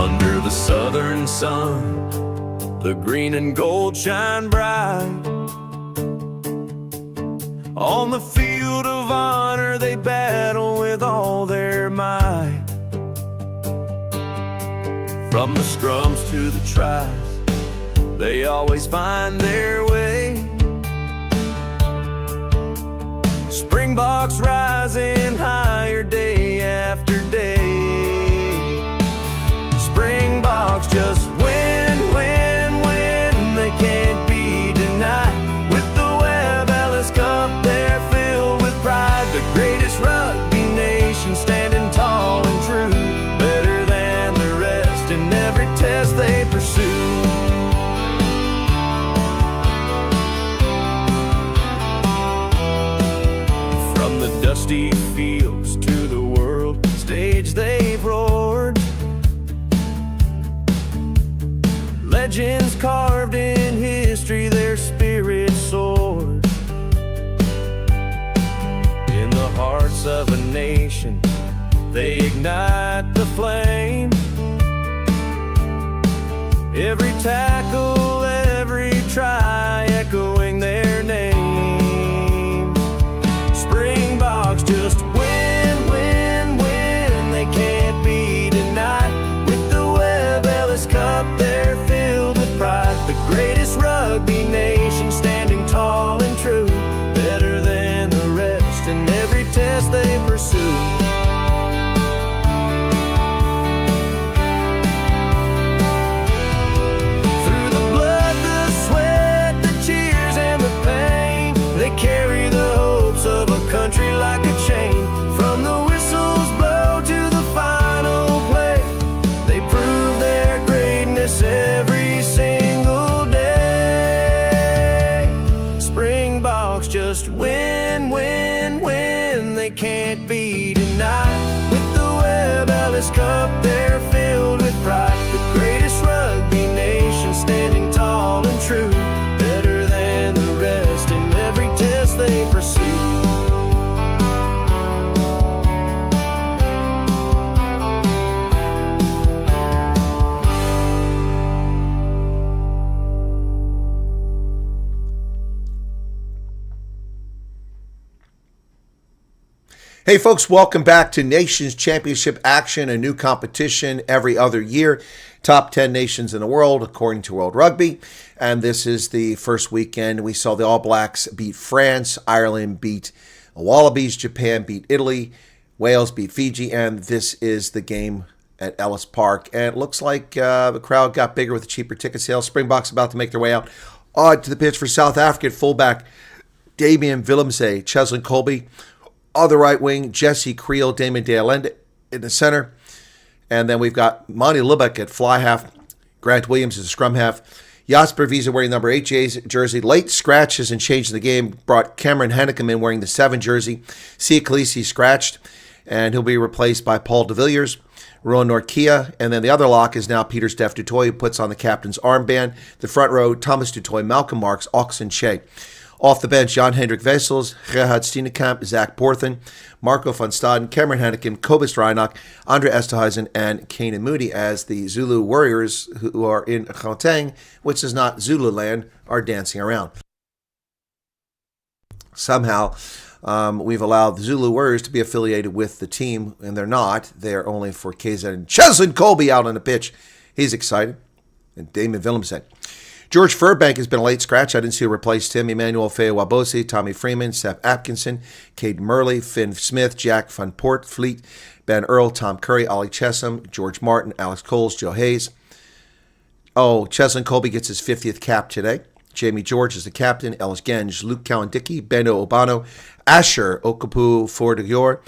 Under the southern sun, the green and gold shine bright. On the field of honor, they battle with all their might. From the scrums to the tries, they always find their way. Springboks rising higher day after day. Springboks just win, win, win. They can't be denied. With the Webb Ellis Cup, they're filled with pride. The greatest rugby nation, standing tall and true, better than the rest in every test they pursue. From the dusty fields to the world stage they've roared. Legends carved in history, their spirit soared. In the hearts of a nation, they ignite the flame. Every tackle, every try, echoing their name. Springboks just win, win, win. They can't be denied. With the Webb Ellis Cup, they're filled with pride. The greatest rugby nation, standing tall and true, better than the rest in every test they pursue. Through the blood, the sweat, the cheers, and the pain, they carry the hopes of a country like a chain. From the whistles blow to the final play, they prove their greatness every single day. Springboks just win, win, win. They can't be denied. With the Webb Ellis Cup, they're filled with pride. The greatest rugby nation, standing tall and true, better than the rest in every test they pursue. Hey folks, welcome back to Nations Championship action, a new competition every other year. Top 10 nations in the world according to World Rugby. And this is the first weekend. We saw the All Blacks beat France, Ireland beat Wallabies, Japan beat Italy, Wales beat Fiji, and this is the game at Ellis Park. And it looks like the crowd got bigger with the cheaper ticket sales. Springboks about to make their way out to the pitch for South Africa. Fullback Damian Willemse, Cheslin Colby. On the right wing, Jesse Creel, Damon De Allende in the center. And then we've got Monty Lubeck at fly half. Grant Williams is a scrum half. Jasper Wiese wearing number 8 jersey. Late scratches and change in the game brought Cameron Hennekam in wearing the 7 jersey. Sia Khaleesi scratched, and he'll be replaced by Paul de Villiers. Rowan Norkia, and then the other lock is now Peter Steph Dutoy, who puts on the captain's armband. The front row, Thomas Dutoy, Malcolm Marks, Oxen Shea. Off the bench, Jan-Hendrik Wessels, Gerhard Steenekamp, Zach Porthen, Marco van Staden, Cameron Hennekam, Kobus Reinach, Andre Esterhuizen, and Kanan Moody as the Zulu Warriors, who are in Gauteng, which is not Zululand, are dancing around. Somehow, we've allowed the Zulu Warriors to be affiliated with the team, and they're not. They're only for KZ and Cheslin Colby out on the pitch. He's excited. And Damon Willemse. George Furbank has been a late scratch. I didn't see who replaced him. Emmanuel Fea-Wabosi, Tommy Freeman, Seth Atkinson, Cade Murley, Finn Smith, Jack Van Port Fleet, Ben Earl, Tom Curry, Ollie Chesham, George Martin, Alex Coles, Joe Hayes. Oh, Cheslin Colby gets his 50th cap today. Jamie George is the captain. Ellis Genge, Luke Cowan-Dickey, Beno Obano, Asher Okapu Fordior,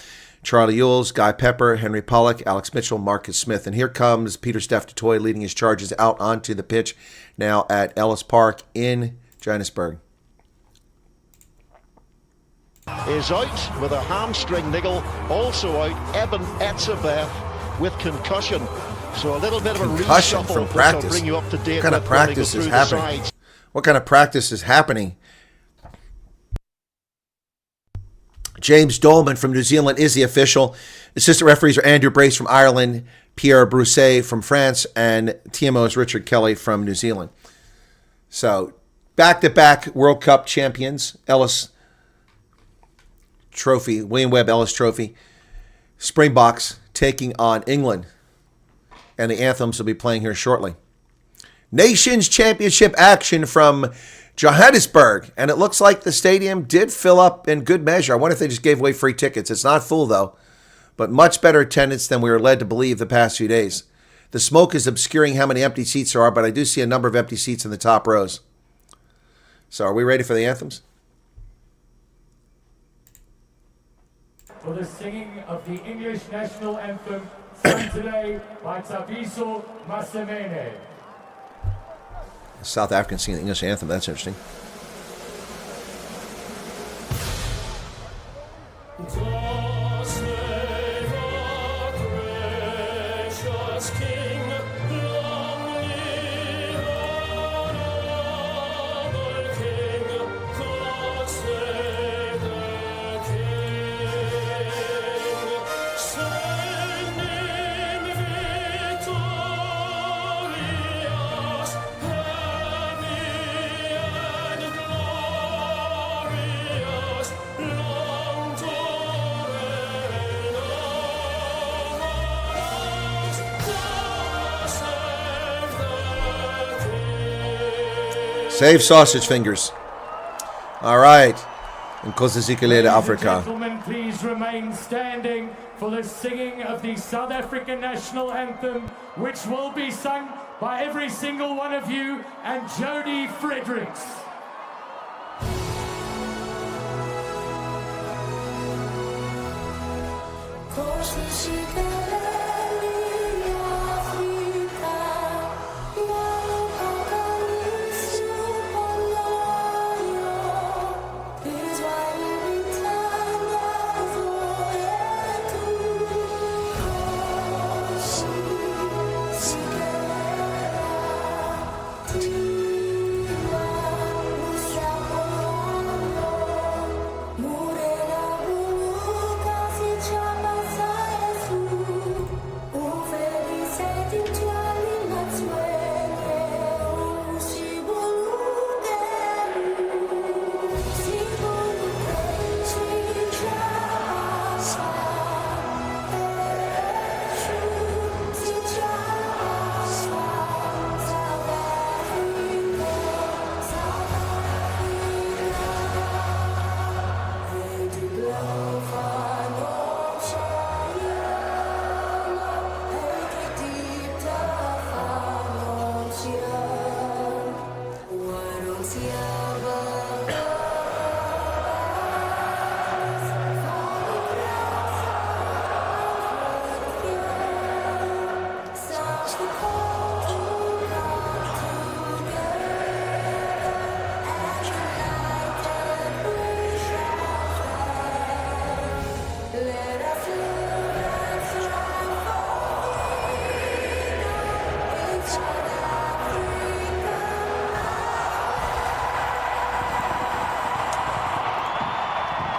Charlie Ewells, Guy Pepper, Henry Pollock, Alex Mitchell, Marcus Smith. And here comes Peter Steph Dutoy leading his charges out onto the pitch now at Ellis Park in Johannesburg. Is out with a hamstring niggle. Also out, Eben Etzebeth with concussion. So a little bit of a concussion reshuffle from practice. Bring you up to date. What kind of practice is happening? What kind of practice is happening? James Dolman from New Zealand is the official. Assistant referees are Andrew Brace from Ireland, Pierre Brousset from France, and TMO's Richard Kelly from New Zealand. So, back-to-back World Cup champions, Ellis Trophy, William Webb Ellis Trophy, Springboks taking on England. And the anthems will be playing here shortly. Nations Championship action from Johannesburg. And it looks like the stadium did fill up in good measure. I wonder if they just gave away free tickets. It's not full, though. But much better attendance than we were led to believe the past few days. The smoke is obscuring how many empty seats there are, but I do see a number of empty seats in the top rows. So are we ready for the anthems? For the singing of the English national anthem, sung today by Tabiso Masemene. South African singing the English anthem. That's interesting. Save sausage fingers. All right. And Rugby Africa. Gentlemen, please remain standing for the singing of the South African national anthem, which will be sung by every single one of you and Jodie Fredericks.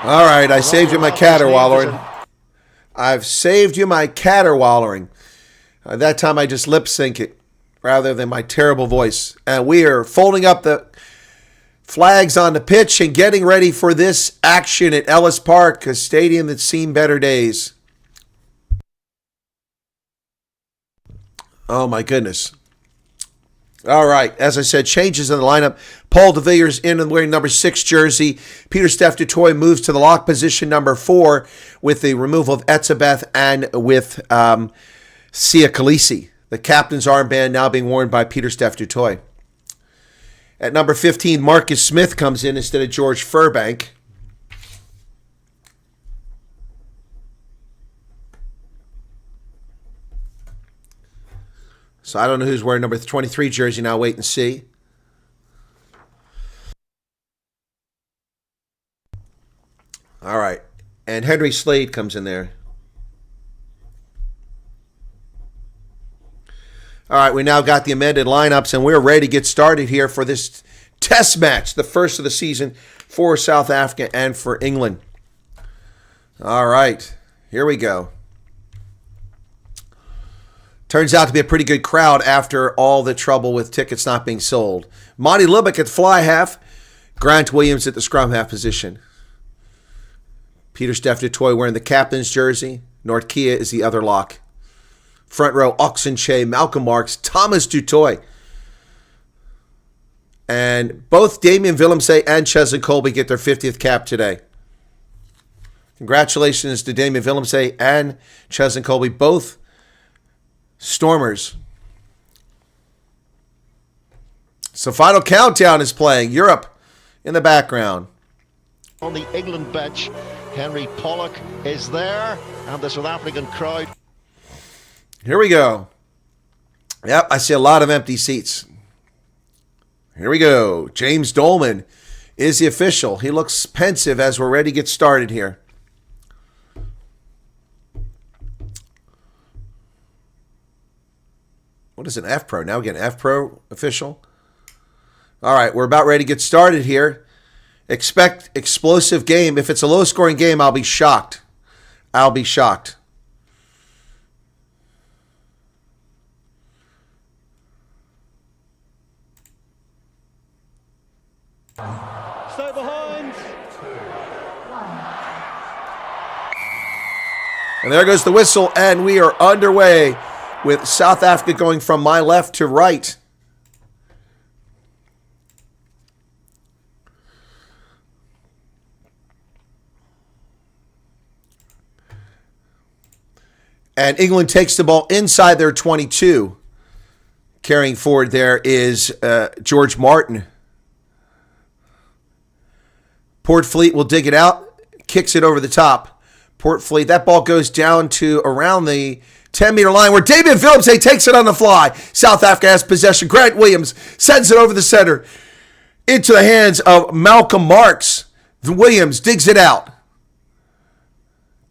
All right, I saved you my caterwallering. I've saved you my caterwallering. That time I just lip sync it rather than my terrible voice. And we are folding up the flags on the pitch and getting ready for this action at Ellis Park, a stadium that's seen better days. Oh my goodness. All right, as I said, changes in the lineup. Paul de Villiers in and wearing number 6 jersey. Pieter-Steph du Toit moves to the lock position number 4 with the removal of Etzebeth and with Sia Khaleesi. The captain's armband now being worn by Pieter-Steph du Toit. At number 15, Marcus Smith comes in instead of George Furbank. So I don't know who's wearing number 23 jersey now. Wait and see. All right. And Henry Slade comes in there. All right, we now got the amended lineups, and we're ready to get started here for this test match, the first of the season for South Africa and for England. All right, here we go. Turns out to be a pretty good crowd after all the trouble with tickets not being sold. Monty Libbok at fly half. Grant Williams at the scrum half position. Peter Steph DuToit wearing the captain's jersey. Nortkia is the other lock. Front row, Oxenche, Malcolm Marx, Thomas DuToit. And both Damien Willemse and Cheslin Colby get their 50th cap today. Congratulations to Damien Willemse and Cheslin Colby, both Stormers. So Final Countdown is playing. Europe in the background. On the England bench, Henry Pollock is there, and the South African crowd. Here we go. Yep, I see a lot of empty seats. Here we go. James Dolman is the official. He looks pensive as we're ready to get started here. What is an F Pro? Now we get an F Pro official. All right, we're about ready to get started here. Expect explosive game. If it's a low-scoring game, I'll be shocked. I'll be shocked. Stay behind. And there goes the whistle, and we are underway with South Africa going from my left to right. And England takes the ball inside their 22. Carrying forward there is George Martin. Port Fleet will dig it out, kicks it over the top. Port Fleet, that ball goes down to around the 10-meter line where Damien Willemse takes it on the fly. South Africa has possession. Grant Williams sends it over the center into the hands of Malcolm Marx. Williams digs it out.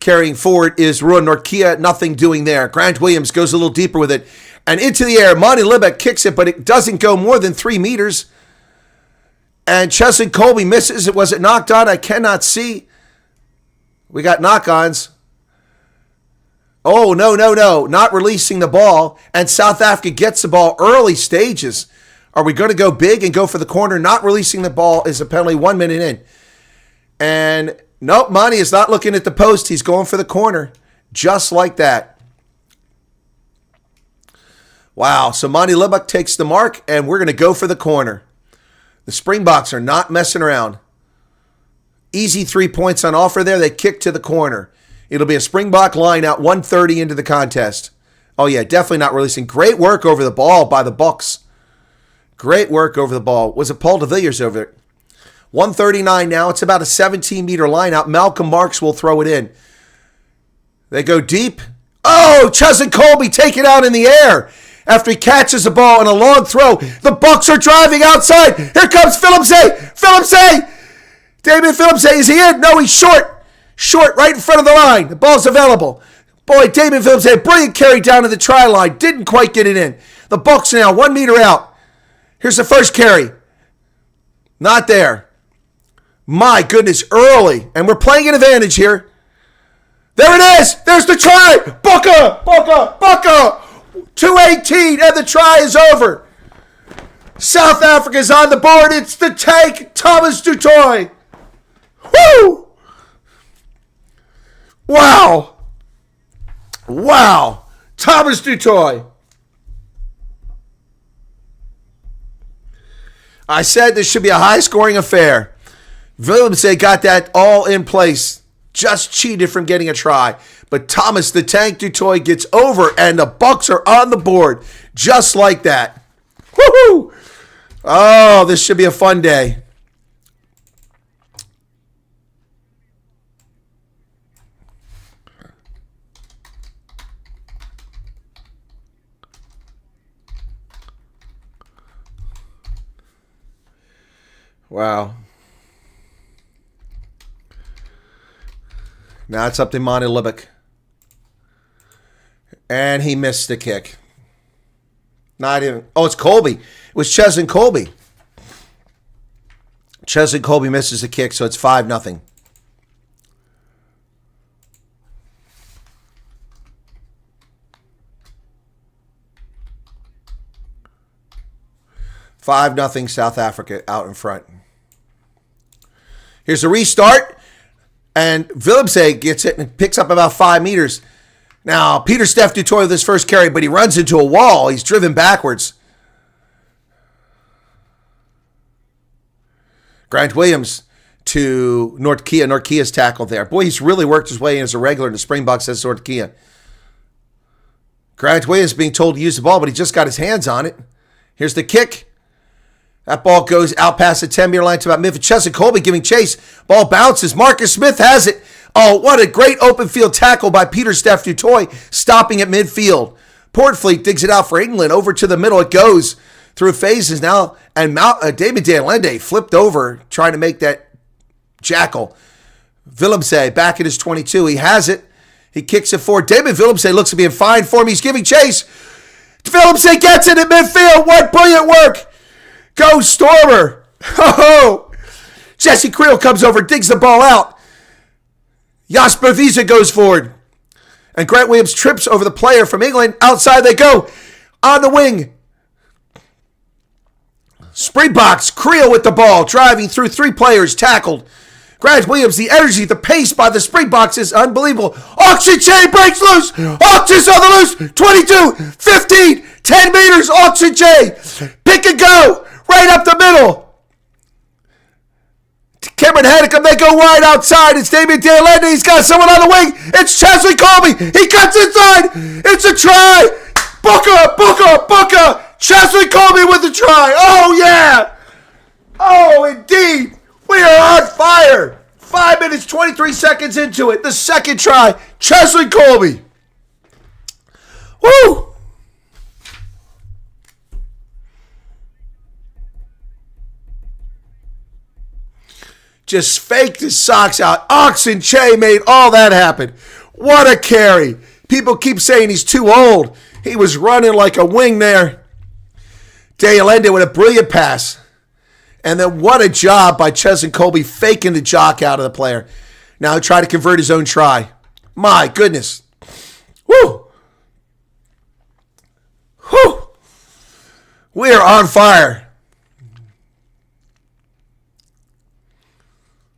Carrying forward is Ruan Nortkia. Nothing doing there. Grant Williams goes a little deeper with it. And into the air. Monty Libbok kicks it, but it doesn't go more than 3 meters. And Cheslin Colby misses. Was it knocked on? I cannot see. We got knock-ons. Oh, no. Not releasing the ball. And South Africa gets the ball early stages. Are we going to go big and go for the corner? Not releasing the ball is a penalty 1 minute in. And nope, Monty is not looking at the post. He's going for the corner. Just like that. Wow, so Monty Libbok takes the mark, and we're going to go for the corner. The Springboks are not messing around. Easy 3 points on offer there. They kick to the corner. It'll be a Springbok line out 1:30 into the contest. Oh, yeah, definitely not releasing. Great work over the ball by the Bucks. Great work over the ball. Was it Paul de Villiers over it? 1:39 now. It's about a 17-meter line out. Malcolm Marx will throw it in. They go deep. Oh, Cheslin Colby take it out in the air after he catches the ball on a long throw. The Bucks are driving outside. Here comes Willemse. Willemse! Damien Willemse, is he in? No, he's short. Short, right in front of the line. The ball's available. Boy, Damien Willemse, brilliant carry down to the try line. Didn't quite get it in. The Bucks now 1 meter out. Here's the first carry. Not there. My goodness, early. And we're playing an advantage here. There it is. There's the try. Booker. 2:18, and the try is over. South Africa's on the board. It's the tank, Thomas DuToit. Woo! Wow. Thomas DuToit. I said this should be a high-scoring affair. Willemse got that all in place. Just cheated from getting a try. But Thomas the Tank DuToit gets over, and the Bucks are on the board. Just like that. Woohoo! Oh, this should be a fun day. Wow. Now it's up to Monty Libbok. And he missed the kick. Not even. Oh, it's Colby. It was Cheslin Colby. Cheslin Colby misses the kick, so it's 5-0. 5-0 South Africa out in front. Here's a restart. And Willemse gets it and picks up about 5 meters. Now, Pieter-Steph du Toit with his first carry, but he runs into a wall. He's driven backwards. Grant Williams to Nortkia. Nortkia's tackled there. Boy, he's really worked his way in as a regular in the Springboks as Nortkia. Grant Williams being told to use the ball, but he just got his hands on it. Here's the kick. That ball goes out past the 10-meter line to about midfield. Cheslin Colby giving chase. Ball bounces. Marcus Smith has it. Oh, what a great open field tackle by Pieter-Steph du Toit, stopping at midfield. Portfleet digs it out for England. Over to the middle it goes through phases now. And David de Allende flipped over trying to make that jackal. Willemse back at his 22. He has it. He kicks it forward. David Willemse looks to be in fine form. He's giving chase. Willemse gets it at midfield. What brilliant work. Go Stormer. Oh, Jesse Creel comes over, digs the ball out. Jasper Wiese goes forward. And Grant Williams trips over the player from England. Outside they go. On the wing. Springboks, Creel with the ball, driving through 3 players, tackled. Grant Williams, the energy, the pace by the Springboks is unbelievable. Auction chain breaks loose. Auction's on the loose. 22, 15, 10 meters. Auction chain. Pick and go. Right up the middle. Cameron Haddickham, they go wide outside. It's David de Allende. He's got someone on the wing. It's Cheslin Colby. He cuts inside. It's a try. Booker. Cheslin Colby with the try. Oh, yeah. Oh, indeed. We are on fire. 5 minutes, 23 seconds into it. The second try. Cheslin Colby. Woo. Just faked his socks out. Oxen Che made all that happen. What a carry. People keep saying he's too old. He was running like a wing there. De Allende with a brilliant pass. And then what a job by Cheslin Colby faking the jock out of the player. Now he'll try to convert his own try. My goodness. Woo. Woo. We are on fire.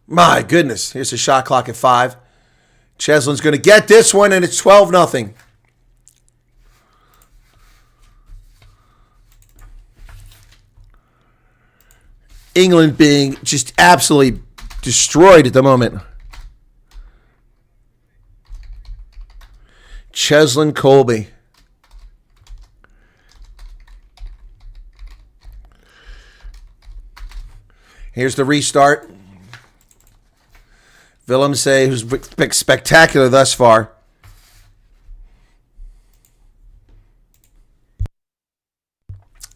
My goodness. Here's the shot clock at 5. Cheslin's going to get this one, and it's 12-0. England being just absolutely destroyed at the moment. Cheslin Colby. Here's the restart. Willemse, who's been spectacular thus far.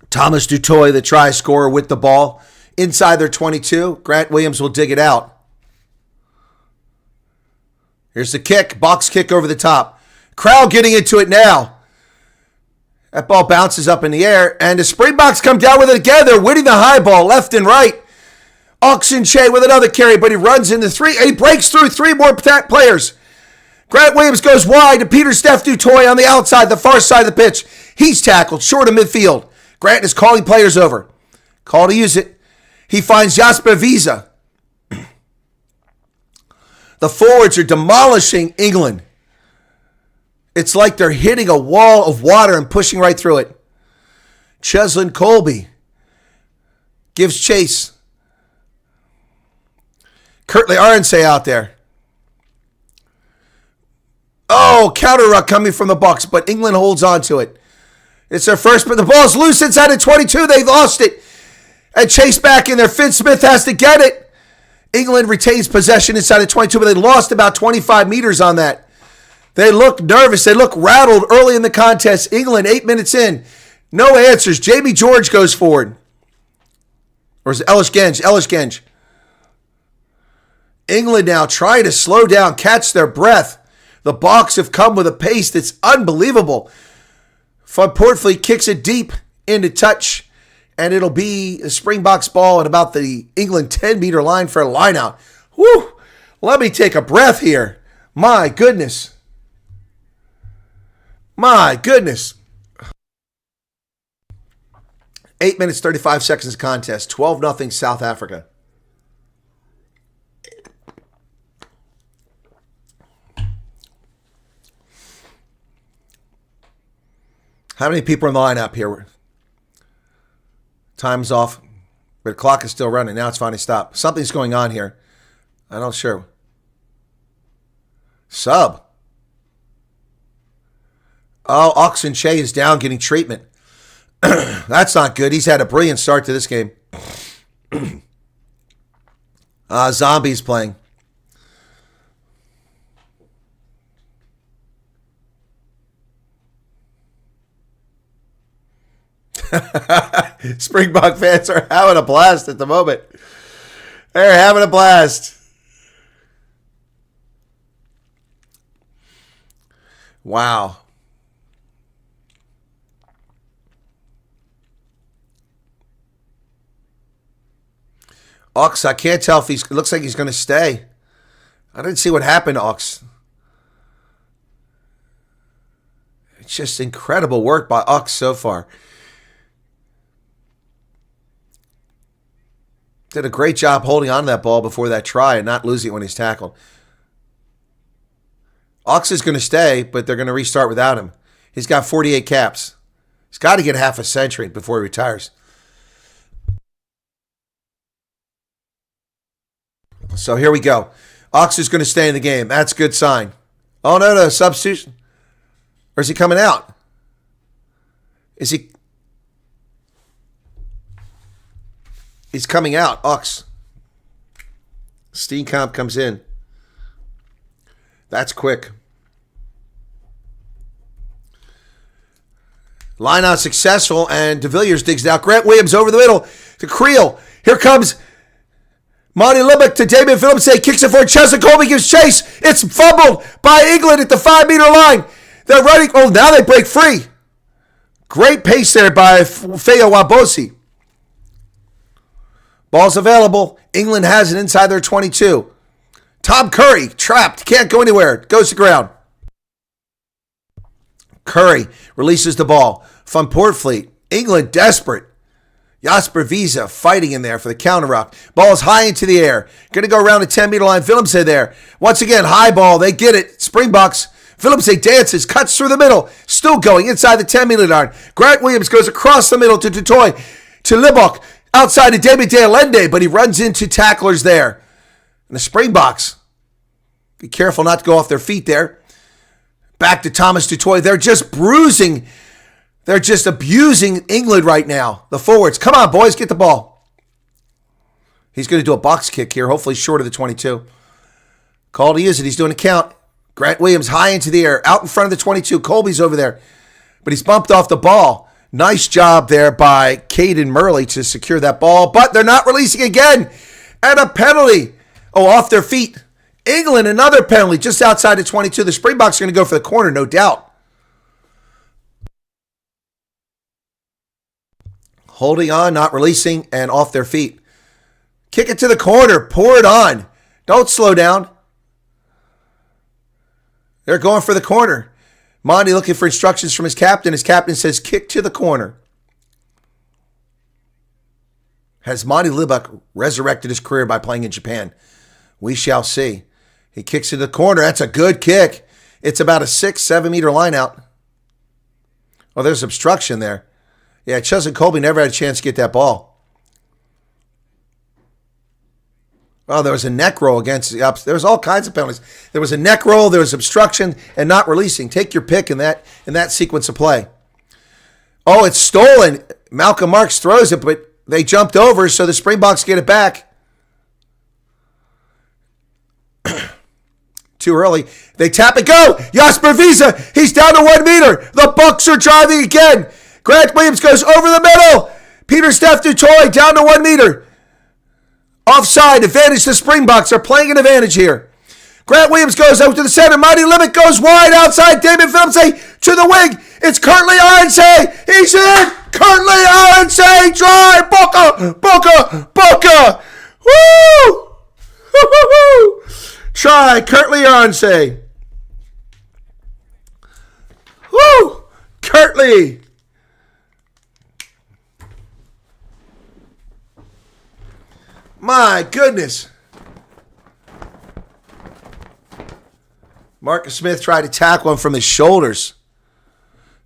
Thomas du Toit, the try scorer with the ball. Inside their 22. Grant Williams will dig it out. Here's the kick. Box kick over the top. Crowd getting into it now. That ball bounces up in the air. And the Springboks come down with it again. They're winning the high ball left and right. Oxenche with another carry, but he runs into 3. He breaks through 3 more players. Grant Williams goes wide to Pieter-Steph du Toit on the outside, the far side of the pitch. He's tackled short of midfield. Grant is calling players over. Call to use it. He finds Jasper Wiese. The forwards are demolishing England. It's like they're hitting a wall of water and pushing right through it. Cheslin Colby gives chase. Kurtley Arendse out there. Oh, counter ruck coming from the Bucks, but England holds on to it. It's their first, but the ball's loose inside at 22. They lost it. And chase back in there. Finn Smith has to get it. England retains possession inside at 22, but they lost about 25 meters on that. They look nervous. They look rattled early in the contest. England, 8 minutes in. No answers. Jamie George goes forward. Or is it Ellis Genge? Ellis Genge. England now trying to slow down, catch their breath. The Boks have come with a pace that's unbelievable. Van Portfleet kicks it deep into touch, and it'll be a Springboks ball at about the England 10-meter line for a line-out. Whew! Let me take a breath here. My goodness. My goodness. 8 minutes, 35 seconds contest. 12-0 South Africa. How many people are in the lineup here? Time's off, but the clock is still running. Now it's finally stopped. Something's going on here. I'm not sure. Sub. Oh, Oxen Shea is down getting treatment. That's not good. He's had a brilliant start to this game. Zombies playing. Springbok fans are having a blast at the moment. They're having a blast. Wow. Ox, I can't tell if it looks like he's going to stay. I didn't see what happened to Ox. It's just incredible work by Ox so far. Did a great job holding on to that ball before that try and not losing it when he's tackled. Ox is going to stay, but they're going to restart without him. He's got 48 caps. He's got to get half a century before he retires. So here we go. Ox is going to stay in the game. That's a good sign. Oh, no, substitution. Or is he coming out? Is he? He's coming out. Ox. Steenkamp comes in. That's quick. Line out successful, and De Villiers digs it out. Grant Williams over the middle to Creel. Here comes Monty Limbeck to Damien Phillips. Kicks it for Chester. Colby gives chase. It's fumbled by England at the 5-meter line. They're running. Oh, now they break free. Great pace there by Feo Wabosi. Ball's available. England has it inside their 22. Tom Curry, trapped. Can't go anywhere. Goes to ground. Curry releases the ball. Van Poortvliet. England desperate. Jasper Visa fighting in there for the counter rock. Ball is high into the air. Going to go around the 10-meter line. Willemse there. Once again, high ball. They get it. Springboks. Willemse dances. Cuts through the middle. Still going inside the 10-meter line. Grant Williams goes across the middle to Dutoy. To Libok. Outside to David De Allende. But he runs into tacklers there. And the Springboks. Be careful not to go off their feet there. Back to Thomas Dutoy. They're just bruising. They're just abusing England right now. The forwards. Come on, boys. Get the ball. He's going to do a box kick here. Hopefully short of the 22. Called he is it. He's doing a count. Grant Williams high into the air. Out in front of the 22. Colby's over there. But he's bumped off the ball. Nice job there by Caden Murley to secure that ball. But they're not releasing again. And a penalty. Oh, off their feet. England, another penalty just outside the 22. The Springboks are going to go for the corner, no doubt. Holding on, not releasing, and off their feet. Kick it to the corner. Pour it on. Don't slow down. They're going for the corner. Monty looking for instructions from his captain. His captain says, kick to the corner. Has Monty Libak resurrected his career by playing in Japan? We shall see. He kicks to the corner. That's a good kick. It's about a 6-7 meter line out. Oh, there's obstruction there. Yeah, Chus and Colby never had a chance to get that ball. Oh, there was a neck roll against the ups. There was all kinds of penalties. There was a neck roll, there was obstruction, and not releasing. Take your pick in that sequence of play. Oh, it's stolen. Malcolm Marks throws it, but they jumped over, so the Springboks get it back. Too early. They tap it. Go! Jasper Visa. He's down to 1 meter. The Bucks are driving again. Grant Williams goes over the middle. Peter Steph Dutoy down to 1 meter. Offside. Advantage. The Springboks are playing an advantage here. Grant Williams goes out to the center. Mighty Limit goes wide outside. Damon Phillips to the wing. It's Curtly Arnsay. He's in. Curtly Arnsay. Drive. Boca. Woo! Woo! Try Curtly Arnsay. Woo! Curtly. My goodness. Marcus Smith tried to tackle him from his shoulders.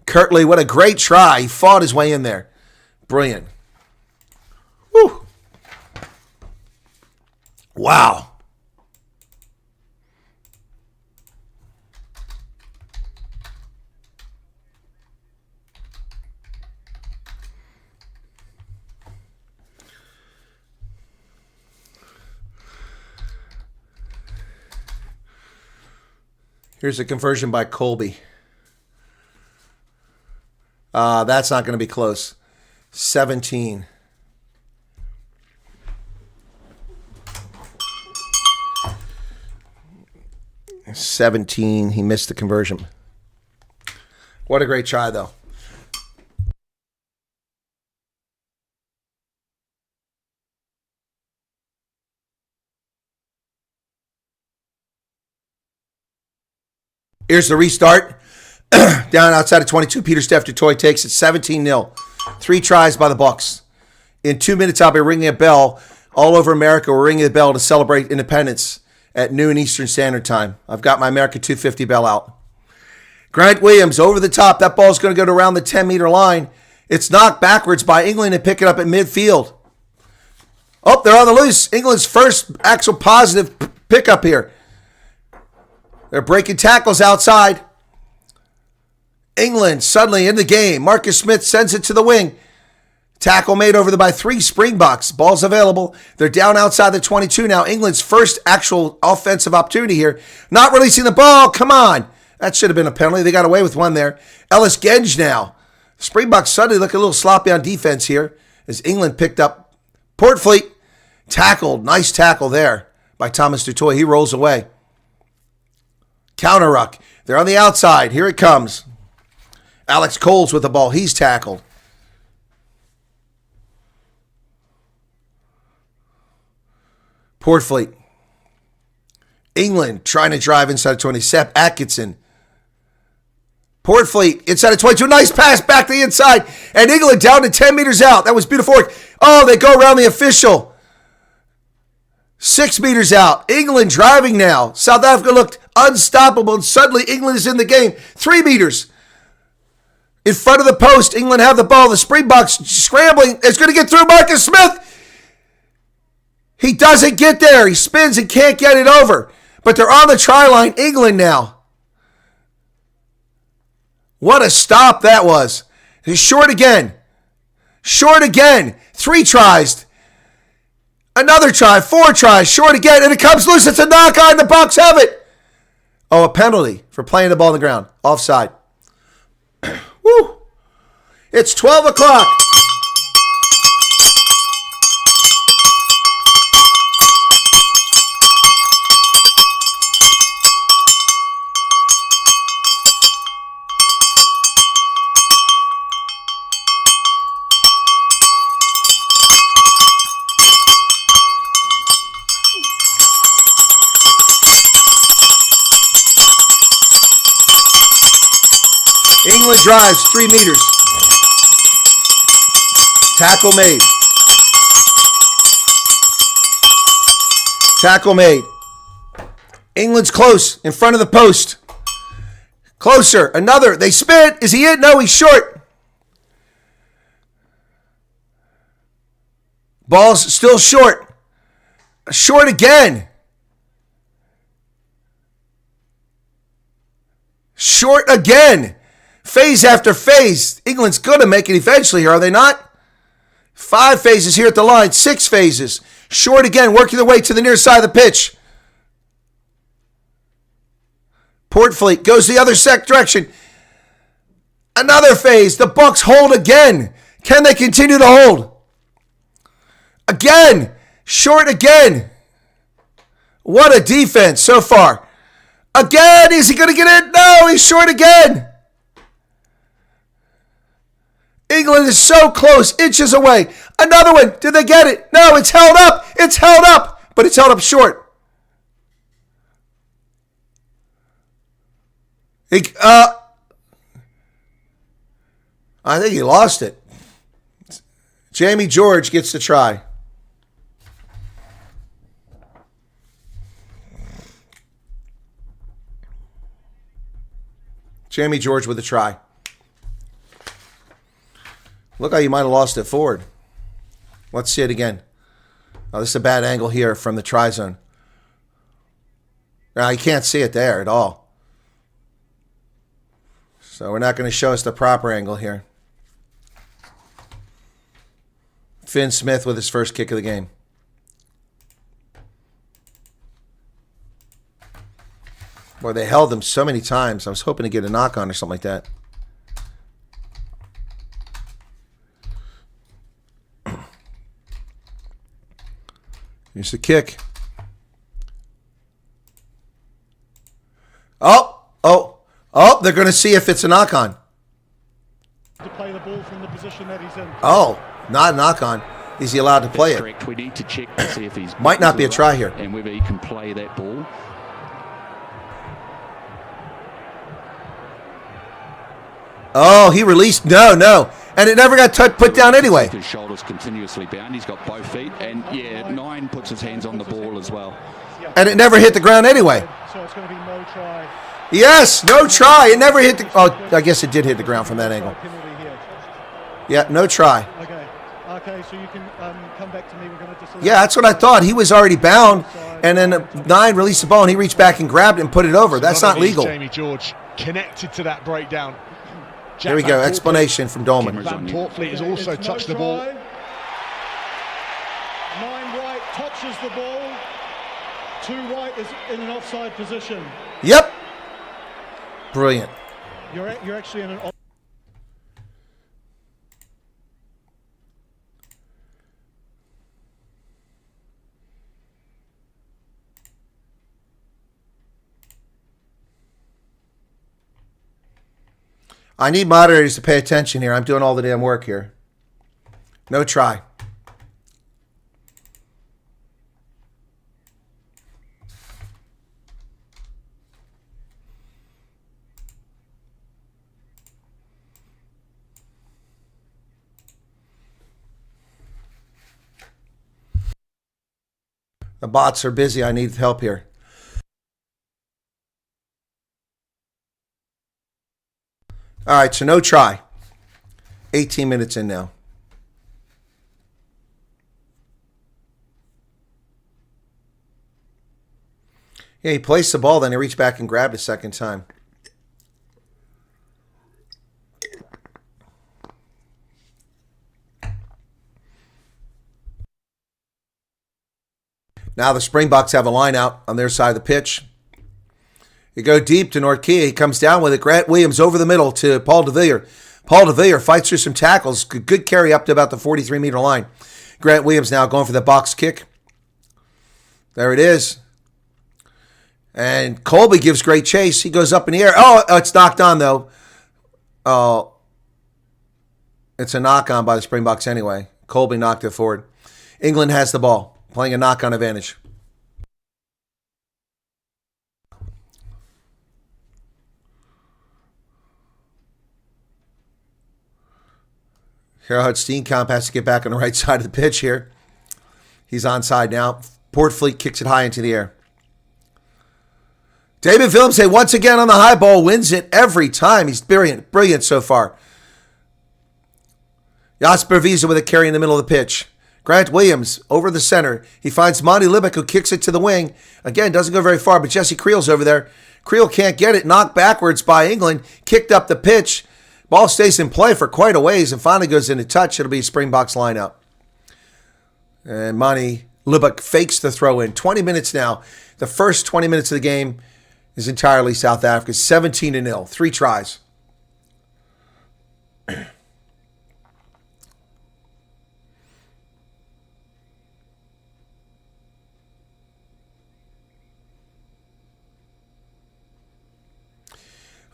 Kirtley, what a great try. He fought his way in there. Brilliant. Woo. Wow. Here's a conversion by Colby. That's not going to be close. 17. He missed the conversion. What a great try, though. Here's the restart. Down outside of 22, Peter Steph Dutoy takes it 17-0. 3 tries by the Bucks. In 2 minutes, I'll be ringing a bell. All over America, we're ringing a bell to celebrate independence at noon Eastern Standard Time. I've got my America 250 bell out. Grant Williams over the top. That ball's going to go to around the 10-meter line. It's knocked backwards by England and pick it up at midfield. Oh, they're on the loose. England's first actual positive pickup here. They're breaking tackles outside. England suddenly in the game. Marcus Smith sends it to the wing. Tackle made over by 3 Springboks. Ball's available. They're down outside the 22 now. England's first actual offensive opportunity here. Not releasing the ball. Come on. That should have been a penalty. They got away with one there. Ellis Genge now. Springboks suddenly look a little sloppy on defense here as England picked up. Portfleet tackled. Nice tackle there by Thomas Dutoy. He rolls away. Counter ruck. They're on the outside. Here it comes. Alex Coles with the ball. He's tackled. Portfleet. England trying to drive inside of 20. Sepp Atkinson. Portfleet inside of 22. Nice pass back to the inside. And England down to 10 meters out. That was beautiful work. Oh, they go around the official. 6 meters out. England driving now. South Africa looked unstoppable, and suddenly England is in the game. 3 meters. In front of the post, England have the ball. The Springboks scrambling. It's going to get through Marcus Smith. He doesn't get there. He spins and can't get it over. But they're on the try line. England now. What a stop that was. He's short again. Short again. 3 tries. Another try. 4 tries. Short again. And it comes loose. It's a knock on. The Bucks have it. Oh, a penalty for playing the ball on the ground. Offside. Woo. It's 12 o'clock. England drives 3 meters. Tackle made. Tackle made. England's close in front of the post. Closer. Another. They spin. Is he in? No, he's short. Ball's still short. Short again. Short again. Phase after phase. England's going to make it eventually here, are they not? 5 phases here at the line. 6 phases. Short again, working their way to the near side of the pitch. Portfleet goes the other direction. Another phase. The Bucks hold again. Can they continue to hold? Again. Short again. What a defense so far. Again. Is he going to get it? No, he's short again. England is so close, inches away. Another one. Did they get it? No, it's held up. It's held up, but it's held up short. I think he lost it. Jamie George gets the try. Jamie George with a try. Look how you might have lost it forward. Let's see it again. Oh, this is a bad angle here from the try zone. Now, you can't see it there at all. So we're not going to show us the proper angle here. Finn Smith with his first kick of the game. Boy, they held him so many times. I was hoping to get a knock on or something like that. Here's the kick. Oh, they're going to see if it's a knock on. To play the ball from the position that he's in. Oh, not a knock on. Is he allowed to play it? Correct. We need to check to see if he's might not be a try here. And whether he can play that ball. Oh, he released. No. And it never got put down anyway. His shoulders continuously bound. He's got both feet. And, yeah, 9 puts his hands on the ball as well. And it never hit the ground anyway. So it's going to be no try. Yes, no try. It never hit the... Oh, I guess it did hit the ground from that angle. Yeah, no try. Okay, so you can come back to me. We're going to just... Yeah, that's what I thought. He was already bound, and then 9 released the ball, and he reached back and grabbed it and put it over. That's not legal. Jamie George connected to that breakdown. Here we go. Explanation from Dolman. Van Portfleet has also touched the ball. 9 right touches the ball. 2 right is in an offside position. Yep. Brilliant. You're actually in an... I need moderators to pay attention here. I'm doing all the damn work here. No try. The bots are busy. I need help here. All right, so no try. 18 minutes in now. Yeah, he placed the ball, then he reached back and grabbed a second time. Now the Springboks have a line out on their side of the pitch. You go deep to Nortkia. He comes down with it. Grant Williams over the middle to Paul de Villiers. Paul de Villiers fights through some tackles. Good carry up to about the 43-meter line. Grant Williams now going for the box kick. There it is. And Colby gives great chase. He goes up in the air. Oh, it's knocked on, though. Oh, it's a knock-on by the Springboks anyway. Colby knocked it forward. England has the ball, playing a knock-on advantage. Gerhard Steenkamp has to get back on the right side of the pitch here. He's onside now. Portfleet kicks it high into the air. David Willemse once again on the high ball, wins it every time. He's brilliant so far. Jasper Wiese with a carry in the middle of the pitch. Grant Williams over the center. He finds Monty Libek, who kicks it to the wing. Again, doesn't go very far, but Jesse Creel's over there. Creel can't get it. Knocked backwards by England. Kicked up the pitch. Ball stays in play for quite a ways and finally goes into touch. It'll be Springboks lineup. And Monty Libek fakes the throw in. 20 minutes now. The first 20 minutes of the game is entirely South Africa. 17-0. 3 tries.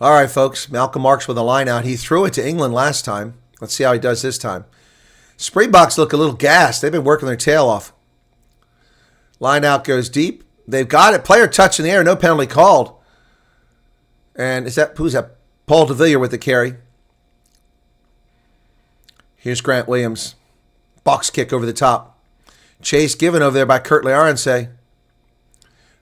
All right, folks. Malcolm Marks with a line out. He threw it to England last time. Let's see how he does this time. Springboks look a little gassed. They've been working their tail off. Line out goes deep. They've got it. Player touch in the air. No penalty called. And who's that? Paul de Villiers with the carry. Here's Grant Williams. Box kick over the top. Chase given over there by Kurt Learnse.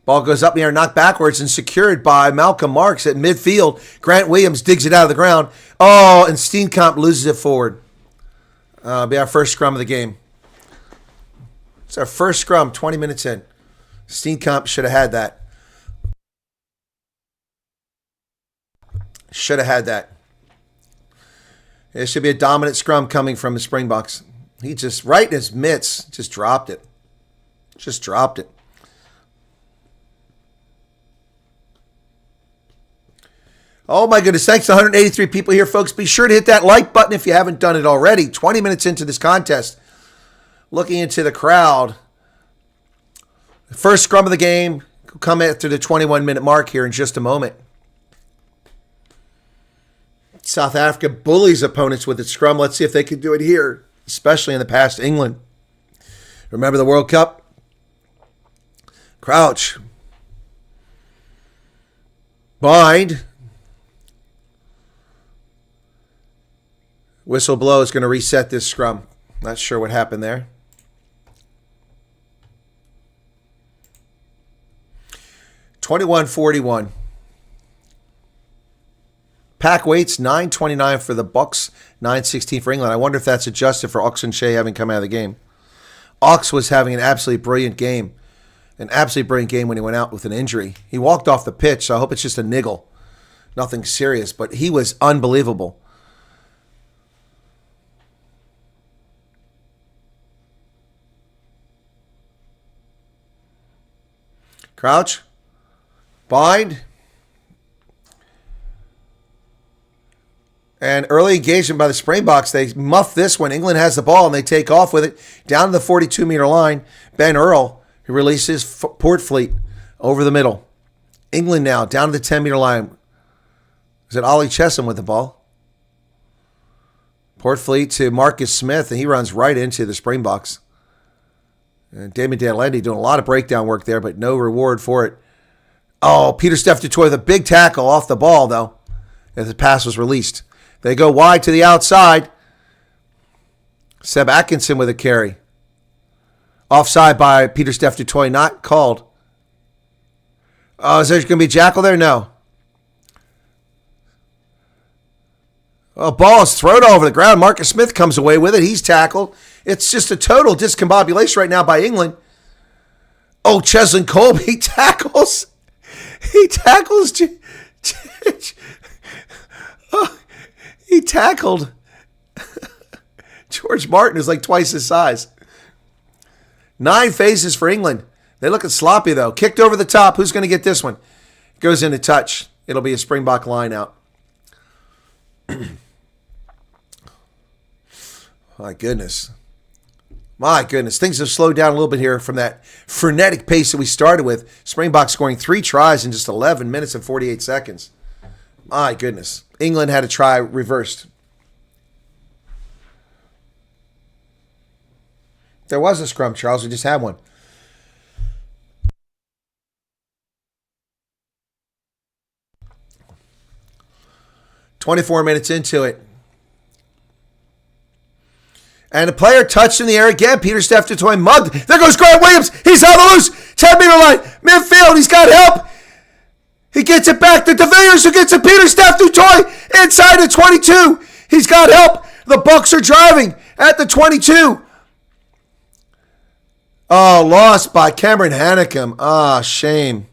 Ball goes up in the air, knocked backwards, and secured by Malcolm Marks at midfield. Grant Williams digs it out of the ground. Oh, and Steenkamp loses it forward. It'll be our first scrum of the game. It's our first scrum, 20 minutes in. Steenkamp should have had that. Should have had that. It should be a dominant scrum coming from the Springboks. He just, right in his mitts, just dropped it. Just dropped it. Oh my goodness, thanks to 183 people here, folks. Be sure to hit that like button if you haven't done it already. 20 minutes into this contest. Looking into the crowd. The first scrum of the game. We'll come after the 21-minute mark here in just a moment. South Africa bullies opponents with its scrum. Let's see if they can do it here, especially in the past England. Remember the World Cup? Crouch. Bind. Whistle blow is going to reset this scrum. Not sure what happened there. (21:41). Pack weights 9:29 for the Bucks, 9:16 for England. I wonder if that's adjusted for Ox and Shea having come out of the game. Ox was having an absolutely brilliant game. An absolutely brilliant game when he went out with an injury. He walked off the pitch, so I hope it's just a niggle. Nothing serious, but he was unbelievable. Crouch. Bind. And early engagement by the Springboks. They muff this when England has the ball and they take off with it down to the 42-meter line. Ben Earl, who releases Portfleet over the middle. England now down to the 10-meter line. Is it Ollie Chesham with the ball? Portfleet to Marcus Smith, and he runs right into the Springboks. And Damon Danlandi doing a lot of breakdown work there, but no reward for it. Oh, Peter Steph Dutoy with a big tackle off the ball, though, as the pass was released. They go wide to the outside. Seb Atkinson with a carry. Offside by Peter Steph Dutoy, not called. Oh, is there going to be a jackal there? No. Oh, ball is thrown over the ground. Marcus Smith comes away with it. He's tackled. It's just a total discombobulation right now by England. Oh, Cheslin Kolbe, he tackles. He tackles. Oh, he tackled George Martin, who's like twice his size. 9 phases for England. They look sloppy, though. Kicked over the top. Who's going to get this one? Goes into touch. It'll be a Springbok line out. My goodness. My goodness. Things have slowed down a little bit here from that frenetic pace that we started with. Springbok scoring 3 tries in just 11 minutes and 48 seconds. My goodness. England had a try reversed. There was a scrum, Charles. We just had one. "24 minutes into it. And a player touched in the air again. Peter Steph Dutoy mugged. There goes Grant Williams. He's on the loose. 10-meter line. Midfield. He's got help. He gets it back to De Villiers, who gets it. Peter Steph Dutoy inside the 22. He's got help. The Bucks are driving at the 22. Oh, lost by Cameron Hanekom. Ah, shame.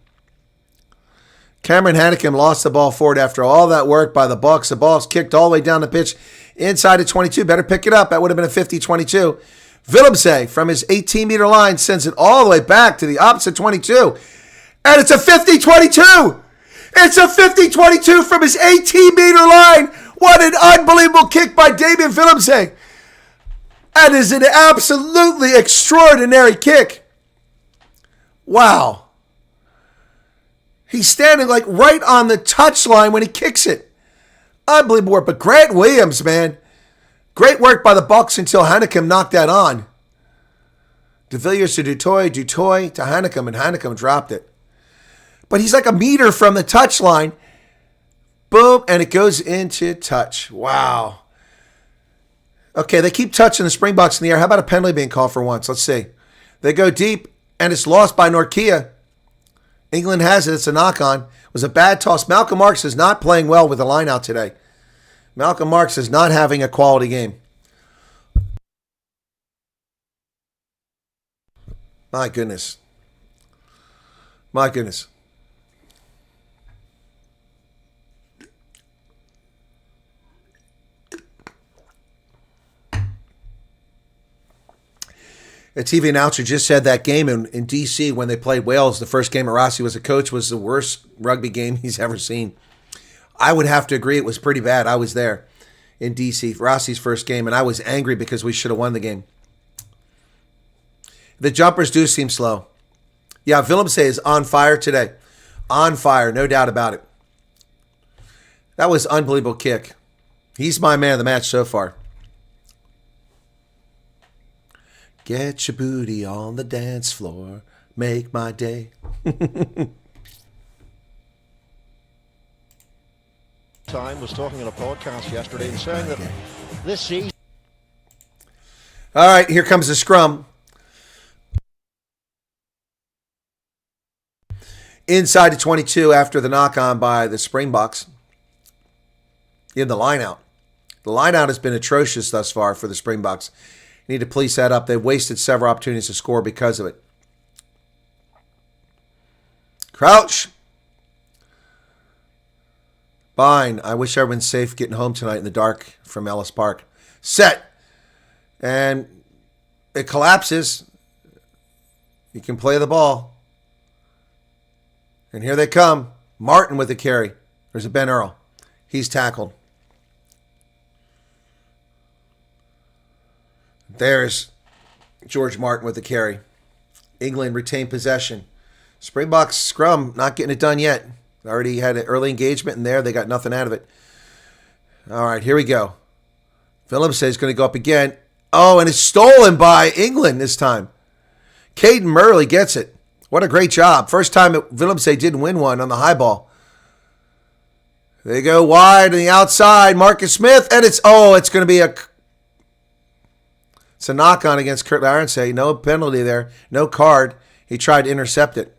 Cameron Hanekom lost the ball forward after all that work by the Bucks. The ball's kicked all the way down the pitch inside the 22. Better pick it up. That would have been a 50-22. Willemse from his 18-meter line sends it all the way back to the opposite 22. And it's a 50-22. It's a 50-22 from his 18-meter line. What an unbelievable kick by Damien Willemse. That is an absolutely extraordinary kick. Wow. He's standing like right on the touchline when he kicks it. Unbelievable work. But Grant Williams, man. Great work by the Bucks until Hanekom knocked that on. De Villiers to Dutoy, Dutoy to Hanekom, and Hanekom dropped it. But he's like a meter from the touchline. Boom, and it goes into touch. Wow. Okay, they keep touching the Springboks in the air. How about a penalty being called for once? Let's see. They go deep, and it's lost by Norkia. England has it. It's a knock-on. It was a bad toss. Malcolm Marks is not playing well with the line out today. Malcolm Marks is not having a quality game. My goodness. My goodness. A TV announcer just said that game in D.C. when they played Wales, the first game Rossi was a coach, was the worst rugby game he's ever seen. I would have to agree it was pretty bad. I was there in D.C. Rossi's first game, and I was angry because we should have won the game. The jumpers do seem slow. Yeah, Willemse is on fire today. On fire, no doubt about it. That was an unbelievable kick. He's my man of the match so far. Get your booty on the dance floor. Make my day. Time was talking on a podcast yesterday and saying that this season. All right, here comes the scrum. Inside the 22 after the knock-on by the Springboks in the line-out. The line-out has been atrocious thus far for the Springboks. Need to police that up. They've wasted several opportunities to score because of it. Crouch. Fine. I wish everyone's safe getting home tonight in the dark from Ellis Park. Set. And it collapses. You can play the ball. And here they come. Martin with the carry. There's a Ben Earl. He's tackled. There's George Martin with the carry. England retained possession. Springboks scrum not getting it done yet. Already had an early engagement in there. They got nothing out of it. All right, here we go. Willemse is going to go up again. Oh, and it's stolen by England this time. Caden Murley gets it. What a great job. First time Willemse didn't win one on the high ball. They go wide on the outside. Marcus Smith, and it's going to be it's a knock-on against Kurt Larence. No penalty there. No card. He tried to intercept it.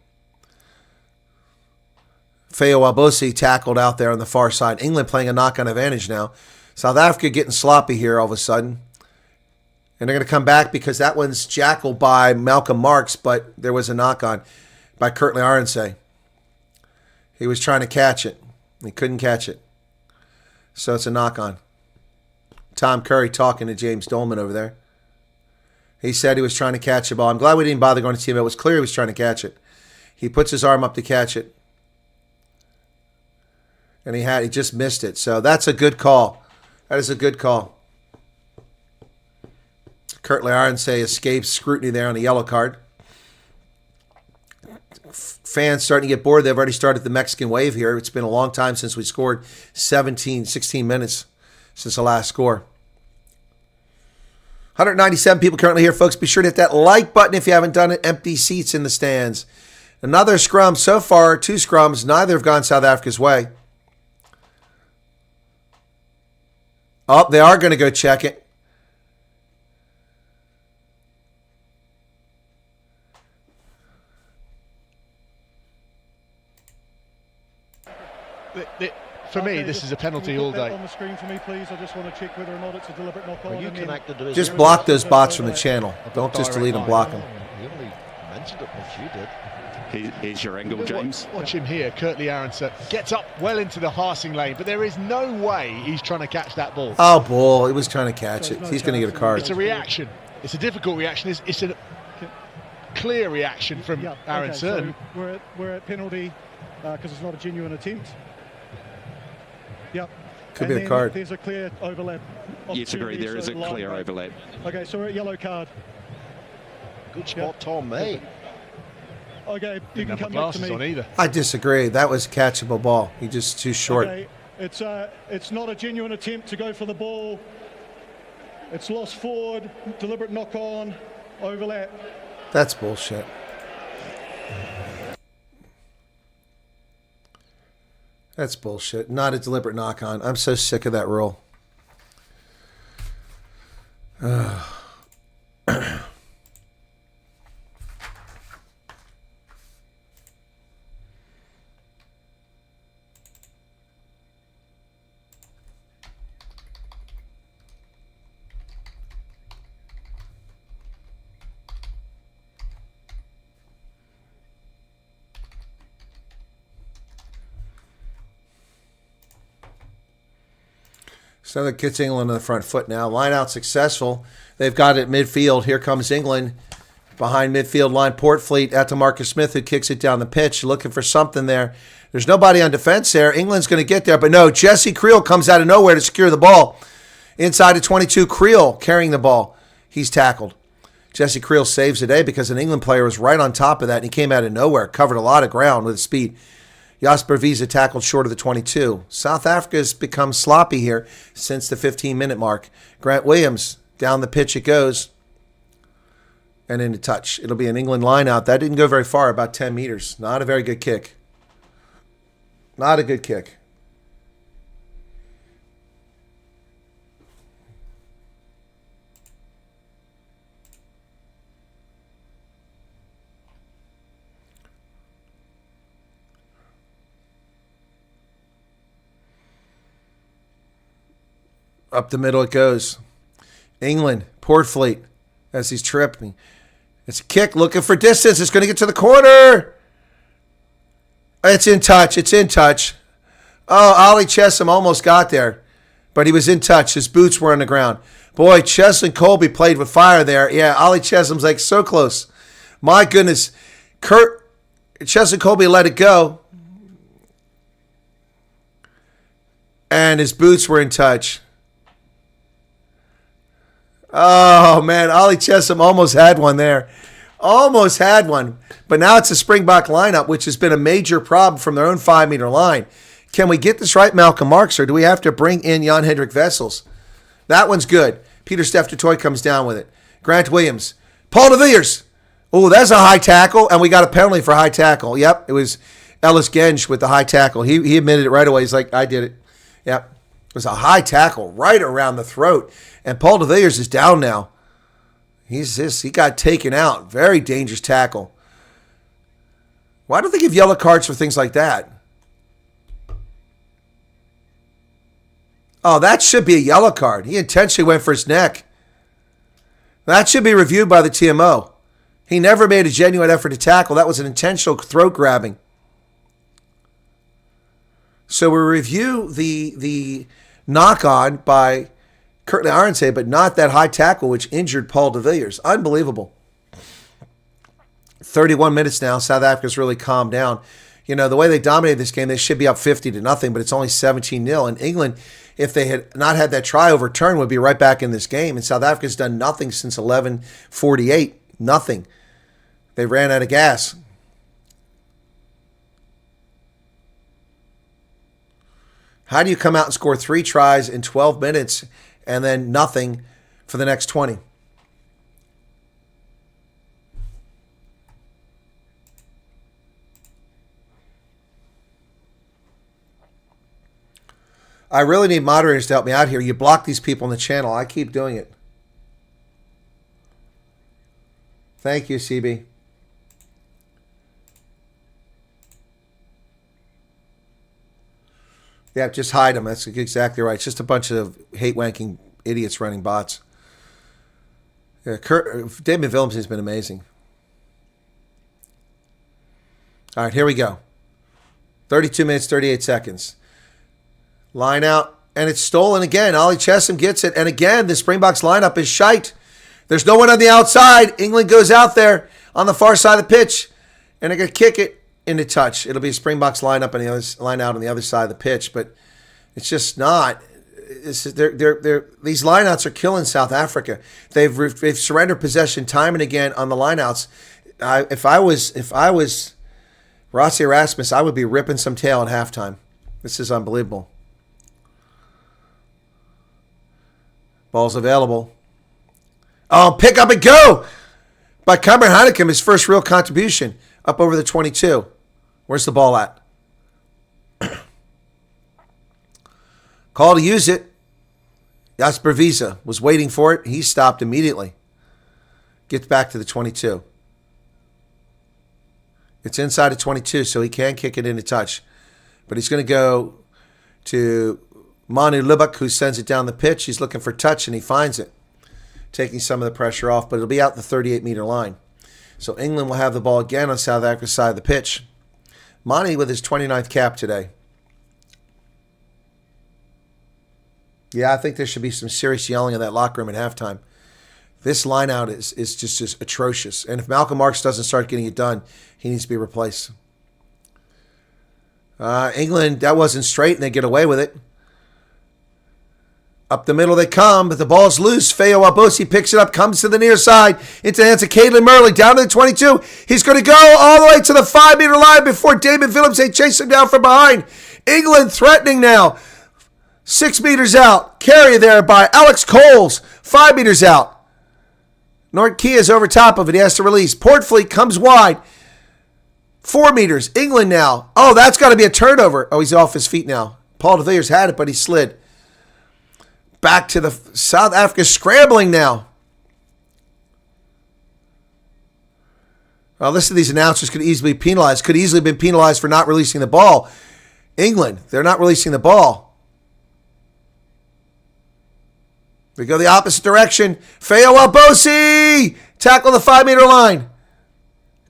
Feo Wabosi tackled out there on the far side. England playing a knock-on advantage now. South Africa getting sloppy here all of a sudden. And they're going to come back because that one's jackled by Malcolm Marks, but there was a knock-on by Kurt Larence. He was trying to catch it. He couldn't catch it. So it's a knock-on. Tom Curry talking to James Dolman over there. He said he was trying to catch the ball. I'm glad we didn't bother going to see him. It was clear he was trying to catch it. He puts his arm up to catch it. And he just missed it. So that's a good call. That is a good call. Kurt Larence escapes scrutiny there on the yellow card. Fans starting to get bored. They've already started the Mexican wave here. It's been a long time since we scored 16 minutes since the last score. 197 people currently here, folks. Be sure to hit that like button if you haven't done it. Empty seats in the stands. Another scrum. So far, 2 scrums. Neither have gone South Africa's way. Oh, they are going to go check it. For me, this is a penalty all day. On the screen for me, please. I just want to check whether or not it's a deliberate knock-on. Are you connected to his Just block those bots from the channel. Don't just delete and block them. You only mentioned it once you did. Here's your angle, James. Watch him here. Curtly Arons gets up well into the passing lane, but there is no way he's trying to catch that ball. Oh, bull. He was trying to catch it. He's going to get a card. It's a reaction. It's a difficult reaction. It's a clear reaction from Arons. So we're at penalty because it's not a genuine attempt. Yep. Could be a card. There's a clear overlap. Yes, agree. There is a clear overlap. Okay, so we're at yellow card. Good spot, Tom May. Okay, you can come back to me. On either. I disagree. That was a catchable ball. He's just too short. Okay, it's not a genuine attempt to go for the ball. It's lost forward, deliberate knock-on, overlap. That's bullshit. That's bullshit. Not a deliberate knock-on. I'm so sick of that rule. So that gets England on the front foot now. Line out successful. They've got it at midfield. Here comes England. Behind midfield line, Portfleet out to Marcus Smith, who kicks it down the pitch, looking for something there. There's nobody on defense there. England's going to get there, but no, Jesse Creel comes out of nowhere to secure the ball. Inside of 22, Creel carrying the ball. He's tackled. Jesse Creel saves the day because an England player was right on top of that, and he came out of nowhere, covered a lot of ground with speed. Jasper Wiese tackled short of the 22. South Africa has become sloppy here since the 15-minute mark. Grant Williams, down the pitch it goes. And into touch. It'll be an England line out. That didn't go very far, about 10 meters. Not a very good kick. Not a good kick. Up the middle it goes. England, Portfleet, as he's tripping. It's a kick looking for distance. It's going to get to the corner. It's in touch. It's in touch. Oh, Ollie Chesham almost got there, but he was in touch. His boots were on the ground. Boy, Cheslin Colby played with fire there. Yeah, Ollie Chesham's like so close. My goodness. Cheslin Colby let it go, and his boots were in touch. Oh, man, Ollie Chesham almost had one there. Almost had one. But now it's a Springbok lineup, which has been a major problem from their own 5-meter line. Can we get this right, Malcolm Marks, or do we have to bring in Jan-Hendrik Wessels? That one's good. Peter Steph Toy comes down with it. Grant Williams. Paul de Villiers. Oh, that's a high tackle, and we got a penalty for high tackle. Yep, it was Ellis Genge with the high tackle. He admitted it right away. He's like, I did it. Yep. It was a high tackle right around the throat. And Paul de Villiers is down now. He got taken out. Very dangerous tackle. Why don't they give yellow cards for things like that? Oh, that should be a yellow card. He intentionally went for his neck. That should be reviewed by the TMO. He never made a genuine effort to tackle. That was an intentional throat grabbing. So we review the knock-on by Curtly Arnsay, but not that high tackle which injured Paul de Villiers. Unbelievable. 31 minutes now. South Africa's really calmed down. You know, the way they dominated this game, they should be up 50-0, but it's only 17-0. And England, if they had not had that try overturned, would be right back in this game. And South Africa's done nothing since 11:48. Nothing. They ran out of gas. How do you come out and score 3 tries in 12 minutes and then nothing for the next 20? I really need moderators to help me out here. You block these people on the channel. I keep doing it. Thank you, CB. Yeah, just hide them. That's exactly right. It's just a bunch of hate-wanking idiots running bots. Yeah, David Willems has been amazing. All right, here we go. 32 minutes, 38 seconds. Line out, and it's stolen again. Ollie Chesham gets it, and again, the Springboks lineup is shite. There's no one on the outside. England goes out there on the far side of the pitch, and they're going to kick it into touch. It'll be a Springboks lineup and the other line out on the other side of the pitch, but it's just not. These lineouts are killing South Africa. They've surrendered possession time and again on the lineouts. If I was Rossi Erasmus, I would be ripping some tail at halftime. This is unbelievable. Ball's available. Oh, pick up and go by Cameron Heineken, his first real contribution. Up over the 22. Where's the ball at? Call to use it. Jasper Wiese was waiting for it. He stopped immediately. Gets back to the 22. It's inside of 22, so he can kick it into touch. But he's going to go to Manu Lubbock, who sends it down the pitch. He's looking for touch, and he finds it, taking some of the pressure off, but it'll be out the 38-meter line. So England will have the ball again on South Africa's side of the pitch. Mani with his 29th cap today. Yeah, I think there should be some serious yelling in that locker room at halftime. This line-out is just atrocious. And if Malcolm Marks doesn't start getting it done, he needs to be replaced. England, that wasn't straight, and they get away with it. Up the middle they come, but the ball's loose. Feo Abosi picks it up, comes to the near side, into the hands of Caelan Murley, down to the 22. He's going to go all the way to the 5-meter line before David Phillips. They chase him down from behind. England threatening now. 6 meters out. Carry there by Alex Coles. 5 meters out. Nortke is over top of it. He has to release. Portfleet comes wide. 4 meters. England now. Oh, that's got to be a turnover. Oh, he's off his feet now. Paul de Villiers had it, but he slid. Back to the South Africa scrambling now. Well, listen to these announcers could easily be penalized. Could easily have been penalized for not releasing the ball. England, they're not releasing the ball. We go the opposite direction. Feo Abosi! Tackle the 5-meter line.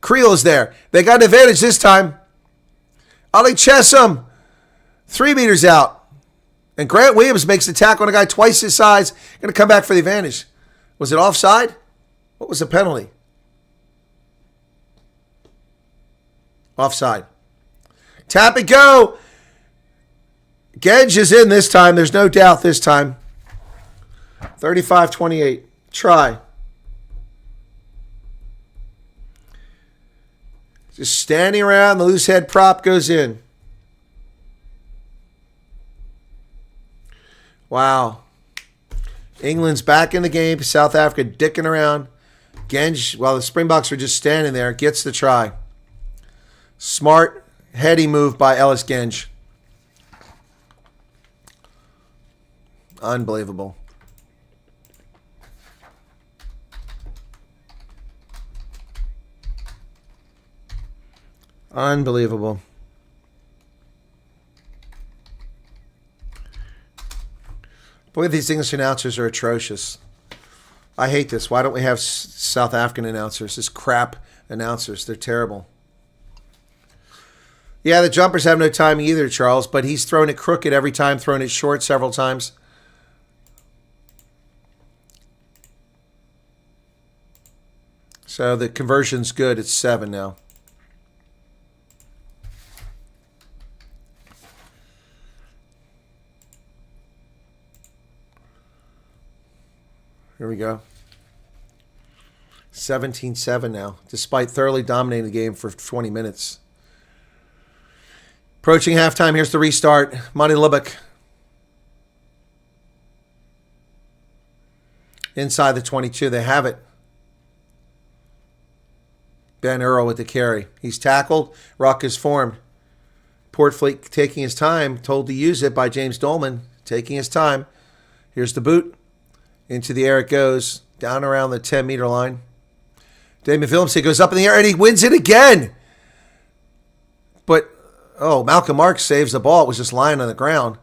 Creel is there. They got an advantage this time. Ali Chesham, 3 meters out. And Grant Williams makes the tackle on a guy twice his size. Going to come back for the advantage. Was it offside? What was the penalty? Offside. Tap and go. Genge is in this time. There's no doubt this time. 35-28. Try. Just standing around. The loose head prop goes in. Wow. England's back in the game. South Africa dicking around. Genge, while the Springboks are just standing there, gets the try. Smart, heady move by Ellis Genge. Unbelievable. Unbelievable. Boy, these English announcers are atrocious. I hate this. Why don't we have South African announcers? This crap announcers. They're terrible. Yeah, the jumpers have no timing either, Charles, but he's thrown it crooked every time, thrown it short several times. So the conversion's good. It's 7 now. Here we go. 17-7 now, despite thoroughly dominating the game for 20 minutes. Approaching halftime, here's the restart. Monty Lubbock. Inside the 22, they have it. Ben Earl with the carry. He's tackled. Ruck is formed. Portfleet taking his time, told to use it by James Dolman, taking his time. Here's the boot. Into the air it goes, down around the 10-meter line. Damon Phillips, he goes up in the air, and he wins it again. But, Malcolm Marks saves the ball. It was just lying on the ground.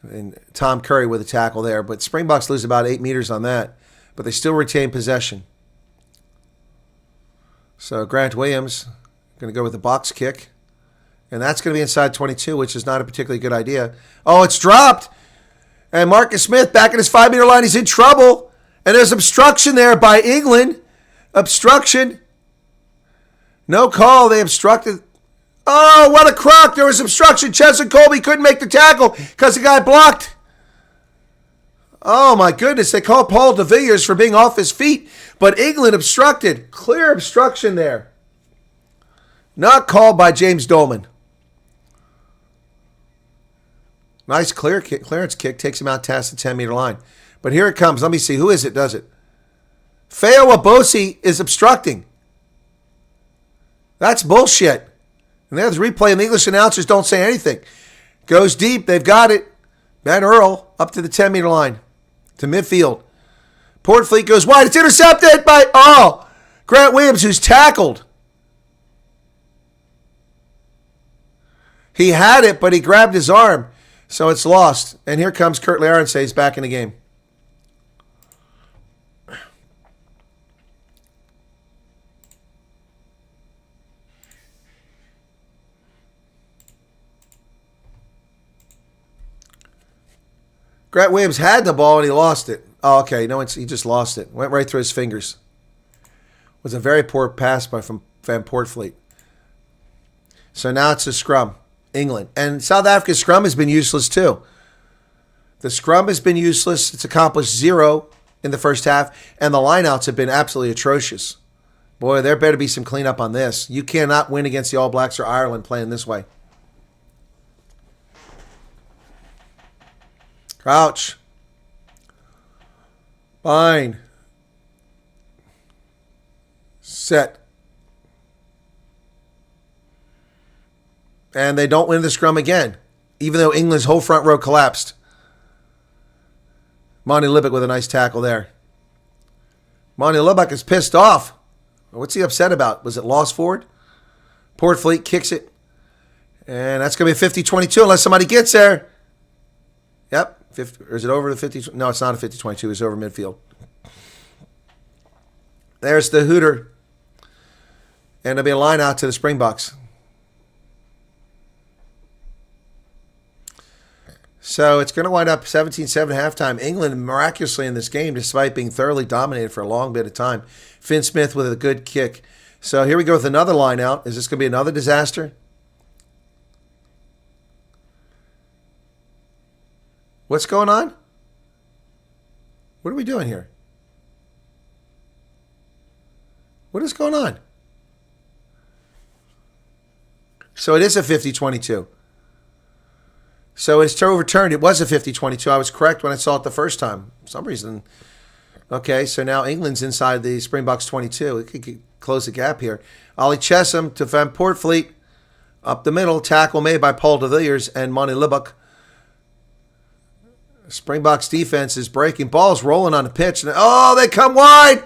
And Tom Curry with a tackle there. But Springboks lose about 8 meters on that. But they still retain possession. So Grant Williams going to go with the box kick. And that's going to be inside 22, which is not a particularly good idea. Oh, it's dropped. And Marcus Smith back at his 5-meter line. He's in trouble. And there's obstruction there by England. Obstruction. No call. They obstructed. Oh, what a crock. There was obstruction. Chesson Colby couldn't make the tackle because the guy blocked. Oh, my goodness. They called Paul de Villiers for being off his feet. But England obstructed. Clear obstruction there. Not called by James Dolman. Nice clearance kick. Takes him out past the 10-meter line. But here it comes. Let me see. Who is it does it? Feo Abosi is obstructing. That's bullshit. And there's replay, and the English announcers don't say anything. Goes deep. They've got it. Ben Earl up to the 10-meter line. To midfield. Portfleet goes wide. It's intercepted by, Grant Williams, who's tackled. He had it, but he grabbed his arm. So it's lost. And here comes Kurt Larence. He's back in the game. Grant Williams had the ball and he lost it. Oh, okay. No, he just lost it. Went right through his fingers. Was a very poor pass by from Van Poortvliet. So now it's a scrum. England. And South Africa's scrum has been useless too. The scrum has been useless. It's accomplished 0 in the first half. And the lineouts have been absolutely atrocious. Boy, there better be some cleanup on this. You cannot win against the All Blacks or Ireland playing this way. Crouch. Bind. Set. And they don't win the scrum again, even though England's whole front row collapsed. Monty Libbok with a nice tackle there. Monty Libbok is pissed off. What's he upset about? Was it lost forward? Poortvliet kicks it. And that's going to be a 50-22 unless somebody gets there. Yep. 50, or is it over the 50? No, it's not a 50-22. It's over midfield. There's the hooter. And there'll be a line out to the Springboks. So it's going to wind up 17-7 halftime. England miraculously in this game, despite being thoroughly dominated for a long bit of time. Finn Smith with a good kick. So here we go with another line out. Is this going to be another disaster? What's going on? What are we doing here? What is going on? So it is a 50-22. So it's overturned. It was a 50-22. I was correct when I saw it the first time. For some reason. Okay, so now England's inside the Springboks 22. It could close the gap here. Ollie Chesham to Van Poortvliet. Up the middle. Tackle made by Paul de Villiers and Monty Libbok. Springboks defense is breaking. Ball's rolling on the pitch. Oh, they come wide.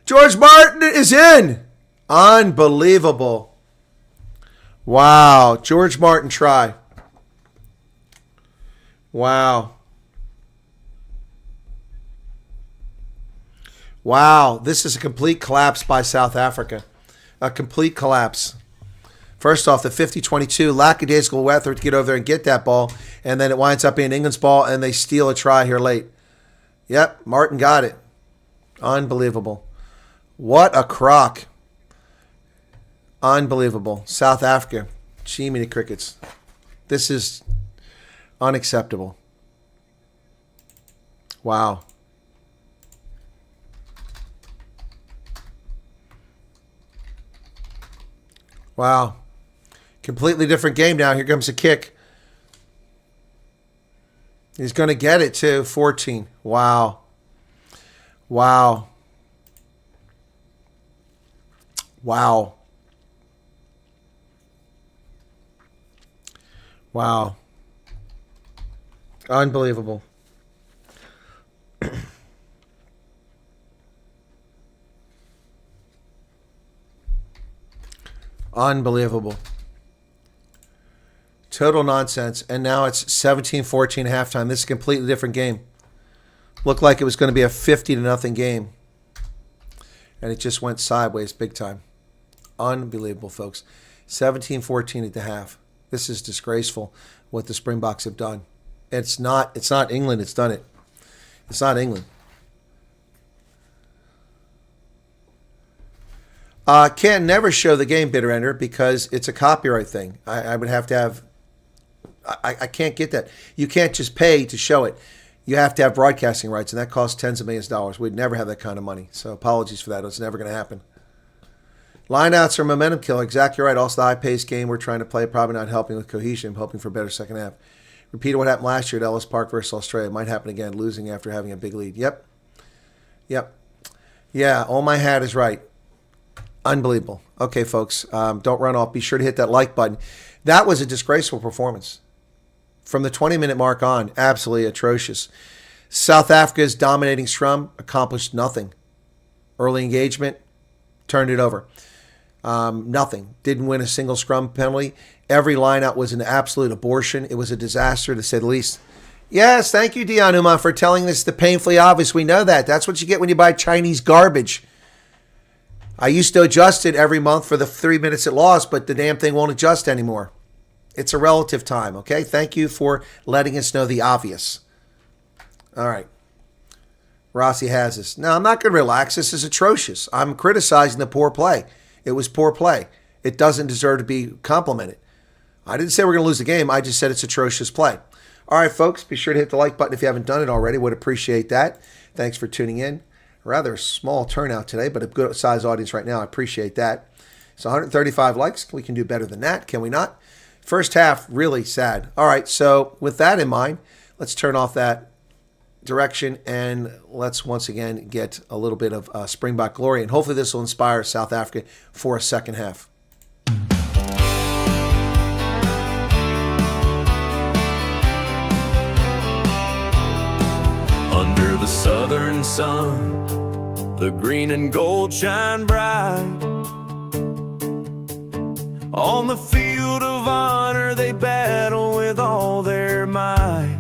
George Martin is in. Unbelievable. Wow. George Martin try. Wow. Wow. This is a complete collapse by South Africa. A complete collapse. First off, the 50-22, lackadaisical effort to get over there and get that ball, and then it winds up being England's ball, and they steal a try here late. Yep, Martin got it. Unbelievable. What a crock. Unbelievable. South Africa. Jiminy crickets. This is unacceptable. Wow. Wow. Completely different game now. Here comes a kick. He's going to get it too. 14. Wow. Wow. Wow. Wow. Unbelievable. Unbelievable. Total nonsense. And now it's 17-14 halftime. This is a completely different game. Looked like it was going to be a 50-0 game. And it just went sideways big time. Unbelievable, folks. 17-14 at the half. This is disgraceful what the Springboks have done. It's not England that's done it. It's not England. Can never show the game, Bitter Ender, because it's a copyright thing. I would have to have... I can't get that. You can't just pay to show it. You have to have broadcasting rights, and that costs tens of millions of dollars. We'd never have that kind of money. So apologies for that. It's never going to happen. Lineouts are momentum killer. Exactly right. Also, the high-paced game we're trying to play probably not helping with cohesion. Hoping for a better second half. Repeat what happened last year at Ellis Park versus Australia. Might happen again, losing after having a big lead. Yep. Yeah, all my hat is right. Unbelievable. Okay, folks, don't run off. Be sure to hit that like button. That was a disgraceful performance. From the 20-minute mark on, absolutely atrocious. South Africa's dominating scrum accomplished nothing. Early engagement, turned it over. Nothing. Didn't win a single scrum penalty. Every lineout was an absolute abortion. It was a disaster, to say the least. Yes, thank you, Dion Uma, for telling us the painfully obvious. We know that. That's what you get when you buy Chinese garbage. I used to adjust it every month for the 3 minutes it lost, but the damn thing won't adjust anymore. It's a relative time, okay? Thank you for letting us know the obvious. All right. Rossi has this. Now, I'm not going to relax. This is atrocious. I'm criticizing the poor play. It was poor play. It doesn't deserve to be complimented. I didn't say we're going to lose the game. I just said it's atrocious play. All right, folks, be sure to hit the like button if you haven't done it already. Would appreciate that. Thanks for tuning in. Rather small turnout today, but a good size audience right now. I appreciate that. It's 135 likes. We can do better than that, can we not? First half, really sad. All right, so with that in mind, let's turn off that direction and let's once again get a little bit of Springbok glory. And hopefully this will inspire South Africa for a second half. Under the southern sun, the green and gold shine bright. On the field of honor, they battle with all their might.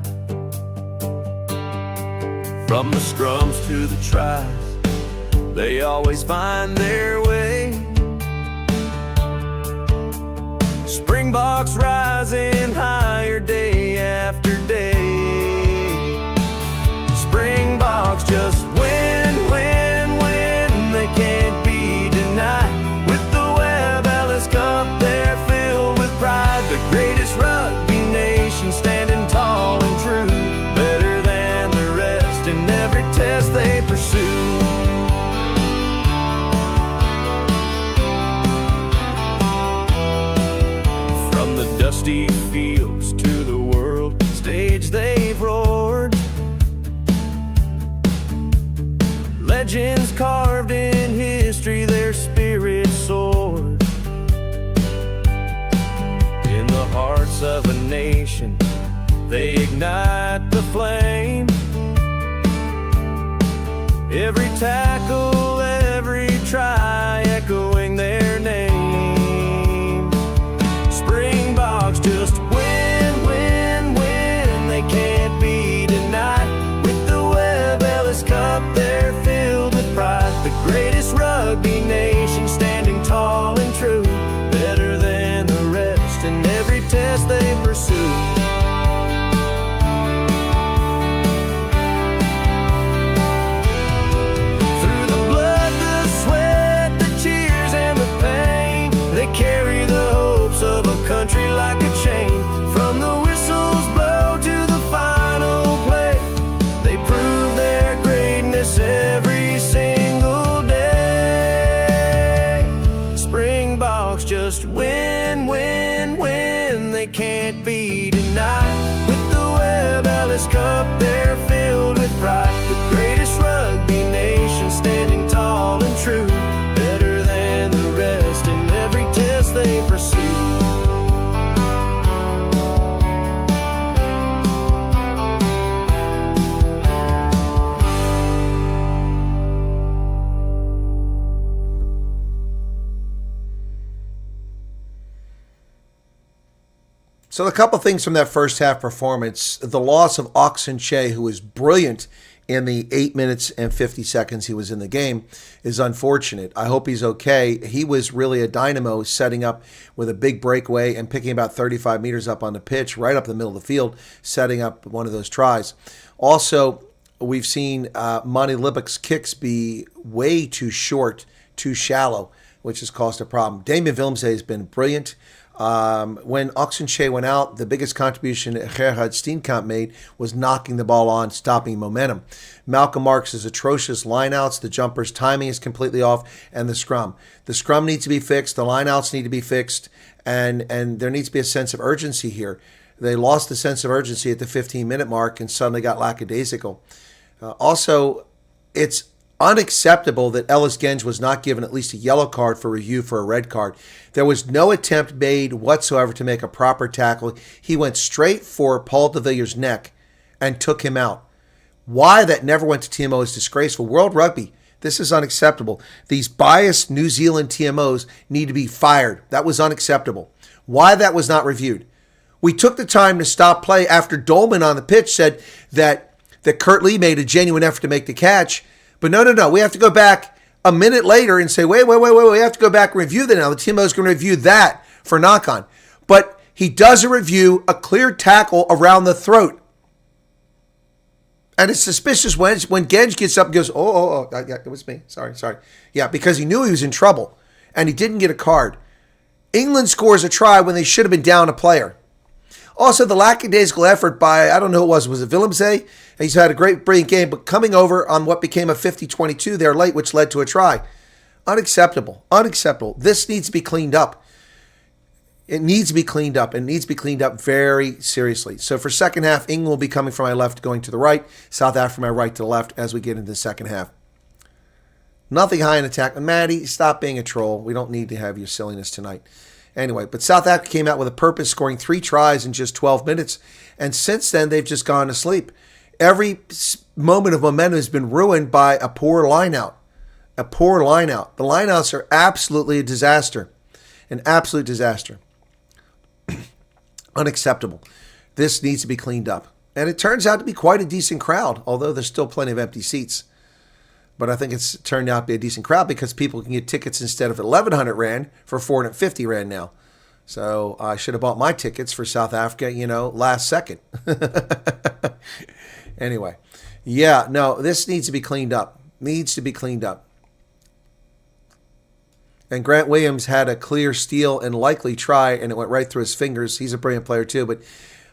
From the scrums to the tries, they always find their way. Springboks rising higher day after day. Springboks just win, win, win. They can't be denied. With the Webb Ellis Cup, they're filled with pride. The greatest rugby nation, standing tall and true, better than the rest in every test they pursue. From the dusty fields to the world stage they've roared. Legends carved in history, their spirits soared. In the hearts of a nation, they ignite the flame. Every tackle, every try, echoing their name. Springboks just win, win, win. They can't be denied. With the Webb Ellis Cup, they're filled with pride. The greatest rugby nation, standing tall and true, better than the rest in every test they pursue. Through the blood, the sweat, the tears, and the pain, they carry the hopes of a country like a chain. From the whistles blow to the final play, they prove their greatness every single day. Springboks just win, win, win. They can't be denied. With the Webb Ellis Cup, they're filled with pride. The greatest rugby nation, standing tall and true, better than the rest in every test they pursue. So a couple things from that first half performance. The loss of Oxenche, who was brilliant in the 8 minutes and 50 seconds he was in the game, is unfortunate. I hope he's okay. He was really a dynamo, setting up with a big breakaway and picking about 35 meters up on the pitch, right up the middle of the field, setting up one of those tries. Also, we've seen Monty Libbock's kicks be way too short, too shallow, which has caused a problem. Damien Willemse has been brilliant. When Oxenche went out, the biggest contribution Gerhard Steenkamp made was knocking the ball on, stopping momentum. Malcolm Marks' atrocious lineouts, the jumpers' timing is completely off, and the scrum. The scrum needs to be fixed, the lineouts need to be fixed, and there needs to be a sense of urgency here. They lost the sense of urgency at the 15-minute mark and suddenly got lackadaisical. Also, it's unacceptable that Ellis Genge was not given at least a yellow card for review for a red card. There was no attempt made whatsoever to make a proper tackle. He went straight for Paul de Villiers' neck and took him out. Why that never went to TMO is disgraceful. World Rugby, this is unacceptable. These biased New Zealand TMOs need to be fired. That was unacceptable. Why that was not reviewed? We took the time to stop play after Dolman on the pitch said that Kurt Lee made a genuine effort to make the catch. But no. We have to go back a minute later and say, wait. We have to go back and review that now. The TMO is going to review that for knock-on. But he doesn't review a clear tackle around the throat. And it's suspicious when Genge gets up and goes, yeah, it was me. Sorry. Yeah, because he knew he was in trouble and he didn't get a card. England scores a try when they should have been down a player. Also, the lackadaisical effort by, I don't know who it was it Willemse? He's had a great, brilliant game, but coming over on what became a 50-22 there late, which led to a try. Unacceptable. This needs to be cleaned up. It needs to be cleaned up. It needs to be cleaned up very seriously. So for second half, England will be coming from my left going to the right, South Africa from my right to the left as we get into the second half. Nothing high in attack. Maddie, stop being a troll. We don't need to have your silliness tonight. Anyway, but South Africa came out with a purpose, scoring 3 tries in just 12 minutes. And since then, they've just gone to sleep. Every moment of momentum has been ruined by a poor line-out. The line-outs are absolutely a disaster. An absolute disaster. Unacceptable. This needs to be cleaned up. And it turns out to be quite a decent crowd, although there's still plenty of empty seats. But I think it's turned out to be a decent crowd because people can get tickets instead of 1,100 Rand for 450 Rand now. So I should have bought my tickets for South Africa, last second. Anyway. Yeah, no, this needs to be cleaned up. And Grant Williams had a clear steal and likely try, and it went right through his fingers. He's a brilliant player too, but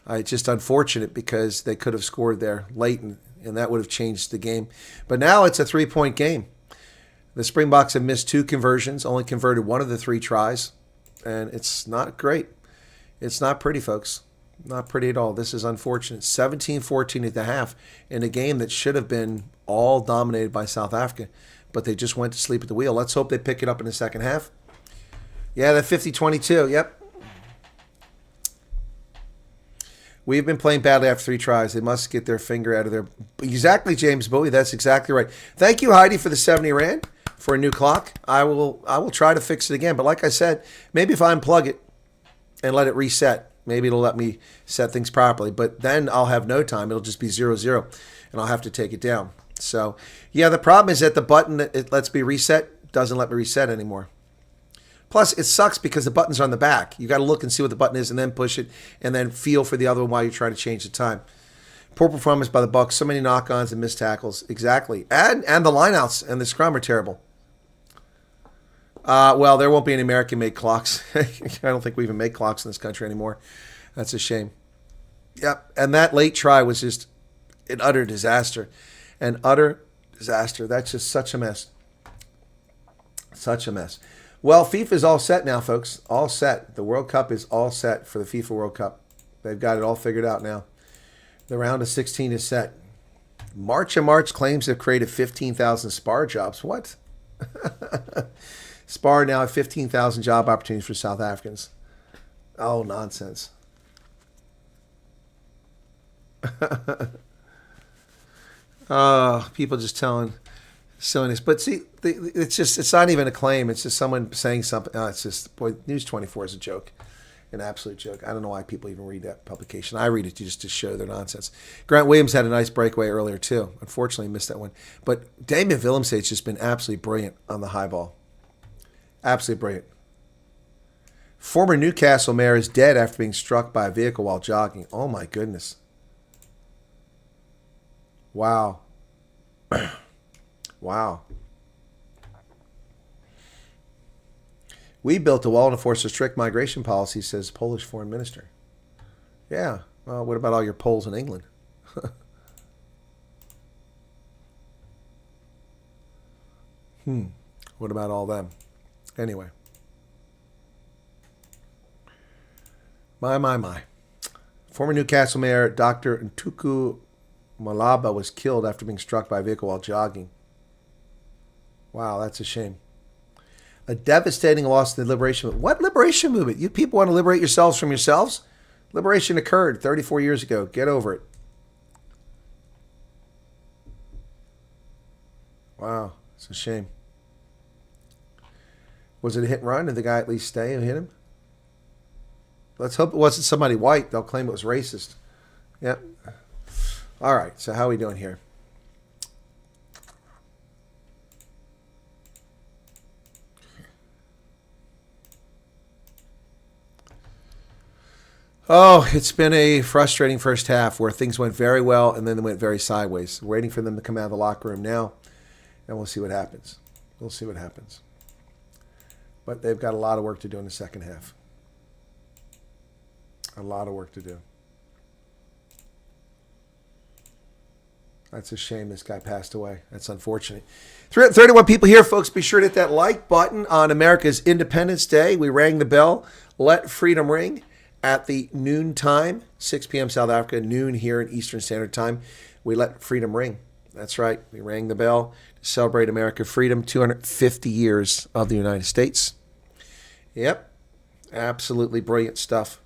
it's just unfortunate because they could have scored there late, and that would have changed the game. But now it's a 3-point game. The Springboks have missed 2 conversions, only converted 1 of the 3 tries, and it's not great. It's not pretty, folks. Not pretty at all. This is unfortunate. 17-14 at the half in a game that should have been all dominated by South Africa. But they just went to sleep at the wheel. Let's hope they pick it up in the second half. Yeah, that 50-22. Yep. We've been playing badly after 3 tries. They must get their finger out of their... Exactly, James Bowie. That's exactly right. Thank you, Heidi, for the 70 Rand for a new clock. I will try to fix it again. But like I said, maybe if I unplug it and let it reset, maybe it'll let me set things properly. But then I'll have no time. It'll just be 0-0, and I'll have to take it down. So, yeah, the problem is that the button that it lets me reset doesn't let me reset anymore. Plus, it sucks because the buttons are on the back. You got to look and see what the button is and then push it and then feel for the other one while you're trying to change the time. Poor performance by the Bucks. So many knock-ons and missed tackles. Exactly. And the lineouts and the scrum are terrible. Well, there won't be any American-made clocks. I don't think we even make clocks in this country anymore. That's a shame. Yep. And that late try was just an utter disaster. An utter disaster. That's just such a mess. Such a mess. Well, FIFA's all set now, folks. All set. The World Cup is all set for the FIFA World Cup. They've got it all figured out now. The round of 16 is set. March and March claims they've created 15,000 SPAR jobs. What? SPAR now have 15,000 job opportunities for South Africans. Oh, nonsense. People just telling silliness. But see, it's not even a claim. It's just someone saying something. It's just, boy, News 24 is a joke. An absolute joke. I don't know why people even read that publication. I read it just to show their nonsense. Grant Williams had a nice breakaway earlier, too. Unfortunately, missed that one. But Damien Willemse has just been absolutely brilliant on the high ball. Absolutely brilliant. Former Newcastle mayor is dead after being struck by a vehicle while jogging. Oh, my goodness. Wow. Wow. We built a wall to enforce a strict migration policy, says Polish foreign minister. Yeah. Well, what about all your Poles in England? What about all them? Anyway. My. Former Newcastle mayor Dr. Ntuku Malaba was killed after being struck by a vehicle while jogging. Wow, that's a shame. A devastating loss to the liberation movement. What liberation movement? You people want to liberate yourselves from yourselves? Liberation occurred 34 years ago. Get over it. Wow, it's a shame. Was it a hit and run? Did the guy at least stay and hit him? Let's hope it wasn't somebody white. They'll claim it was racist. Yep. All right, so how are we doing here? Oh, it's been a frustrating first half where things went very well and then they went very sideways. We're waiting for them to come out of the locker room now, and we'll see what happens. We'll see what happens. But they've got a lot of work to do in the second half. A lot of work to do. That's a shame this guy passed away. That's unfortunate. 331 people here, folks. Be sure to hit that like button on America's Independence Day. We rang the bell. Let freedom ring at the noon time, 6 p.m. South Africa, noon here in Eastern Standard Time. We let freedom ring. That's right. We rang the bell to celebrate America's freedom, 250 years of the United States. Yep. Absolutely brilliant stuff.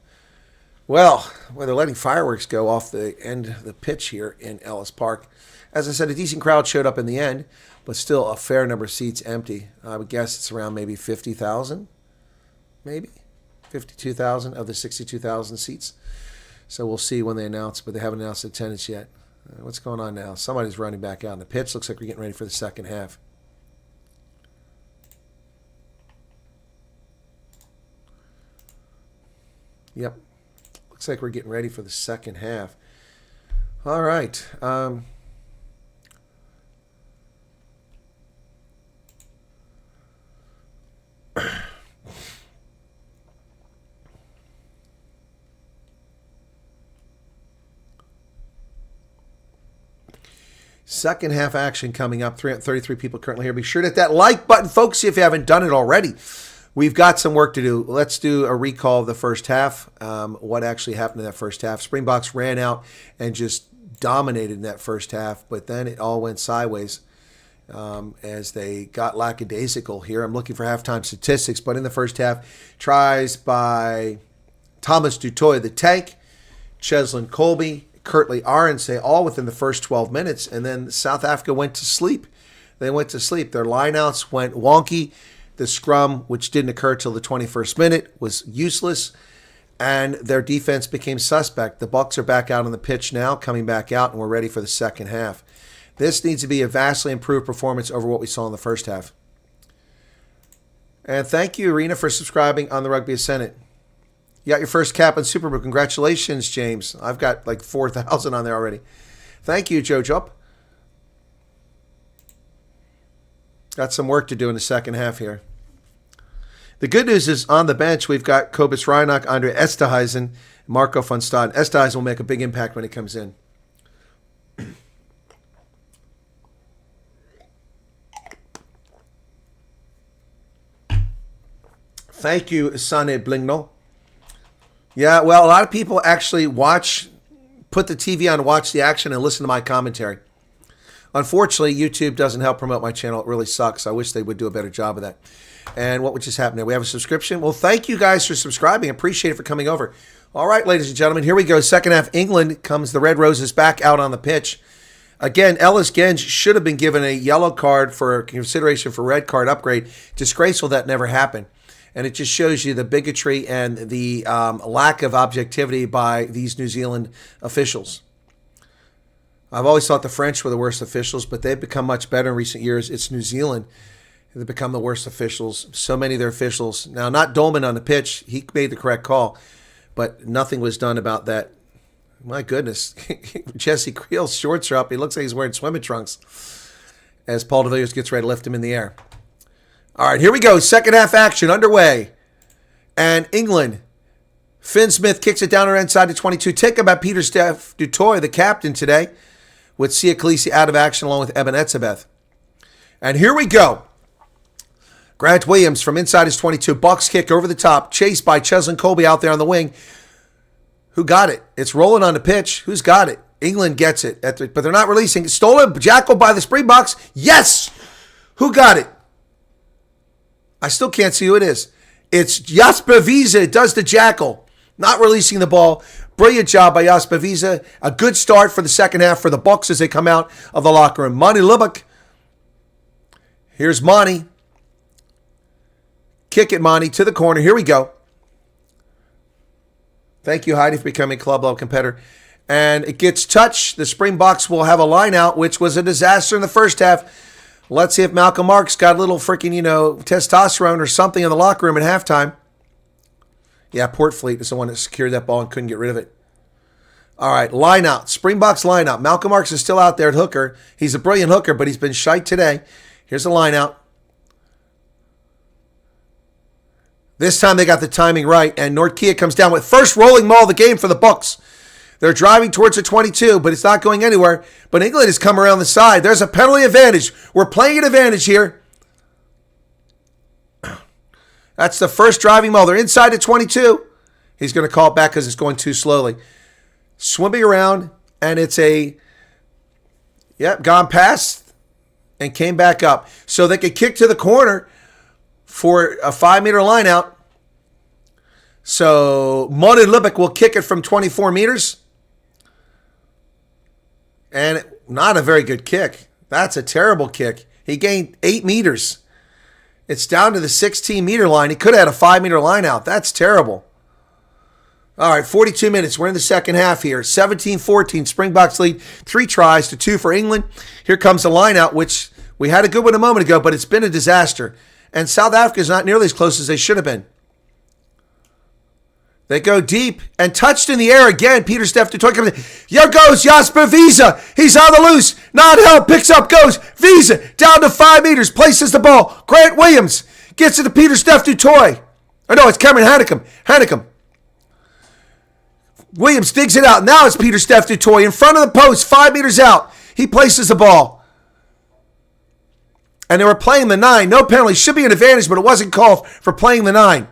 Well, they're letting fireworks go off the end of the pitch here in Ellis Park. As I said, a decent crowd showed up in the end, but still a fair number of seats empty. I would guess it's around maybe 50,000, maybe 52,000 of the 62,000 seats. So we'll see when they announce, but they haven't announced attendance yet. What's going on now? Somebody's running back out on the pitch. Looks like we're getting ready for the second half. Yep. Looks like we're getting ready for the second half. All right. Second half action coming up. 333 people currently here. Be sure to hit that like button, folks, if you haven't done it already. We've got some work to do. Let's do a recall of the first half. What actually happened in that first half? Springboks ran out and just dominated in that first half, but then it all went sideways as they got lackadaisical here. I'm looking for halftime statistics, but in the first half, tries by Thomas du Toit, the Tank, Cheslin Colby, Kurtley Arendse, all within the first 12 minutes, and then South Africa went to sleep. They went to sleep. Their lineouts went wonky. The scrum, which didn't occur till the 21st minute, was useless, and their defense became suspect. The Bucks are back out on the pitch now, coming back out, and we're ready for the second half. This needs to be a vastly improved performance over what we saw in the first half. And thank you, Arena, for subscribing on the Rugby Ascendant. You got your first cap on Super Bowl. Congratulations, James. I've got like 4,000 on there already. Thank you, Jojo. Got some work to do in the second half here. The good news is on the bench, we've got Kobus Reinach, Andre Esterhuizen, Marco van Staden. Esterhuizen will make a big impact when he comes in. Thank you, Sane Blingno. Yeah, well, a lot of people actually put the TV on, watch the action, and listen to my commentary. Unfortunately, YouTube doesn't help promote my channel. It really sucks. I wish they would do a better job of that. And what would just happen there? We have a subscription. Well, thank you guys for subscribing. Appreciate it for coming over. All right, ladies and gentlemen, here we go. Second half, England comes the Red Roses back out on the pitch. Again, Ellis Genge should have been given a yellow card for consideration for red card upgrade. Disgraceful that never happened. And it just shows you the bigotry and the lack of objectivity by these New Zealand officials. I've always thought the French were the worst officials, but they've become much better in recent years. It's New Zealand. They've become the worst officials. So many of their officials. Now, not Dolman on the pitch. He made the correct call, but nothing was done about that. My goodness. Jesse Creel's shorts are up. He looks like he's wearing swimming trunks as Paul de Villiers gets ready to lift him in the air. All right, here we go. Second half action underway. And England. Finn Smith kicks it down our inside to 22. Take about Peter Steph du Toit, the captain today, with Sia Khaleesi out of action along with Eben Etzebeth. And here we go. Grant Williams from inside his 22. Bucks kick over the top. Chased by Cheslin Colby out there on the wing. Who got it? It's rolling on the pitch. Who's got it? England gets it. But they're not releasing. Stolen. Jackal by the Springboks. Yes! Who got it? I still can't see who it is. It's Jasper Wiese. It does the Jackal. Not releasing the ball. Brilliant job by Jasper Wiese. A good start for the second half for the Bucks as they come out of the locker room. Monty Lubbock. Here's Monty. Kick it, Monty, to the corner. Here we go. Thank you, Heidi, for becoming a club level competitor. And it gets touched. The Springboks will have a line out, which was a disaster in the first half. Let's see if Malcolm Marks got a little freaking, testosterone or something in the locker room at halftime. Yeah, Port Fleet is the one that secured that ball and couldn't get rid of it. All right, line out. Springboks line out. Malcolm Marks is still out there at hooker. He's a brilliant hooker, but he's been shite today. Here's the line out. This time they got the timing right, and Nortkia comes down with first rolling maul of the game for the Bucks. They're driving towards the 22, but it's not going anywhere. But England has come around the side. There's a penalty advantage. We're playing an advantage here. That's the first driving maul. They're inside the 22. He's going to call it back because it's going too slowly. Swimming around, and it's gone past and came back up. So they could kick to the corner for a 5-meter line out. So Martin Libic will kick it from 24 meters. And not a very good kick. That's a terrible kick. He gained 8 meters. It's down to the 16-meter line. He could have had a 5-meter line out. That's terrible. All right, 42 minutes. We're in the second half here. 17-14. Springboks lead 3 tries to 2 for England. Here comes the line out, which we had a good one a moment ago, but it's been a disaster. And South Africa is not nearly as close as they should have been. They go deep and touched in the air again. Peter Steph du Toit comes in. Here goes Jasper Wiese. He's on the loose. Not held. Picks up, goes. Wiese down to 5 meters. Places the ball. Grant Williams gets it to Peter Steph du Toit. Oh, no, it's Cameron Hanekom. Williams digs it out. Now it's Peter Steph du Toit in front of the post, 5 meters out. He places the ball. And they were playing the 9. No penalty. Should be an advantage, but it wasn't called for playing the 9.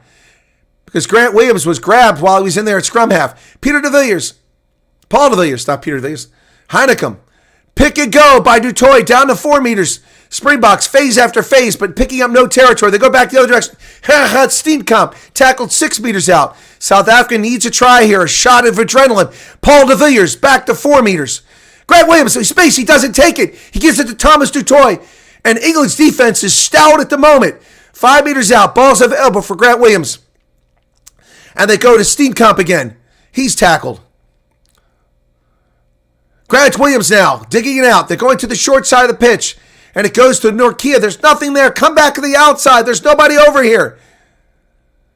Because Grant Williams was grabbed while he was in there at scrum half. Paul de Villiers, not Peter de Villiers. Hanekom. Pick and go by du Toit down to 4 meters. Springboks phase after phase, but picking up no territory. They go back the other direction. Steenkamp tackled 6 meters out. South Africa needs a try here, a shot of adrenaline. Paul de Villiers back to 4 meters. Grant Williams, space, he doesn't take it. He gives it to Thomas du Toit. And England's defense is stout at the moment. 5 meters out, ball's available for Grant Williams. And they go to Steenkamp again. He's tackled. Grant Williams now, digging it out. They're going to the short side of the pitch. And it goes to Nortkia. There's nothing there. Come back to the outside. There's nobody over here.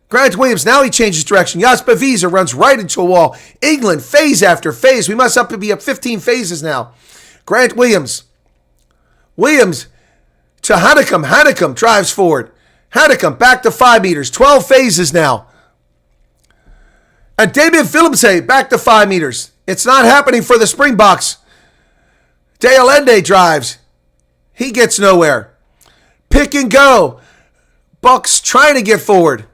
Grant Williams, now he changes direction. Jasper Wiese runs right into a wall. England, phase after phase. We must be up 15 phases now. Grant Williams. Williams to Hanekom. Hanekom drives forward. Hanekom back to 5 meters. 12 phases now. And David Willemse back to 5 meters. It's not happening for the Springboks. De Allende drives. He gets nowhere. Pick and go. Bucks trying to get forward.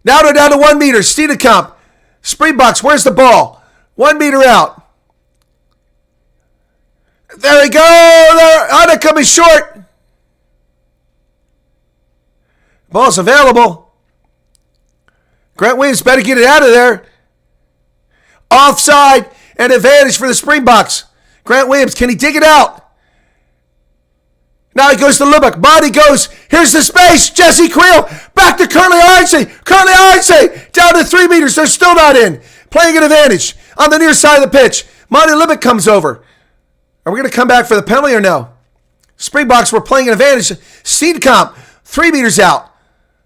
Now they're down to 1 meter. Steenkamp. Springboks, where's the ball? 1 meter out. There we go. Hanekom is short. Ball's available. Grant Williams better get it out of there. Offside and advantage for the Springboks. Grant Williams, can he dig it out? Now he goes to Libic. Body goes. Here's the space. Jesse Creel. Back to Curly Arnsey. Curly Arnsey down to 3 meters. They're still not in. Playing an advantage on the near side of the pitch. Monty Libic comes over. Are we going to come back for the penalty or no? Springboks were playing an advantage. Steenkamp, 3 meters out.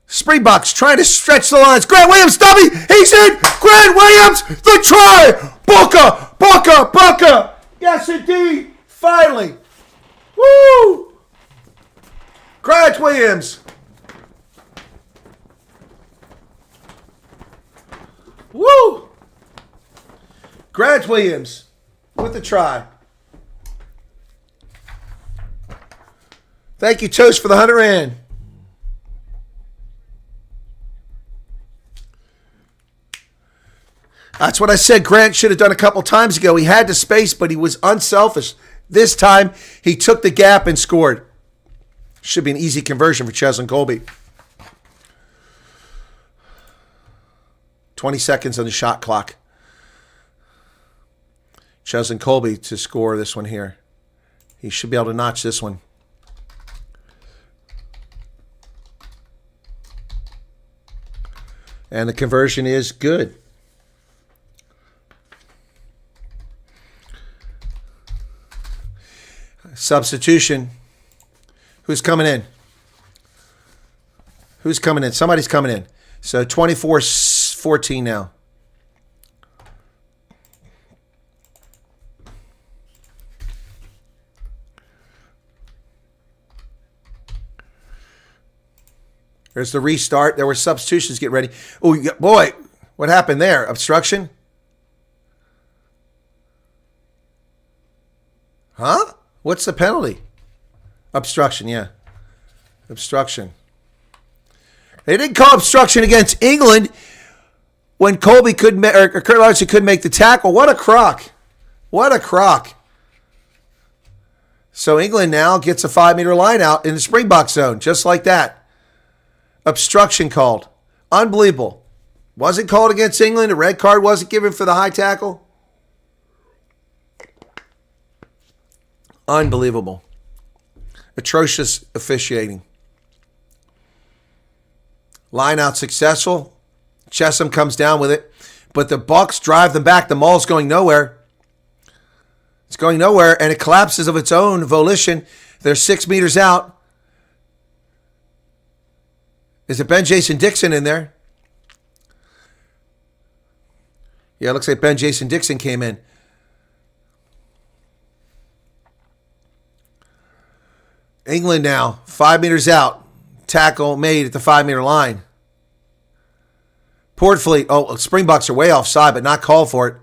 Springboks trying to stretch the lines. Grant Williams, dummy. He's in. Grant Williams, the try. Booker. Yes, indeed. Finally. Woo. Grant Williams. Woo. Grant Williams with the try. Thank you, Toast, for the 100 Rand. That's what I said Grant should have done a couple times ago. He had the space, but he was unselfish. This time, he took the gap and scored. Should be an easy conversion for Cheslin Colby. 20 seconds on the shot clock. Cheslin Colby to score this one here. He should be able to notch this one. And the conversion is good. Substitution. Who's coming in? Who's coming in? Somebody's coming in. So 24-14 now. There's the restart. There were substitutions. Get ready. Oh, boy. What happened there? Obstruction? Huh? What's the penalty? Obstruction, yeah. Obstruction. They didn't call obstruction against England when Colby couldn't, or Kurt Larson couldn't make the tackle. What a crock. What a crock. So England now gets a 5-meter line out in the Springbok zone, just like that. Obstruction called. Unbelievable. Wasn't called against England. A red card wasn't given for the high tackle. Unbelievable. Atrocious officiating. Line out successful. Chesham comes down with it. But the Bucks drive them back. The maul's going nowhere. It's going nowhere, and it collapses of its own volition. They're 6 meters out. Is it Ben Jason Dixon in there? Yeah, it looks like Ben Jason Dixon came in. England now, 5 meters out. Tackle made at the 5-meter line. Portfleet, Springboks are way offside, but not called for it.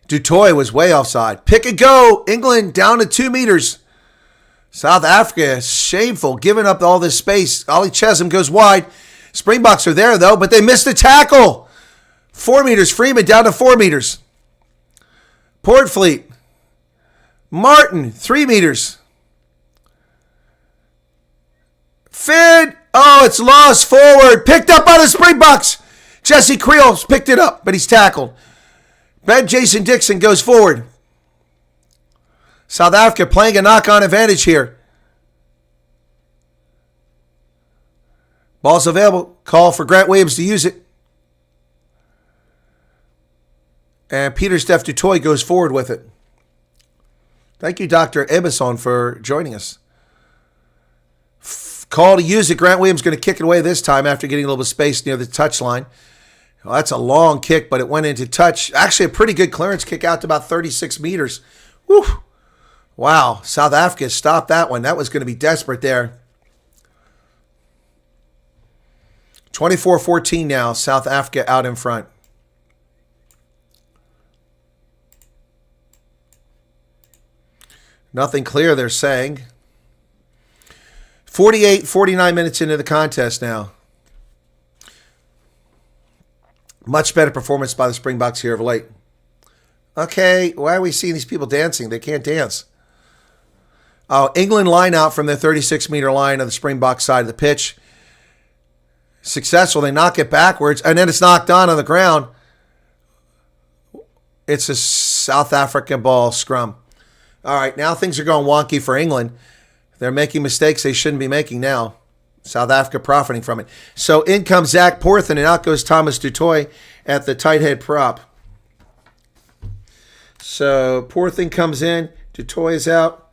Dutoy was way offside. Pick and go. England down to 2 meters. South Africa, shameful, giving up all this space. Ollie Chesham goes wide. Springboks are there, though, but they missed the tackle. 4 meters. Freeman down to 4 meters. Portfleet. Martin, 3 meters. Finn. Oh, it's lost forward. Picked up by the Springboks. Jesse Creel's picked it up, but he's tackled. Ben Jason Dixon goes forward. South Africa playing a knock-on advantage here. Ball's available. Call for Grant Williams to use it. And Peter Steph Dutoy goes forward with it. Thank you, Dr. Ebison, for joining us. Call to use it. Grant Williams going to kick it away this time after getting a little bit of space near the touchline. Well, that's a long kick, but it went into touch. Actually, a pretty good clearance kick out to about 36 meters. Woo! Wow, South Africa stopped that one. That was going to be desperate there. 24-14 now. South Africa out in front. Nothing clear, they're saying. 49 minutes into the contest now. Much better performance by the Springboks here of late. Okay, why are we seeing these people dancing? They can't dance. Oh, England line out from their 36-meter line on the Springbok side of the pitch. Successful. They knock it backwards, and then it's knocked on the ground. It's a South African ball scrum. All right, now things are going wonky for England. They're making mistakes they shouldn't be making now. South Africa profiting from it. So in comes Zach Porthen, and out goes Thomas Dutoy at the tight head prop. So Porthen comes in. Dutoy is out.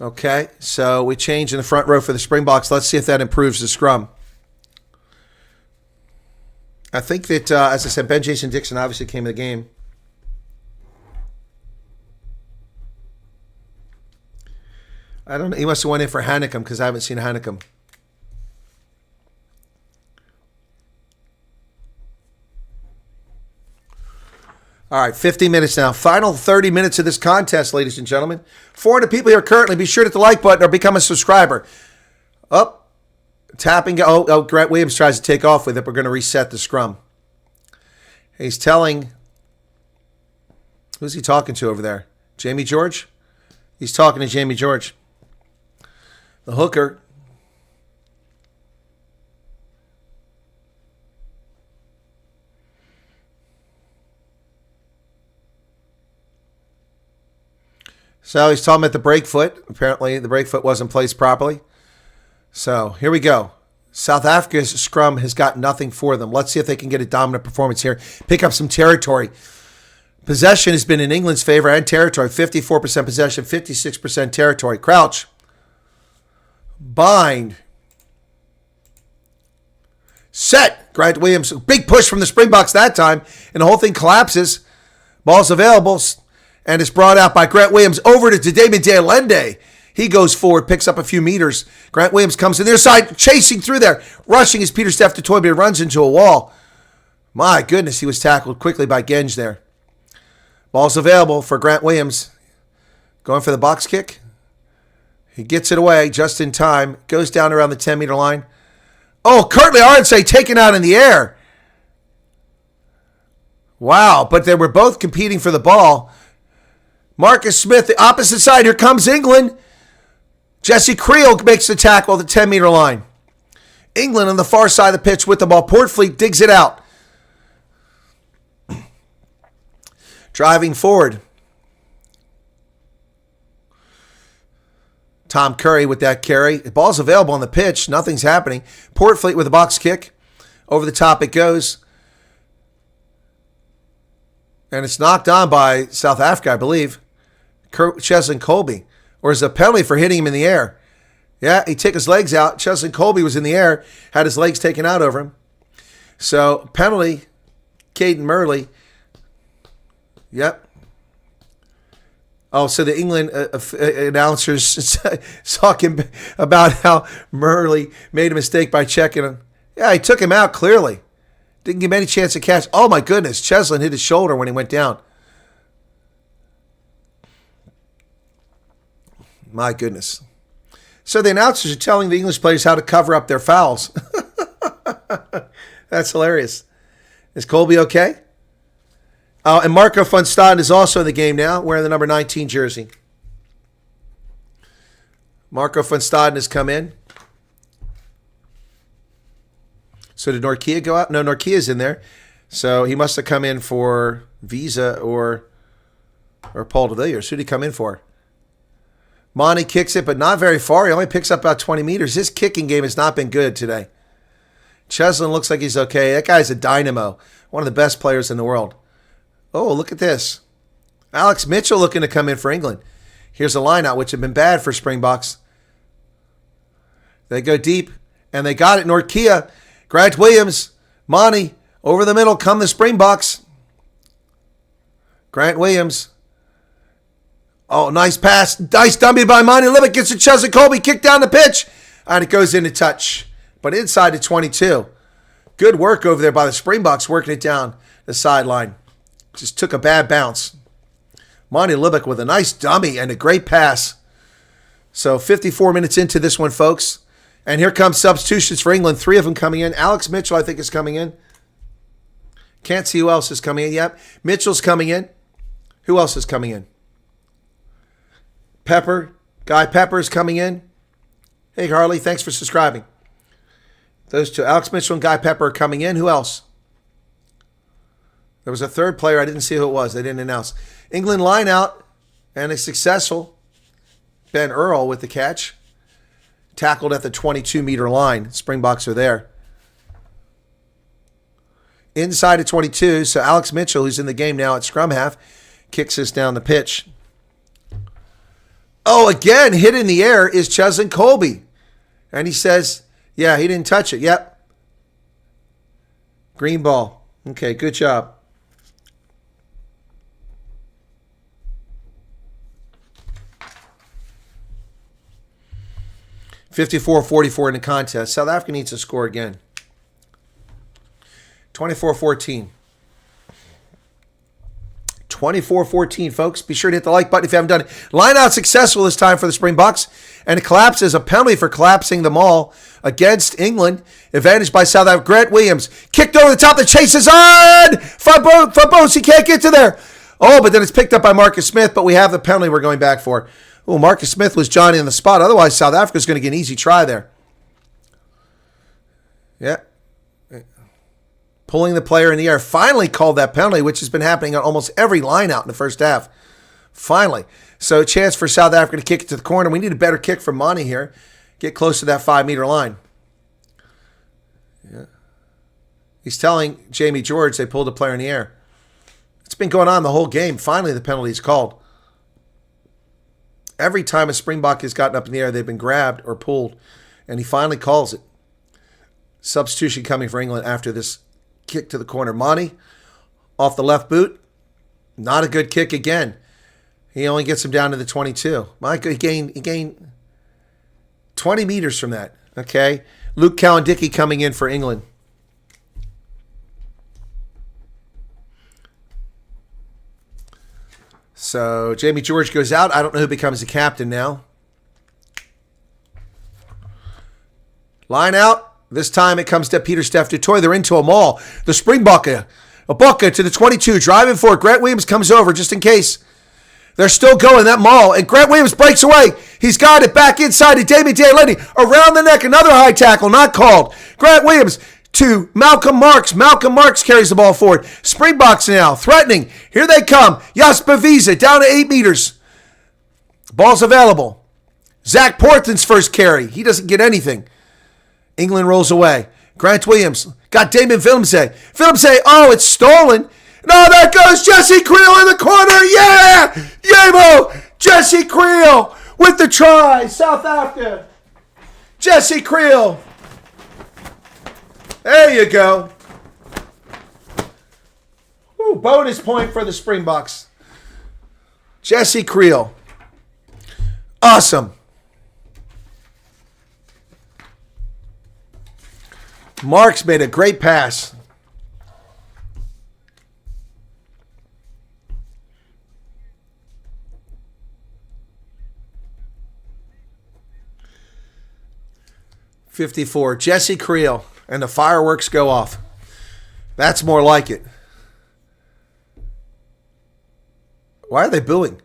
Okay, so we change in the front row for the Springboks. Let's see if that improves the scrum. I think that, as I said, Ben Jason Dixon obviously came in the game. I don't know. He must have went in for Hannicum because I haven't seen Hannicum. All right, 50 minutes now. Final 30 minutes of this contest, ladies and gentlemen. 400 people here currently. Be sure to hit the like button or become a subscriber. Up. Tapping. Oh, Grant Williams tries to take off with it. We're going to reset the scrum. He's telling. Who's he talking to over there? Jamie George? He's talking to Jamie George. The hooker. So he's talking about the break foot. Apparently the break foot wasn't placed properly. So here we go. South Africa's scrum has got nothing for them. Let's see if they can get a dominant performance here. Pick up some territory. Possession has been in England's favor and territory. 54% possession, 56% territory. Crouch. Bind. Set. Grant Williams. Big push from the Springboks that time. And the whole thing collapses. Ball's available. And it's brought out by Grant Williams over to Tadema De Allende. He goes forward, picks up a few meters. Grant Williams comes in their side, chasing through there. Rushing as Peter Steph to Toynbee runs into a wall. My goodness, he was tackled quickly by Genge there. Ball's available for Grant Williams. Going for the box kick. He gets it away just in time. Goes down around the 10-meter line. Oh, Curtly Arnsay taken out in the air. Wow, but they were both competing for the ball. Marcus Smith, the opposite side. Here comes England. Jesse Creel makes the tackle at the 10-meter line. England on the far side of the pitch with the ball. Portfleet digs it out. Driving forward. Tom Curry with that carry. The ball's available on the pitch. Nothing's happening. Portfleet with a box kick. Over the top it goes. And it's knocked on by South Africa, I believe. Cheslin Colby. Or is it a penalty for hitting him in the air? Yeah, he took his legs out. Cheslin Colby was in the air. Had his legs taken out over him. So, penalty. Caden Murley. Yep. Oh, so the England announcers talking about how Murley made a mistake by checking him. Yeah, he took him out clearly. Didn't give him any chance to catch. Oh, my goodness. Cheslin hit his shoulder when he went down. My goodness. So the announcers are telling the English players how to cover up their fouls. That's hilarious. Is Colby okay? Oh, and Marco van Staden is also in the game now, wearing the number 19 jersey. Marco van Staden has come in. So did Norkia go out? No, Norkia's in there. So he must have come in for Visa or Paul de Villiers. Who did he come in for? Monty kicks it, but not very far. He only picks up about 20 meters. His kicking game has not been good today. Cheslin looks like he's okay. That guy's a dynamo. One of the best players in the world. Oh, look at this. Alex Mitchell looking to come in for England. Here's a lineout, which had been bad for Springboks. They go deep, and they got it. Norkia, Grant Williams, Monty, over the middle come the Springboks. Grant Williams. Oh, nice pass. Nice dummy by Monty Libbett. Gets to Cheslin Colby. Kick down the pitch. And it goes into touch. But inside the 22. Good work over there by the Springboks working it down the sideline. Just took a bad bounce. Monty Libbett with a nice dummy and a great pass. So 54 minutes into this one, folks. And here comes substitutions for England. 3 of them coming in. Alex Mitchell, I think, is coming in. Can't see who else is coming in yet. Mitchell's coming in. Who else is coming in? Pepper. Guy Pepper's coming in. Hey, Harley, thanks for subscribing. Those two, Alex Mitchell and Guy Pepper, are coming in. Who else? There was a third player. I didn't see who it was. They didn't announce. England line out, and a successful Ben Earl with the catch. Tackled at the 22-meter line. Springboks are there. Inside of 22, so Alex Mitchell, who's in the game now at scrum half, kicks us down the pitch. Oh, again, hit in the air is Cheslin Colby. And he says, yeah, he didn't touch it. Yep. Green ball. Okay, good job. (54-44) in the contest. South Africa needs to score again. 24-14. 24-14, folks. Be sure to hit the like button if you haven't done it. Line out successful this time for the Springboks. And it collapses. A penalty for collapsing the maul against England. Advantage by South Africa. Grant Williams kicked over the top. The chase is on! Fabose, he can't get to there. Oh, but then it's picked up by Marcus Smith. But we have the penalty we're going back for. Oh, Marcus Smith was Johnny on the spot. Otherwise, South Africa's going to get an easy try there. Yeah. Pulling the player in the air. Finally called that penalty, which has been happening on almost every line out in the first half. Finally. So a chance for South Africa to kick it to the corner. We need a better kick from Monty here. Get close to that 5-meter line. Yeah. He's telling Jamie George they pulled the player in the air. It's been going on the whole game. Finally, the penalty is called. Every time a Springbok has gotten up in the air, they've been grabbed or pulled, and he finally calls it. Substitution coming for England after this kick to the corner. Monty off the left boot. Not a good kick again. He only gets him down to the 22. Mike, he gained 20 meters from that. Okay. Luke Cowan-Dickey coming in for England. So Jamie George goes out. I don't know who becomes the captain now. Line out. This time it comes to Peter Steph du Toit. They're into a maul. The Springbok, a bucket to the 22. Driving for it. Grant Williams comes over just in case. They're still going that maul. And Grant Williams breaks away. He's got it back inside to Damien Delaney. Around the neck. Another high tackle. Not called. Grant Williams to Malcolm Marks. Malcolm Marks carries the ball forward. Springboks now threatening. Here they come. Jasper Wiese down to 8 meters. Ball's available. Zach Porthen's first carry. He doesn't get anything. England rolls away. Grant Williams got Damon Villemse. Villemse, oh, it's stolen. No, there goes Jesse Creel in the corner. Yeah! Yamo! Jesse Creel with the try. South Africa. Jesse Creel. There you go. Ooh, bonus point for the Springboks. Jesse Creel. Awesome. Marks made a great pass. .54. Jesse Creel. And the fireworks go off. That's more like it. Why are they booing?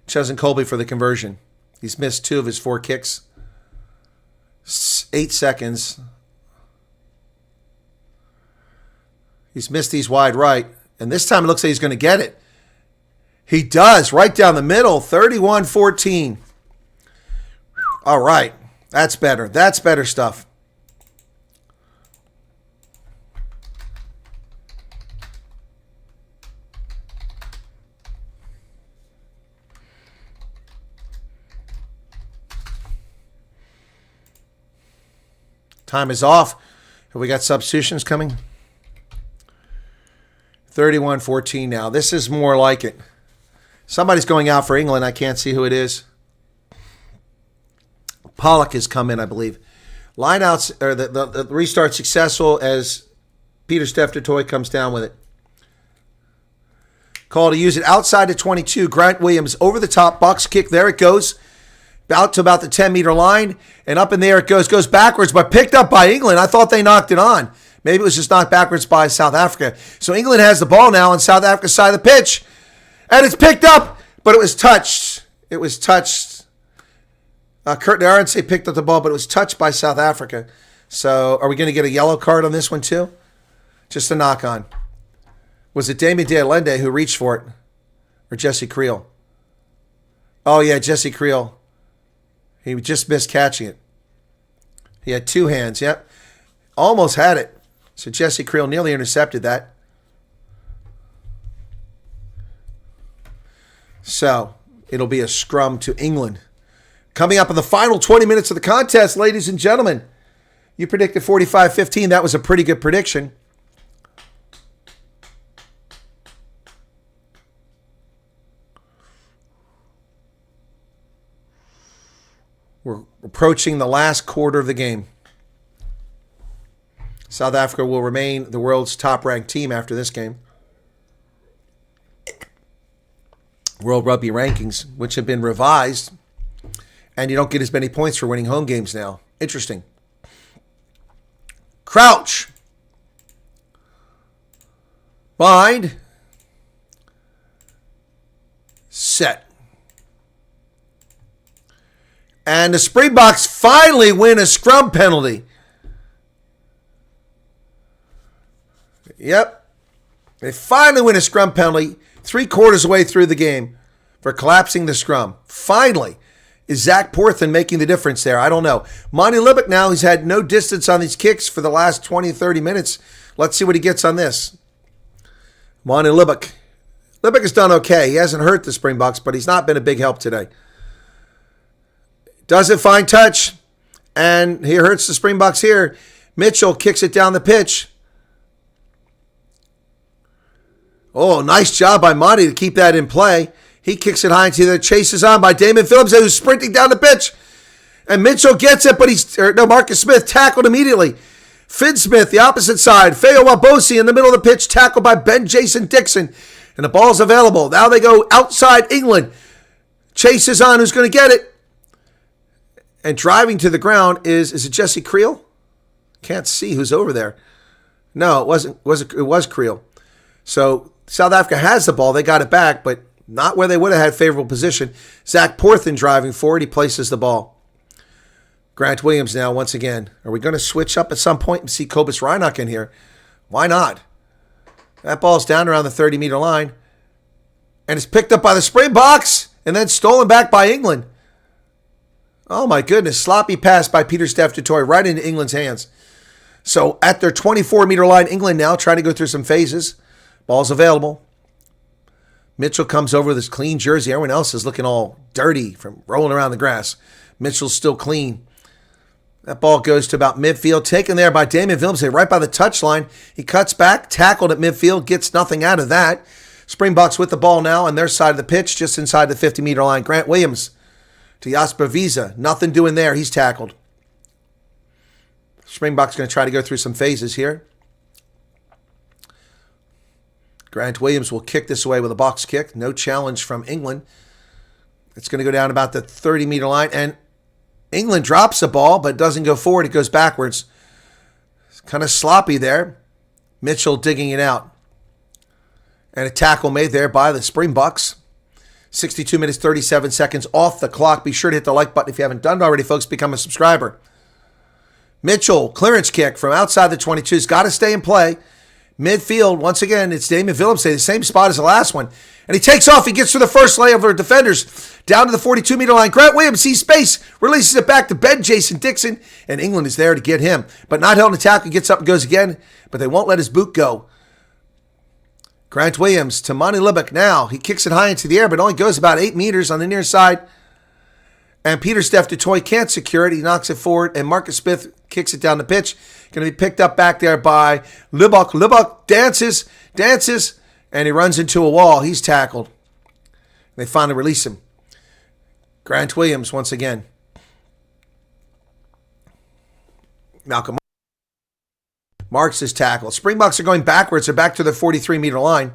Chesson Colby for the conversion. He's missed 2 of his 4 kicks. 8 seconds. He's missed these wide right. And this time it looks like he's going to get it. He does. Right down the middle. 31-14. All right. That's better. That's better stuff. Time is off. Have we got substitutions coming? 31-14 now. This is more like it. Somebody's going out for England. I can't see who it is. Pollock has come in, I believe. Lineouts, or the restart successful as Peter Steph du Toit comes down with it. Call to use it outside the 22. Grant Williams over the top. Box kick. There it goes. Out to about the 10-meter line. And up in the air it goes. Goes backwards, but picked up by England. I thought they knocked it on. Maybe it was just knocked backwards by South Africa. So England has the ball now on South Africa's side of the pitch. And it's picked up, but it was touched. It was touched. Kurt Arendse picked up the ball, but it was touched by South Africa. So are we going to get a yellow card on this one too? Just a knock on. Was it Damien Delaney who reached for it? Or Jesse Creel? Oh, yeah, Jesse Creel. He just missed catching it. He had 2 hands, yep. Almost had it. So Jesse Creel nearly intercepted that. So it'll be a scrum to England. Coming up in the final 20 minutes of the contest, ladies and gentlemen. You predicted 45-15. That was a pretty good prediction. We're approaching the last quarter of the game. South Africa will remain the world's top-ranked team after this game. World Rugby rankings, which have been revised, and you don't get as many points for winning home games now. Interesting. Crouch. Bind. Set. And the Springboks finally win a scrum penalty. Yep. They finally win a scrum penalty 3/4 away through the game for collapsing the scrum. Finally. Is Zach Porthen making the difference there? I don't know. Monty Libbok now, he's had no distance on these kicks for the last 20, 30 minutes. Let's see what he gets on this. Monty Libbok. Libbok has done okay. He hasn't hurt the Springboks, but he's not been a big help today. Doesn't find touch, and he hurts the Springboks here. Mitchell kicks it down the pitch. Oh, nice job by Monty to keep that in play. He kicks it high into the chase is on by Damon Phillips, who's sprinting down the pitch. And Mitchell gets it, but Marcus Smith tackled immediately. Finn Smith, the opposite side. Feo Wabosi in the middle of the pitch, tackled by Ben Jason Dixon. And the ball's available. Now they go outside England. Chase is on, who's going to get it? And driving to the ground is it Jesse Creel? Can't see who's over there. No, it wasn't. It was Creel. So South Africa has the ball. They got it back, but not where they would have had favorable position. Zach Porthen driving forward. He places the ball. Grant Williams now once again. Are we going to switch up at some point and see Cobus Reinach in here? Why not? That ball's down around the 30-meter line. And it's picked up by the Springboks and then stolen back by England. Oh my goodness. Sloppy pass by Pieter-Steph du Toit right into England's hands. So at their 24-meter line, England now trying to go through some phases. Ball's available. Mitchell comes over with his clean jersey. Everyone else is looking all dirty from rolling around the grass. Mitchell's still clean. That ball goes to about midfield. Taken there by Damon Phillips, right by the touchline. He cuts back, tackled at midfield, gets nothing out of that. Springboks with the ball now on their side of the pitch, just inside the 50-meter line. Grant Williams to Jasper Wiese. Nothing doing there. He's tackled. Springboks going to try to go through some phases here. Grant Williams will kick this away with a box kick. No challenge from England. It's going to go down about the 30-meter line. And England drops the ball, but doesn't go forward. It goes backwards. It's kind of sloppy there. Mitchell digging it out. And a tackle made there by the Springboks. 62 minutes, 37 seconds off the clock. Be sure to hit the like button if you haven't done it already, folks. Become a subscriber. Mitchell, clearance kick from outside the 22. Has got to stay in play. Midfield, once again, it's Damon Phillips, the same spot as the last one. And he takes off. He gets to the first lay of our defenders. Down to the 42-meter line. Grant Williams sees space. Releases it back to Ben Jason Dixon. And England is there to get him. But not held in attack. He gets up and goes again. But they won't let his boot go. Grant Williams to Monty Libbok now. He kicks it high into the air, but only goes about 8 meters on the near side. And Pieter-Steph du Toit can't secure it. He knocks it forward. And Marcus Smith kicks it down the pitch. Going to be picked up back there by Libbok. Libbok dances, and he runs into a wall. He's tackled. They finally release him. Grant Williams once again. Malcolm marks his tackle. Springboks are going backwards. They're back to the 43-meter line.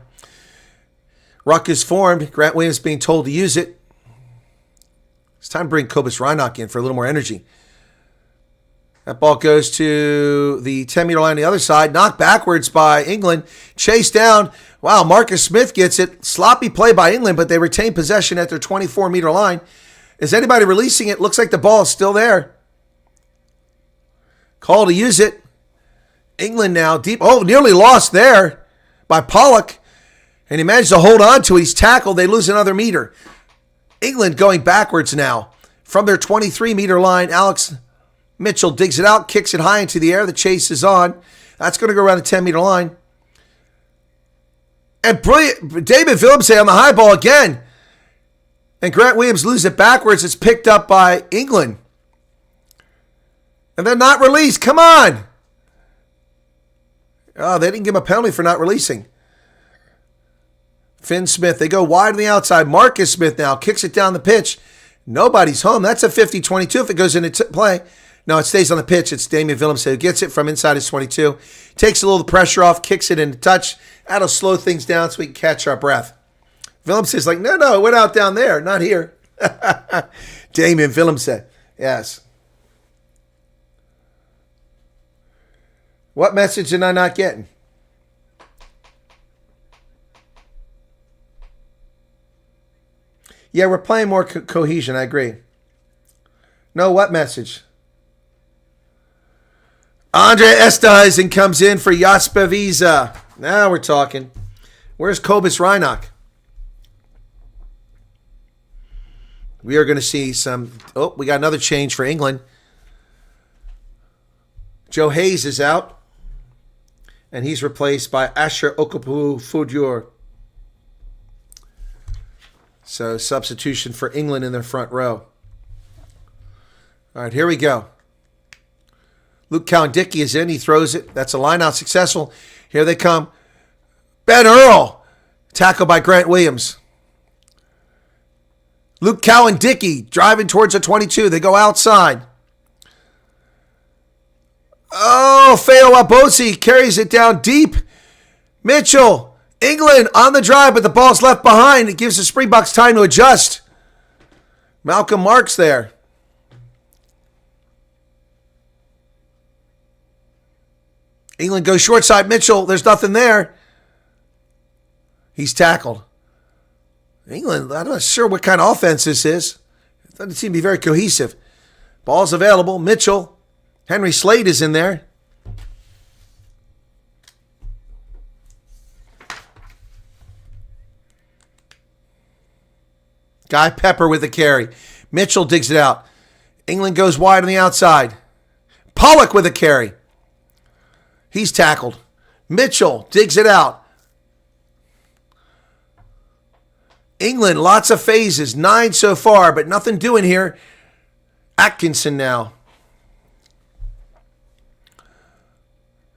Ruck is formed. Grant Williams being told to use it. It's time to bring Cobus Reinach in for a little more energy. That ball goes to the 10-meter line on the other side. Knocked backwards by England. Chased down. Wow, Marcus Smith gets it. Sloppy play by England, but they retain possession at their 24-meter line. Is anybody releasing it? Looks like the ball is still there. Call to use it. England now deep. Oh, nearly lost there by Pollock. And he managed to hold on to it. He's tackled. They lose another meter. England going backwards now. From their 23-meter line, Alex Mitchell digs it out, kicks it high into the air. The chase is on. That's going to go around the 10-meter line. And brilliant, David Phillips on the high ball again. And Grant Williams loses it backwards. It's picked up by England. And then not released. Come on. Oh, they didn't give him a penalty for not releasing. Finn Smith, they go wide on the outside. Marcus Smith now kicks it down the pitch. Nobody's home. That's a 50-22 if it goes into play. No, it stays on the pitch. It's Damien Willems who gets it from inside his 22. Takes a little pressure off, kicks it into touch. That'll slow things down so we can catch our breath. Willems is like, no, it went out down there, not here. Damien Willems said, yes. What message am I not getting? Yeah, we're playing more cohesion. I agree. No, what message? Andre Esthuizen comes in for Jasper Wiese. Now we're talking. Where's Cobus Reinach? We are going to see some... Oh, we got another change for England. Joe Hayes is out. And he's replaced by Asher Okupu-Fudur. So substitution for England in their front row. All right, here we go. Luke Cowan-Dickey is in. He throws it. That's a line out successful. Here they come. Ben Earl. Tackled by Grant Williams. Luke Cowan-Dickey driving towards the 22. They go outside. Oh, Feo Abosi carries it down deep. Mitchell, England on the drive, but the ball's left behind. It gives the Springboks time to adjust. Malcolm Marks there. England goes short side. Mitchell, there's nothing there. He's tackled. England, I'm not sure what kind of offense this is. It doesn't seem to be very cohesive. Ball's available. Mitchell. Henry Slade is in there. Guy Pepper with the carry. Mitchell digs it out. England goes wide on the outside. Pollock with a carry. He's tackled. Mitchell digs it out. England, lots of phases. 9 so far, but nothing doing here. Atkinson now.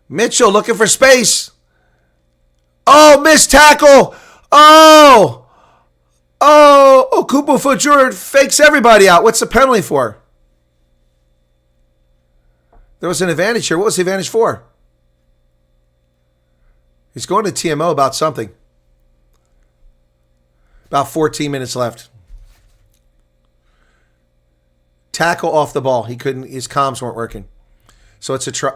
Mitchell looking for space. Oh, missed tackle. Oh, Okupu-Fudur fakes everybody out. What's the penalty for? There was an advantage here. What was the advantage for? He's going to TMO about something. About 14 minutes left. Tackle off the ball. He couldn't. His comms weren't working. So it's a try.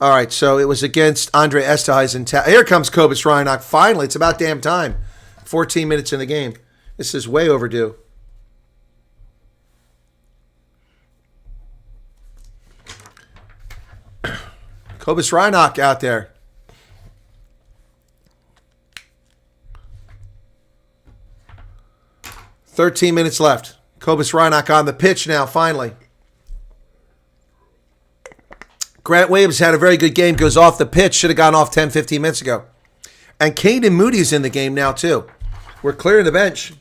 All right, so it was against Andre Esterhuizen. Here comes Cobus Reinach. Finally, it's about damn time. 14 minutes in the game. This is way overdue. Cobus Reinach out there. $13 minutes left. Cobus Reinach on the pitch now, finally. Grant Williams had a very good game, goes off the pitch, should have gone off 10, 15 minutes ago. And Caden Moody's in the game now, too. We're clearing the bench.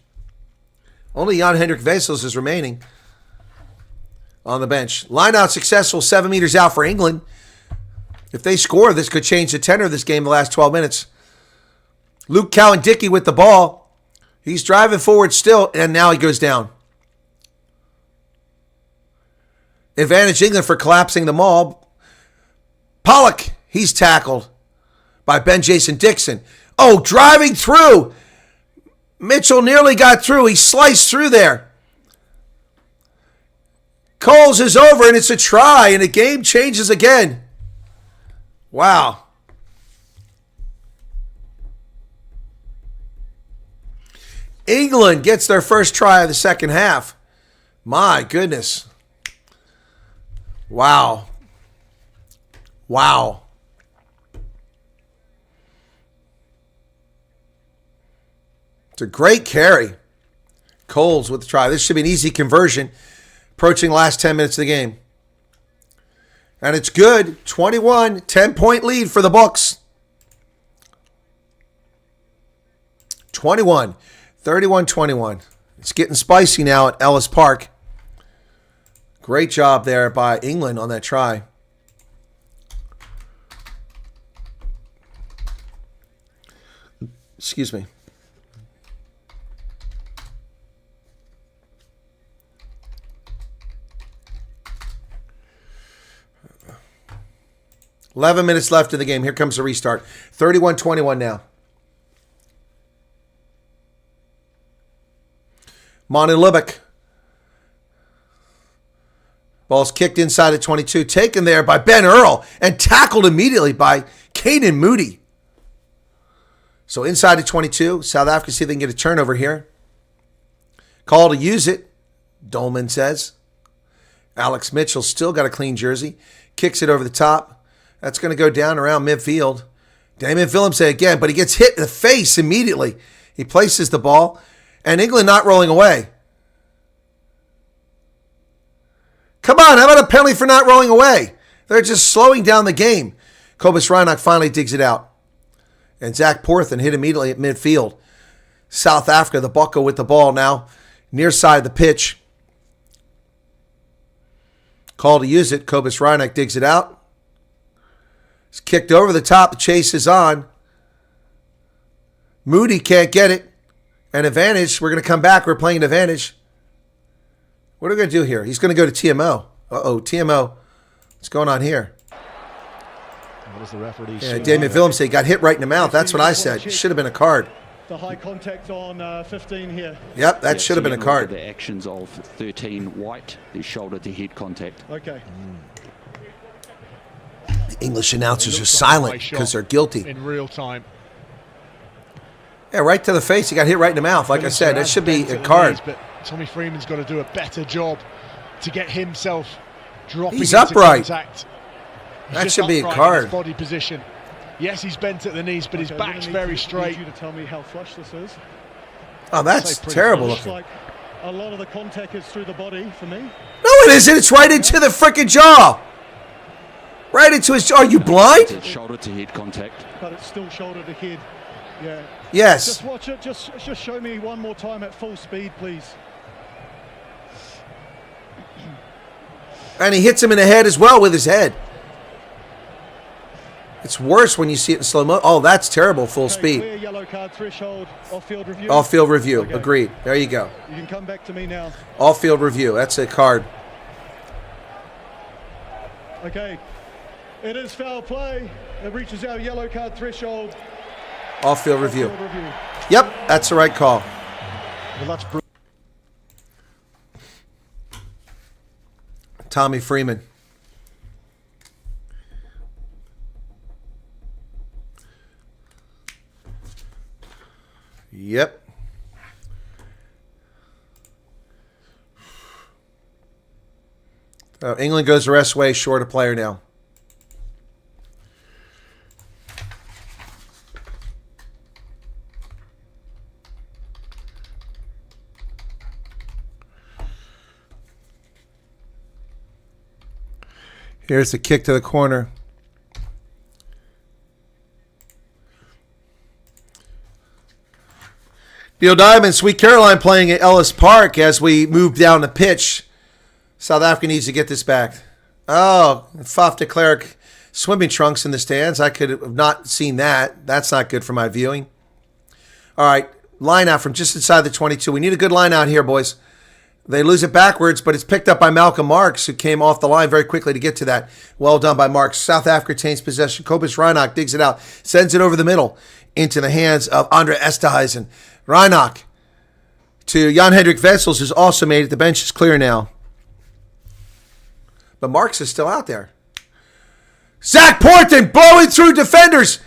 Only Jan-Hendrik Wessels is remaining on the bench. Line out successful, 7 meters out for England. If they score, this could change the tenor of this game in the last 12 minutes. Luke Cowan-Dickey with the ball. He's driving forward still, and now he goes down. Advantage England for collapsing the maul. Pollock, he's tackled by Ben Jason Dixon. Oh, driving through. Mitchell nearly got through. He sliced through there. Coles is over, and it's a try, and the game changes again. Wow. England gets their first try of the second half. My goodness. Wow. Wow. It's a great carry. Coles with the try. This should be an easy conversion. Approaching the last 10 minutes of the game. And it's good. 21, 10-point lead for the Bucks. 21, 31-21. It's getting spicy now at Ellis Park. Great job there by England on that try. Excuse me. $11 minutes left in the game. Here comes the restart. 31-21 now. Manu Lubick. Ball's kicked inside at 22. Taken there by Ben Earl and tackled immediately by Caden Moody. So inside at 22. South Africa see if they can get a turnover here. Call to use it, Dolman says. Alex Mitchell still got a clean jersey. Kicks it over the top. That's going to go down around midfield. Damien Phillips again, but he gets hit in the face immediately. He places the ball, and England not rolling away. Come on, how about a penalty for not rolling away? They're just slowing down the game. Cobus Reinach finally digs it out. And Zach Porthen hit immediately at midfield. South Africa, the bucko with the ball now. Near side of the pitch. Call to use it. Cobus Reinach digs it out. It's kicked over the top. The chase is on. Moody can't get it. An advantage. We're going to come back. We're playing an advantage. What are we going to do here? He's going to go to TMO. Uh-oh, TMO. What's going on here? What does the referee Yeah, Damien Willems said he got hit right in the mouth. That's what I said. Should have been a card. The high contact on 15 here. Yep, that should have been a card. The actions of 13 White, the shoulder-to-head contact. Okay. The English announcers are silent because they're guilty. In real time. Yeah, right to the face. He got hit right in the mouth. Like I said, that should be a card. But Tommy Freeman's got to do a better job to get himself dropping He's into upright. contact. He's That just should be a upright in card. his body position. Yes, he's bent at the knees, but his back's very straight. I need you to tell me how flush this is. Oh, that's Say pretty terrible Looks looking. like a lot of the contact is through the body for me. No, it isn't. It's right into the freaking jaw. Right into his jaw. Are you blind? It's shoulder-to-head contact. But it's still shoulder to head. Yeah. Yes. Just watch it. Just show me one more time at full speed, please. And he hits him in the head as well with his head. It's worse when you see it in slow mo. Oh, that's terrible. Full Okay, speed. clear yellow card threshold. Off-field review. Off-field review. Okay. Agreed. There you go. You can come back to me now. Off-field review. That's a card. Okay. It is foul play. It reaches our yellow card threshold. Off-field review. Off-field review. Yep, that's the right call. Well, that's Tommy Freeman. Yep. England goes the rest way, short a player now. Here's the kick to the corner. Neil Diamond, Sweet Caroline playing at Ellis Park as we move down the pitch. South Africa needs to get this back. Oh, Faf de Klerk swimming trunks in the stands. I could have not seen that. That's not good for my viewing. All right, line out from just inside the 22. We need a good line out here, boys. They lose it backwards, but it's picked up by Malcolm Marks, who came off the line very quickly to get to that. Well done by Marks. South Africa retains possession. Cobus Reinach digs it out, sends it over the middle into the hands of Andre Esterhuizen. Reinach to Jan-Hendrik Wessels, who's also made it. The bench is clear now. But Marks is still out there. Zach Porthen blowing through defenders.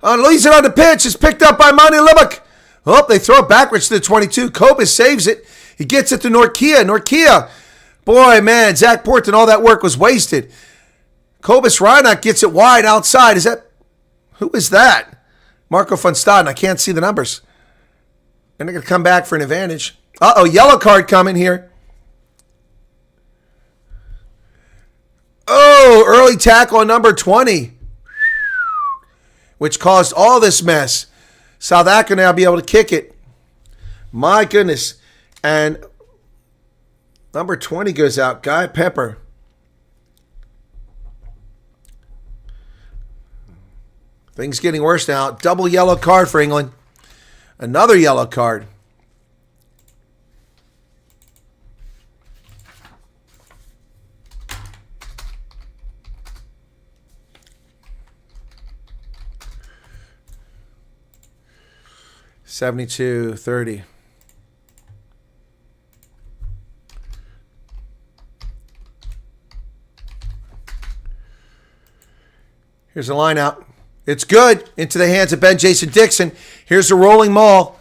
Leaves it on the pitch. It's picked up by Mani Libbok. Oh, they throw it backwards to the 22. Cobus saves it. He gets it to Norkia. Norkia. Boy, man, Zach Porthen, all that work was wasted. Cobus Reinach gets it wide outside. Who is that? Marco van Staden. I can't see the numbers. And they're going to come back for an advantage. Uh-oh, yellow card coming here. Oh, early tackle on number 20, which caused all this mess. South Africa now be able to kick it. My goodness. And number 20 goes out. Guy Pepper. Things getting worse now. Double yellow card for England. Another yellow card. $72-30. Here's a line out. It's good. Into the hands of Ben Jason Dixon. Here's the rolling maul.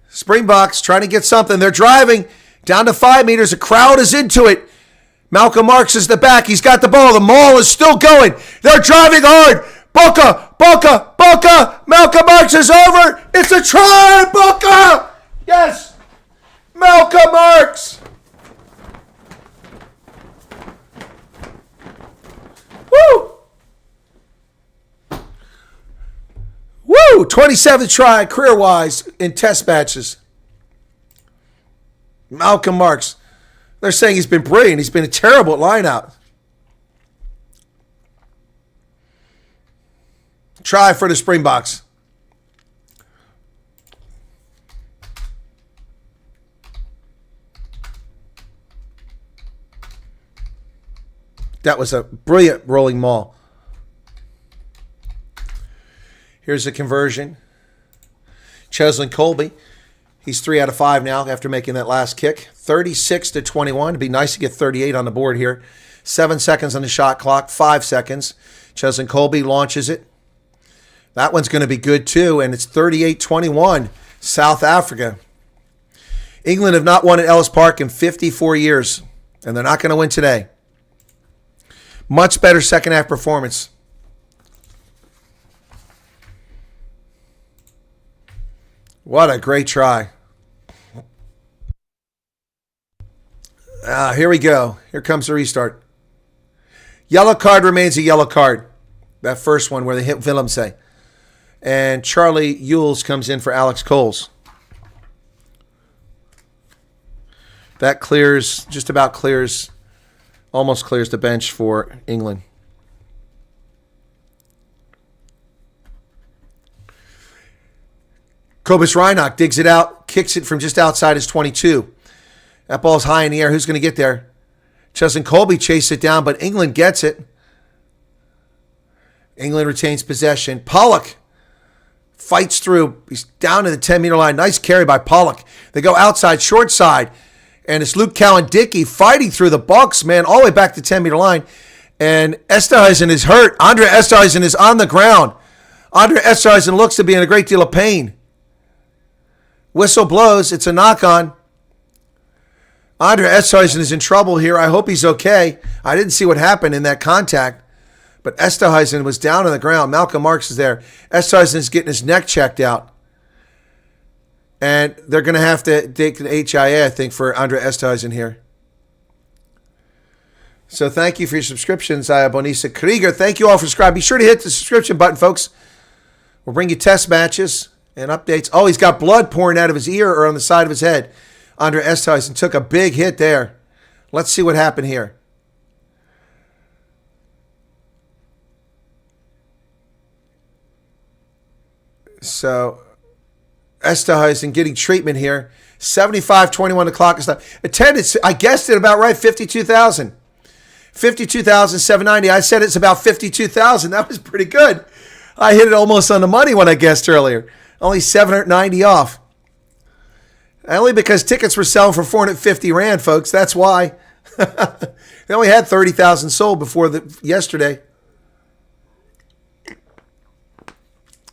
Springboks trying to get something. They're driving down to 5 meters. The crowd is into it. Malcolm Marks is the back. He's got the ball. The maul is still going. They're driving hard. Boca. Malcolm Marks is over. It's a try. Boca. Yes. Malcolm Marks. Woo. 27th try career-wise in test matches. Malcolm Marx. They're saying he's been brilliant. He's been a terrible at line-out. Try for the Springboks. That was a brilliant rolling maul. Here's the conversion. Cheslin Colby. He's 3 out of 5 now after making that last kick. 36-21. It'd be nice to get 38 on the board here. 7 seconds on the shot clock. 5 seconds. Cheslin Colby launches it. That one's going to be good too, and it's 38-21. South Africa. England have not won at Ellis Park in 54 years, and they're not going to win today. Much better second half performance. What a great try. Here we go. Here comes the restart. Yellow card remains a yellow card. That first one where they hit Willemse. And Charlie Ewells comes in for Alex Coles. That clears, just about clears, almost clears the bench for England. Cobus Reinach digs it out, kicks it from just outside his 22. That ball's high in the air. Who's going to get there? Cheslin Colby chased it down, but England gets it. England retains possession. Pollock fights through. He's down to the 10-meter line. Nice carry by Pollock. They go outside, short side. And it's Luke Cowan-Dickey fighting through the Bucks, man, all the way back to the 10-meter line. And Esterhuizen is hurt. Andre Esterhuizen is on the ground. Andre Esterhuizen looks to be in a great deal of pain. Whistle blows. It's a knock-on. Andre Esterhuizen is in trouble here. I hope he's okay. I didn't see what happened in that contact. But Esterhuizen was down on the ground. Malcolm Marx is there. Esterhuizen is getting his neck checked out. And they're going to have to take the HIA, I think, for Andre Esterhuizen here. So thank you for your subscriptions, Bonisa Krieger. Thank you all for subscribing. Be sure to hit the subscription button, folks. We'll bring you test matches and updates. Oh, he's got blood pouring out of his ear or on the side of his head. Andre Esterhuizen took a big hit there. Let's see what happened here. So Esterhuizen getting treatment here. 75-21 the clock is up. Attendance, I guessed it about right, 52,000. 52,790. I said it's about 52,000. That was pretty good. I hit it almost on the money when I guessed earlier. Only 790 off. Only because tickets were selling for 450 Rand, folks. That's why. They only had 30,000 sold before yesterday.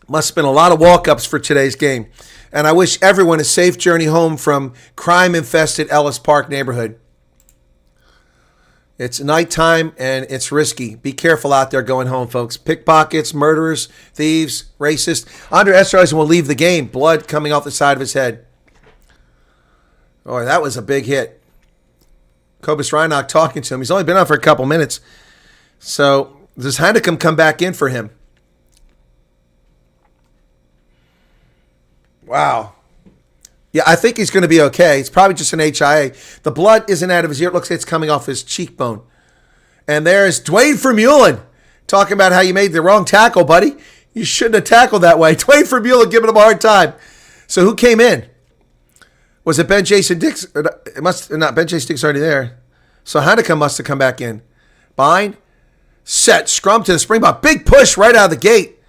Must have been a lot of walk-ups for today's game. And I wish everyone a safe journey home from crime-infested Ellis Park neighborhood. It's nighttime and it's risky. Be careful out there going home, folks. Pickpockets, murderers, thieves, racists. Andre Esterhuizen will leave the game. Blood coming off the side of his head. Oh, that was a big hit. Cobus Reinach talking to him. He's only been on for a couple minutes. So does Hannekam come back in for him? Wow. Yeah, I think he's going to be okay. It's probably just an HIA. The blood isn't out of his ear. It looks like it's coming off his cheekbone. And there's Dwayne Vermeulen talking about how you made the wrong tackle, buddy. You shouldn't have tackled that way. Dwayne Vermeulen giving him a hard time. So who came in? Was it Ben Jason Dix? It must not. Ben Jason Dix already there. So Hannekam must have come back in. Bind, set, scrum to the Springbok. Big push right out of the gate.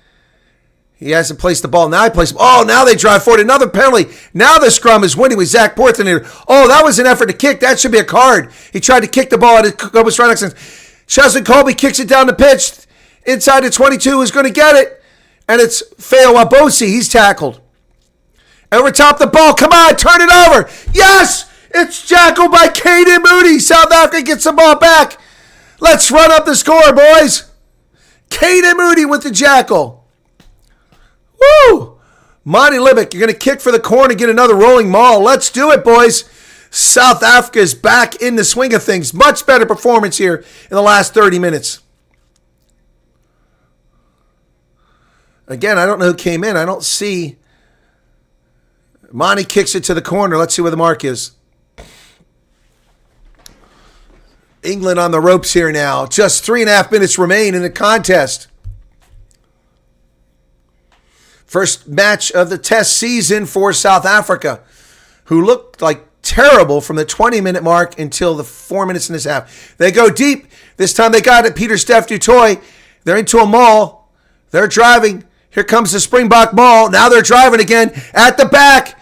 He hasn't placed the ball. Now he plays. Oh, now they drive forward. Another penalty. Now the scrum is winning with Zach Porthan. Oh, that was an effort to kick. That should be a card. He tried to kick the ball at Cobus Reinach. Cheslin Colby kicks it down the pitch. Inside the 22 is going to get it. And it's Feo Wabosi. He's tackled. Over top the ball. Come on, turn it over. Yes! It's tackled by Caden Moody. South Africa gets the ball back. Let's run up the score, boys. Caden Moody with the jackal. Woo! Monty Libick, you're going to kick for the corner and get another rolling maul. Let's do it, boys. South Africa is back in the swing of things. Much better performance here in the last 30 minutes. Again, I don't know who came in. I don't see. Monty kicks it to the corner. Let's see where the mark is. England on the ropes here now. Just 3.5 minutes remain in the contest. First match of the test season for South Africa, who looked like terrible from the 20-minute mark until the 4 minutes in this half. They go deep. This time they got it. Peter Steph du Toit. They're into a maul. They're driving. Here comes the Springbok maul. Now they're driving again. At the back.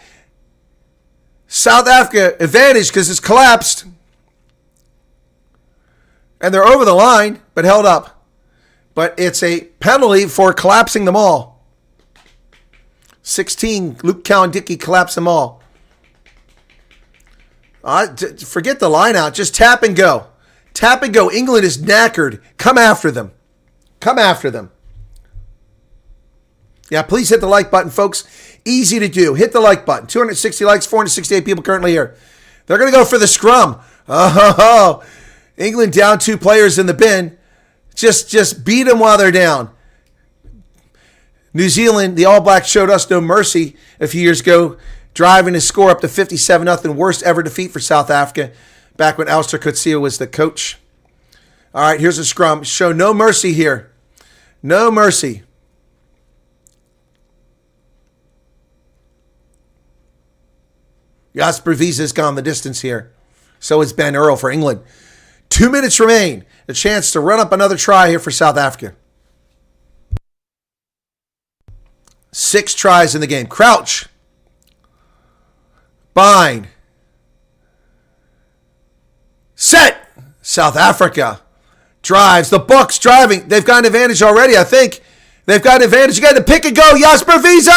South Africa advantage because it's collapsed. And they're over the line, but held up. But it's a penalty for collapsing the maul. 16, Luke Cowan-Dickey collapsed them all. Forget the line out. Just tap and go. Tap and go. England is knackered. Come after them. Come after them. Yeah, please hit the like button, folks. Easy to do. Hit the like button. 260 likes, 468 people currently here. They're going to go for the scrum. Oh, England down 2 players in the bin. Just beat them while they're down. New Zealand, the All Blacks showed us no mercy a few years ago, driving to score up to 57-0, worst ever defeat for South Africa, back when Alistair Coetzee was the coach. All right, here's a scrum. Show no mercy here. No mercy. Jasper Wiese's gone the distance here. So is Ben Earl for England. 2 minutes remain. A chance to run up another try here for South Africa. 6 tries in the game. Crouch. Bind. Set. South Africa drives. The Bucks driving. They've got an advantage already, I think. They've got an advantage. You got to pick and go. Jasper Wiese.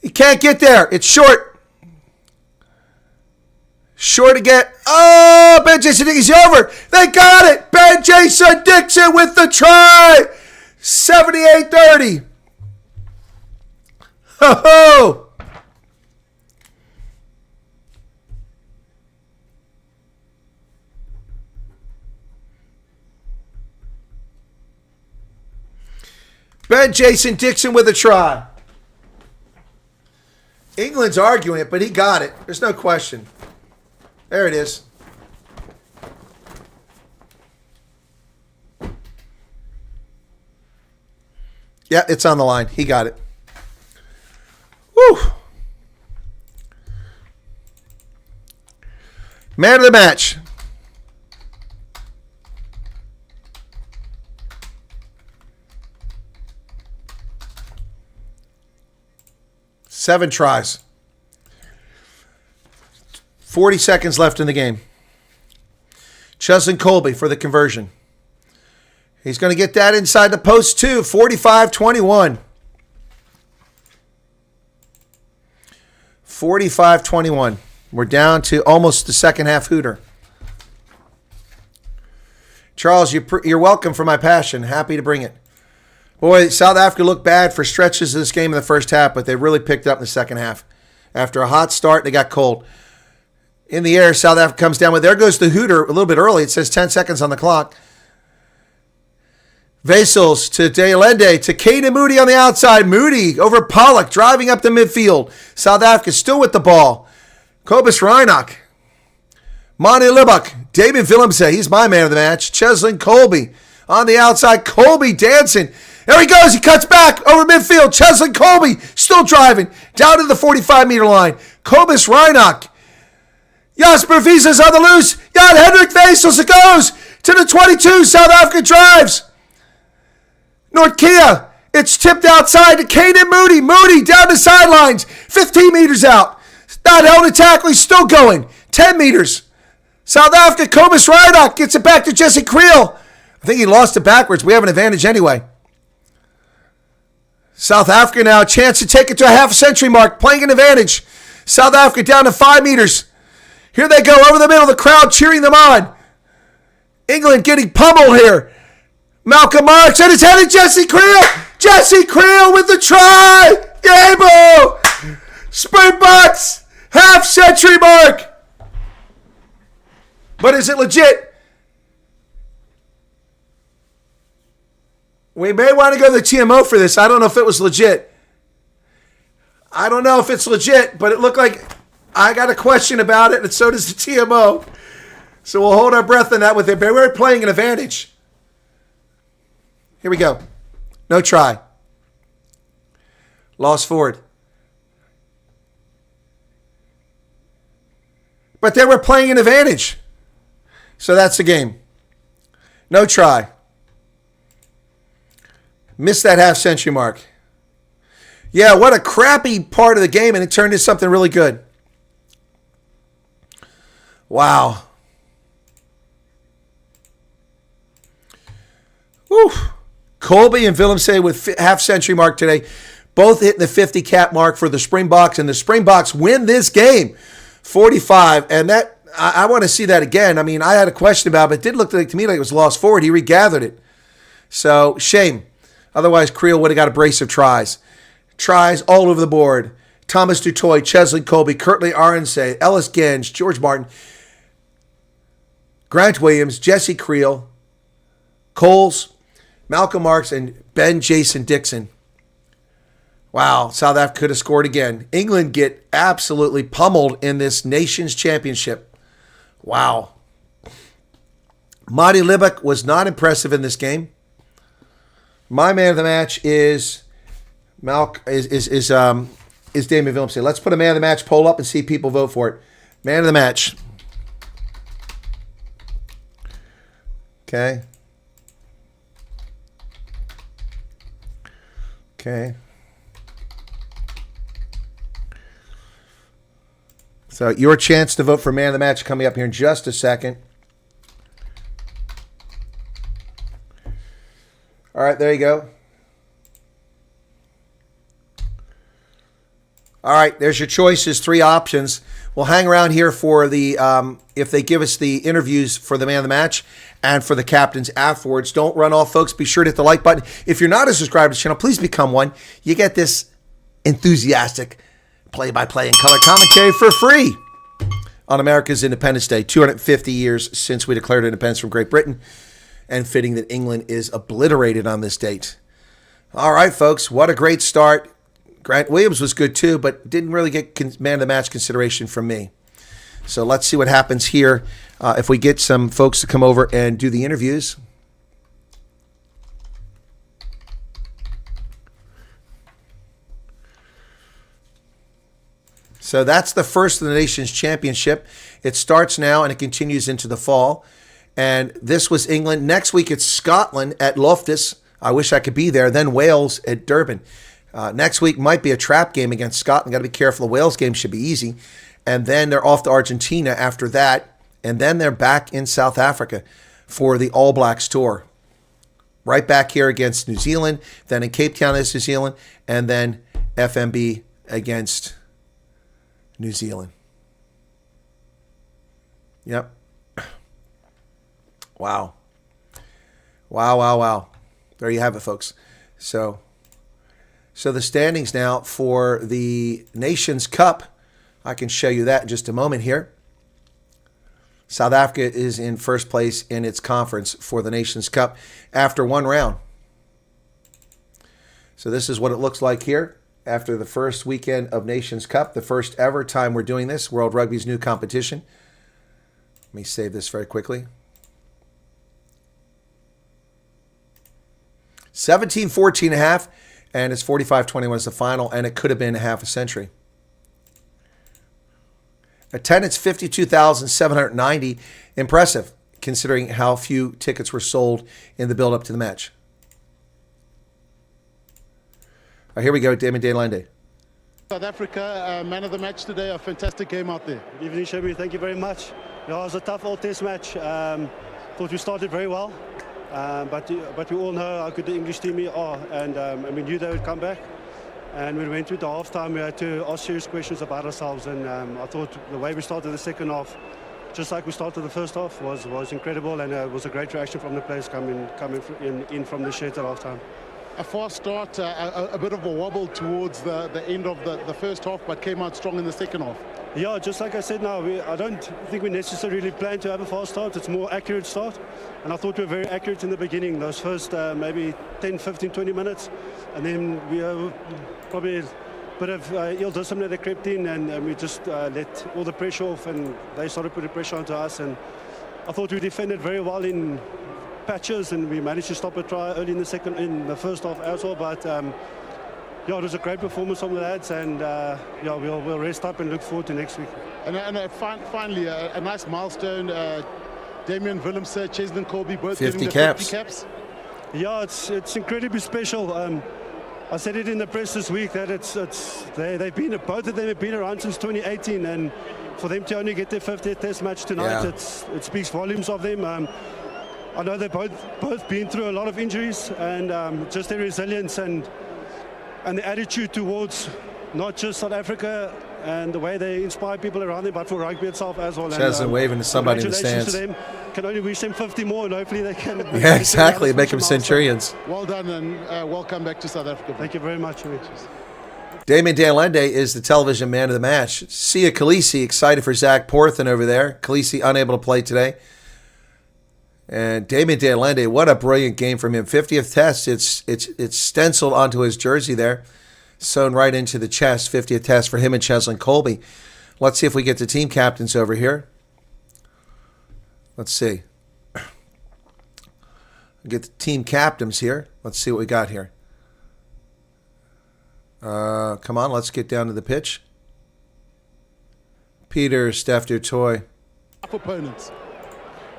He can't get there. It's short. Short again. Oh, Ben Jason Dixon's over. They got it. Ben Jason Dixon with the try. 78-30. Ho-ho! Ben Jason Dixon with a try. England's arguing it, but he got it. There's no question. There it is. Yeah, it's on the line. He got it. Woo! Man of the match. Seven tries. 40 seconds left in the game. Cheslin Colby for the conversion. He's going to get that inside the post too. 45-21. 45-21. We're down to almost the second half hooter. Charles, you're welcome for my passion. Happy to bring it. Boy, South Africa looked bad for stretches of this game in the first half, but they really picked up in the second half. After a hot start, they got cold. In the air, South Africa comes down with, there goes the hooter a little bit early. It says 10 seconds on the clock. Wessels to Dealende to Caden Moody on the outside. Moody over Pollock driving up the midfield. South Africa still with the ball. Cobus Reinach. Monty Libbuck. David Willemse. He's my man of the match. Cheslin Colby on the outside. Colby dancing. There he goes. He cuts back over midfield. Cheslin Colby still driving down to the 45-meter line. Cobus Reinach. Jasper Wiese's on the loose. Jan Hendrik Wessels. It goes to the 22. South Africa drives. Nortkia, it's tipped outside to Caden Moody. Moody down the sidelines, 15 meters out. Not held a tackle, he's still going. 10 meters. South Africa, Cobus Reinach gets it back to Jesse Creel. I think he lost it backwards. We have an advantage anyway. South Africa now, a chance to take it to a half-century mark, playing an advantage. South Africa down to 5 meters. Here they go over the middle, the crowd cheering them on. England getting pummeled here. Malcolm Marks, and it's headed Jesse Creel. Jesse Creel with the try. Gable. Springboks, half-century mark. But is it legit? We may want to go to the TMO for this. I don't know if it was legit. I don't know if it's legit, but it looked like I got a question about it, and so does the TMO. So we'll hold our breath on that with it. But we're playing an advantage. Here we go. No try. Lost forward. But they were playing an advantage. So that's the game. No try. Missed that half-century mark. Yeah, what a crappy part of the game, and it turned into something really good. Wow. Woo. Colby and Willemse with half-century mark today. Both hitting the 50 cap mark for the Springboks, and the Springboks win this game 45. And that I want to see that again. I mean, I had a question about it, but it did look like to me like it was lost forward. He regathered it. So, shame. Otherwise, Creel would have got a brace of tries. Tries all over the board. Thomas Dutoy, Chesley Colby, Kirtley Arnsay, Ellis Genge, George Martin, Grant Williams, Jesse Creel, Coles, Malcolm Marks, and Ben Jason Dixon. Wow, South Africa could have scored again. England get absolutely pummeled in this Nations Championship. Wow. Marty Libbok was not impressive in this game. My man of the match is Damien Willemse. Let's put a man of the match poll up and see people vote for it. Man of the match. Okay. Okay. So your chance to vote for man of the match coming up here in just a second. All right, there you go. All right, there's your choices, 3 options. We'll hang around here for the, if they give us the interviews for the man of the match and for the captains afterwards. Don't run off, folks. Be sure to hit the like button. If you're not a subscriber to the channel, please become one. You get this enthusiastic play-by-play and color commentary for free on America's Independence Day. 250 years since we declared independence from Great Britain, and fitting that England is obliterated on this date. All right, folks, what a great start. Grant Williams was good too, but didn't really get man of the match consideration from me. So let's see what happens here if we get some folks to come over and do the interviews. So that's the first of the Nations Championship. It starts now and it continues into the fall. And this was England. Next week it's Scotland at Loftus. I wish I could be there. Then Wales at Durban. Next week might be a trap game against Scotland. Got to be careful. The Wales game should be easy. And then they're off to Argentina after that. And then they're back in South Africa for the All Blacks tour. Right back here against New Zealand. Then in Cape Town against New Zealand. And then FMB against New Zealand. Yep. Wow. Wow, wow, wow. There you have it, folks. So the standings now for the Nations Cup, I can show you that in just a moment here. South Africa is in first place in its conference for the Nations Cup after one round. So this is what it looks like here after the first weekend of Nations Cup, the first ever time we're doing this, World Rugby's new competition. Let me save this very quickly. 17-14.5, and it's 45-21 is the final, and it could have been a half a century. Attendance 52,790. Impressive, considering how few tickets were sold in the build-up to the match. All right, here we go, Damien Day. South Africa, man of the match today, a fantastic game out there. Good evening, Shabby. Thank you very much. Yeah, it was a tough old test match. Thought we started very well. But we all know how good the English team are, and we knew they would come back. And when we went into half-time, we had to ask serious questions about ourselves, and I thought the way we started the second half, just like we started the first half, was incredible, and it was a great reaction from the players coming in from the shed at half-time. A fast start, a bit of a wobble towards the end of the first half, but came out strong in the second half. Yeah, just like I said now, I don't think we necessarily plan to have a fast start. It's more accurate start. And I thought we were very accurate in the beginning, those first maybe 10, 15, 20 minutes. And then we probably a bit of ill discipline that crept in, and we just let all the pressure off, and they started putting pressure onto us. And I thought we defended very well in patches, and we managed to stop a try early in the first half as well. But yeah, it was a great performance from the lads, and yeah, we'll rest up and look forward to next week. And finally, a nice milestone. Damian Willemse, Cheslin Colby, both 50 getting the caps. 50 caps. Yeah, it's incredibly special. I said it in the press this week that both of them have been around since 2018, and for them to only get their 50th Test match tonight, it speaks volumes of them. I know they've both been through a lot of injuries, and just their resilience and the attitude towards not just South Africa and the way they inspire people around them, but for rugby itself as well. Cheslin waving to somebody in the congratulations stands. to them. Can only wish them 50 more, and hopefully they can. Yeah, exactly. Make them centurions. Well done, and welcome back to South Africa. Thank you very much. Damian de Allende is the television man of the match. Sia Khaleesi excited for Zach Porthen over there. Khaleesi unable to play today. And Damian de Allende, what a brilliant game from him. 50th Test, it's stenciled onto his jersey there. Sewn right into the chest. 50th Test for him and Cheslin Colby. Let's see if we get the team captains over here. Let's see. Get the team captains here. Let's see what we got here. Come on, let's get down to the pitch. Peter Steph du Toit. Opponents.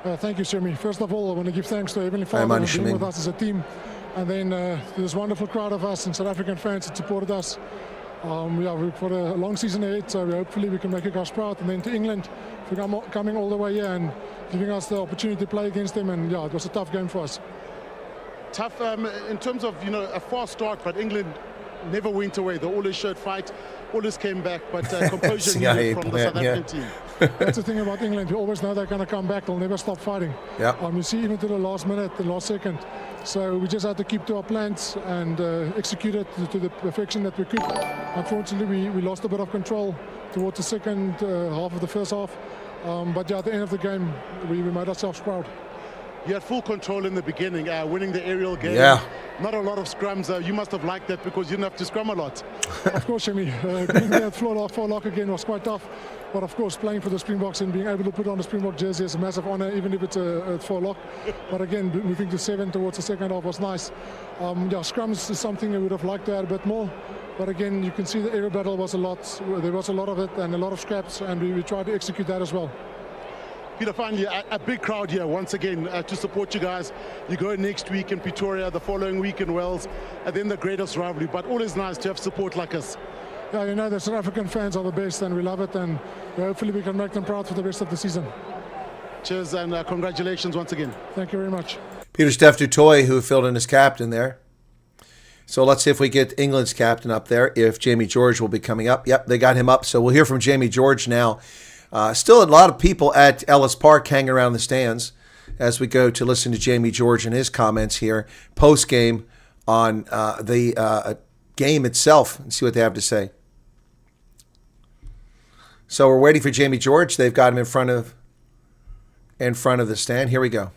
Thank you, Shermy. First of all, I want to give thanks to Heavenly Father for being with us as a team. And then this wonderful crowd of us and South African fans that supported us. We've got a long season ahead, so hopefully we can make you guys proud. And then to England, for coming all the way here and giving us the opportunity to play against them. And yeah, it was a tough game for us. Tough in terms of, a fast start, but England never went away. They always showed fight, always came back, but composure needed from the South African team. That's the thing about England. You always know they're going to come back. They'll never stop fighting. Yeah. You see even to the last minute, the last second. So we just had to keep to our plans and execute it to the perfection that we could. Unfortunately, we lost a bit of control towards the second half of the first half. But yeah, at the end of the game, we made ourselves proud. You had full control in the beginning, winning the aerial game. Yeah. Not a lot of scrums. You must have liked that because you didn't have to scrum a lot. Of course, Jimmy. Getting there at floor lock again was quite tough. But of course, playing for the Springboks and being able to put on the Springbok jersey is a massive honour, even if it's a 4-lock. But again, moving to 7 towards the second half was nice. Scrums is something I would have liked to add a bit more. But again, you can see the aerial battle was a lot. There was a lot of it and a lot of scraps, and we tried to execute that as well. Peter, finally, a big crowd here once again to support you guys. You go next week in Pretoria, the following week in Wales, and then the greatest rivalry. But always nice to have support like us. Yeah, the South African fans are the best, and we love it, and hopefully we can make them proud for the rest of the season. Cheers, and congratulations once again. Thank you very much. Peter Steph du Toit, who filled in as captain there. So let's see if we get England's captain up there, if Jamie George will be coming up. Yep, they got him up, so we'll hear from Jamie George now. Still a lot of people at Ellis Park hanging around the stands as we go to listen to Jamie George and his comments here post-game on the game itself and see what they have to say. So we're waiting for Jamie George. They've got him in front of the stand. Here we go.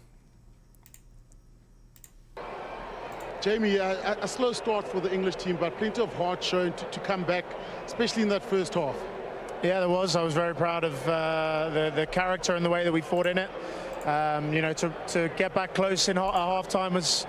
Jamie, a slow start for the English team, but plenty of heart shown to come back, especially in that first half. Yeah, there was. I was very proud of the character and the way that we fought in it. To get back close in half-time was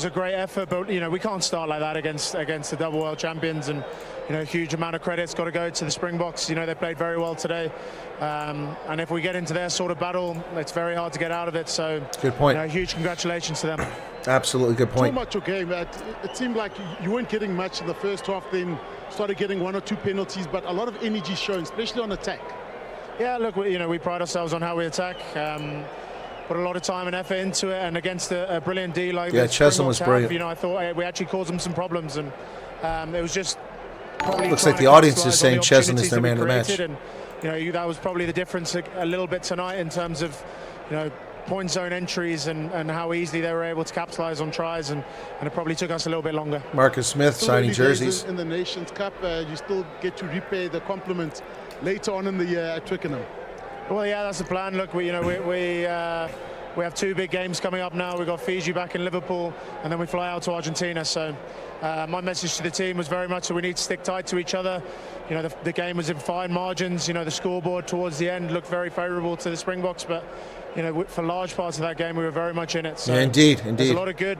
a great effort, but we can't start like that against the double world champions. And a huge amount of credit's got to go to the Springboks. They played very well today, and if we get into their sort of battle, it's very hard to get out of it. So good point. Huge congratulations to them. Absolutely good point. Too much your game. It seemed like you weren't getting much in the first half, then started getting 1 or 2 penalties, but a lot of energy shown, especially on attack. Yeah, look, we pride ourselves on how we attack. Put a lot of time and effort into it, and against a brilliant D like Cheslin was brilliant. I thought we actually caused them some problems, and it was just probably looks like the audience is saying Cheslin is their man of the match. And that was probably the difference a little bit tonight in terms of point zone entries and how easily they were able to capitalize on tries, and it probably took us a little bit longer. Marcus Smith signing jerseys in the Nations Cup. You still get to repay the compliment later on in the year at Twickenham? Well, yeah, that's the plan. Look, we have 2 big games coming up now. We've got Fiji back in Liverpool, and then we fly out to Argentina. So my message to the team was very much that we need to stick tight to each other. You know, the game was in fine margins. You know, the scoreboard towards the end looked very favourable to the Springboks, but you know, for large parts of that game, we were very much in it. So yeah, indeed. There's a lot of good,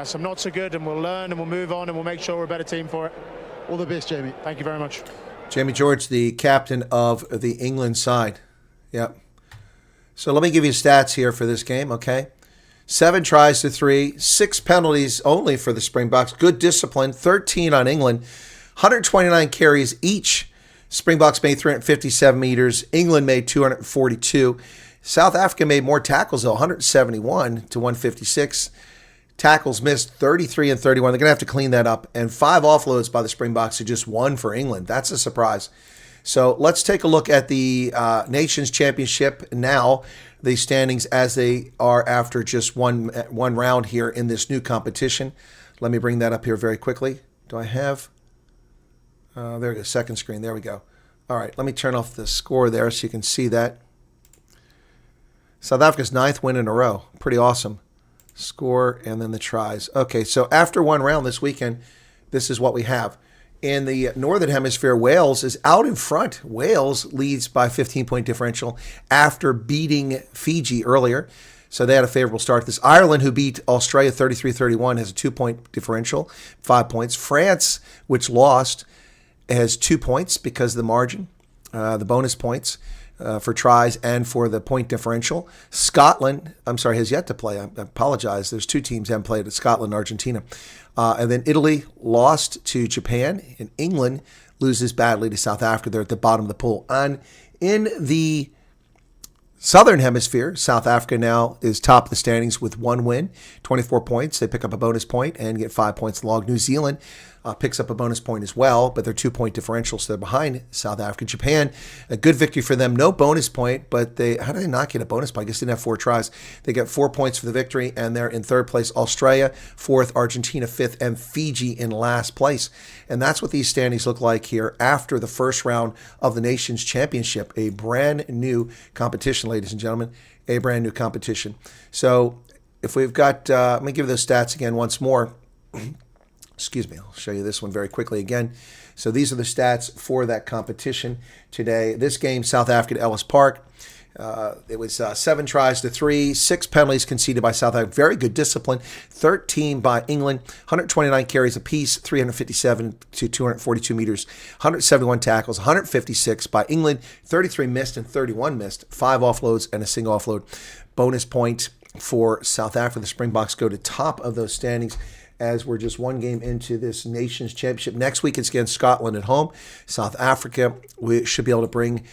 some not so good, and we'll learn and we'll move on and we'll make sure we're a better team for it. All the best, Jamie. Thank you very much. Jamie George, the captain of the England side. Yep. So let me give you stats here for this game, okay? 7 tries to 3, 6 penalties only for the Springboks. Good discipline, 13 on England, 129 carries each. Springboks made 357 meters. England made 242. South Africa made more tackles, though, 171 to 156. Tackles missed 33 and 31. They're going to have to clean that up. And 5 offloads by the Springboks to just 1 for England. That's a surprise. So let's take a look at the Nations Championship now, the standings as they are after just one round here in this new competition. Let me bring that up here very quickly. Do I have? There we go, second screen. There we go. All right, let me turn off the score there so you can see that. South Africa's 9th win in a row. Pretty awesome. Score and then the tries. Okay, so after one round this weekend, this is what we have. In the Northern Hemisphere, Wales is out in front. Wales leads by 15-point differential after beating Fiji earlier. So they had a favorable start. This Ireland, who beat Australia 33-31, has a 2-point differential, 5 points. France, which lost, has 2 points because of the margin, the bonus points for tries and for the point differential. Scotland, has yet to play. I apologize. There's 2 teams that haven't played, Scotland and Argentina. And then Italy lost to Japan, and England loses badly to South Africa. They're at the bottom of the pool. And in the Southern Hemisphere, South Africa now is top of the standings with 1 win, 24 points. They pick up a bonus point and get 5 points log. New Zealand picks up a bonus point as well, but they're 2-point differential, so they're behind South Africa. Japan, a good victory for them. No bonus point, but how did they not get a bonus point? I guess they didn't have 4 tries. They got 4 points for the victory, and they're in 3rd place. Australia, 4th. Argentina, 5th. And Fiji in last place. And that's what these standings look like here after the first round of the Nations Championship. A brand new competition, ladies and gentlemen. A brand new competition. So if we've got, let me give you those stats again once more. Excuse me, I'll show you this one very quickly again. So these are the stats for that competition today. This game, South Africa at Ellis Park. It was 7 tries to 3, 6 penalties conceded by South Africa. Very good discipline. 13 by England. 129 carries apiece, 357 to 242 meters. 171 tackles, 156 by England. 33 missed and 31 missed. 5 offloads and a single offload. Bonus point for South Africa. The Springboks go to top of those standings, as we're just 1 game into this Nations Championship. Next week it's against Scotland at home. South Africa, we should be able to bring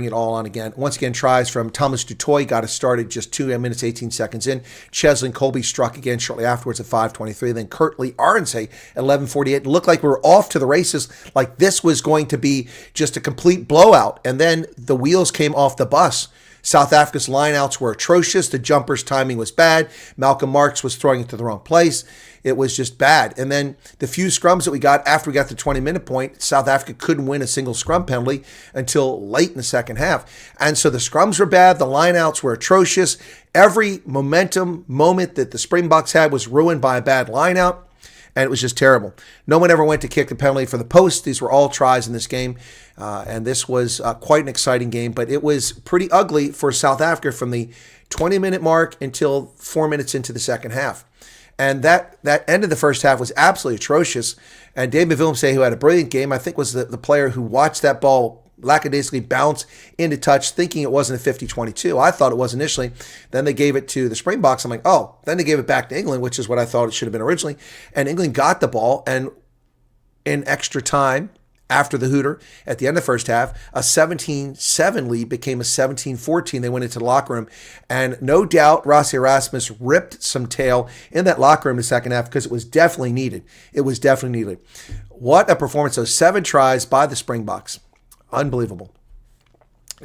it all on again. Once again, tries from Thomas du Toit got us started just 2 minutes, 18 seconds in. Cheslin Colby struck again shortly afterwards at 5:23. Then Kurtley Arnsey at 11:48. It looked like we were off to the races, like this was going to be just a complete blowout. And then the wheels came off the bus. South Africa's lineouts were atrocious. The jumpers' timing was bad. Malcolm Marx was throwing it to the wrong place. It was just bad. And then the few scrums that we got after we got the 20-minute point, South Africa couldn't win a single scrum penalty until late in the second half. And so the scrums were bad. The lineouts were atrocious. Every momentum moment that the Springboks had was ruined by a bad lineout. And it was just terrible. No one ever went to kick the penalty for the post. These were all tries in this game. And this was quite an exciting game. But it was pretty ugly for South Africa from the 20-minute mark until 4 minutes into the second half. And that end of the first half was absolutely atrocious. And David Willemse, who had a brilliant game, I think was the player who watched that ball lackadaisically bounce into touch, thinking it wasn't a 50-22. I thought it was initially. Then they gave it to the Springboks. I'm like, oh. Then they gave it back to England, which is what I thought it should have been originally. And England got the ball, and in extra time, after the hooter, at the end of the first half, a 17-7 lead became a 17-14. They went into the locker room, and no doubt Rossi Erasmus ripped some tail in that locker room in the second half because it was definitely needed. It was definitely needed. What a performance. Those 7 tries by the Springboks. Unbelievable.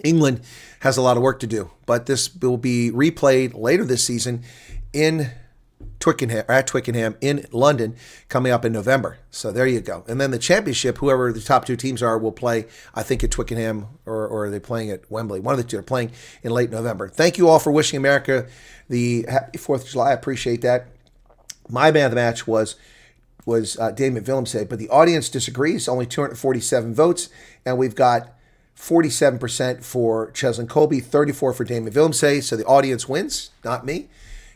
England has a lot of work to do, but this will be replayed later this season in Twickenham in London coming up in November. So there you go. And then the championship, whoever the top 2 teams are, will play, I think, at Twickenham or are they playing at Wembley? One of the two are playing in late November. Thank you all for wishing America the happy 4th of July. I appreciate that. My man of the match was Damien Willemse, but the audience disagrees. Only 247 votes, and we've got 47% for Cheslin Colby, 34% for Damien Willemse. So the audience wins, not me.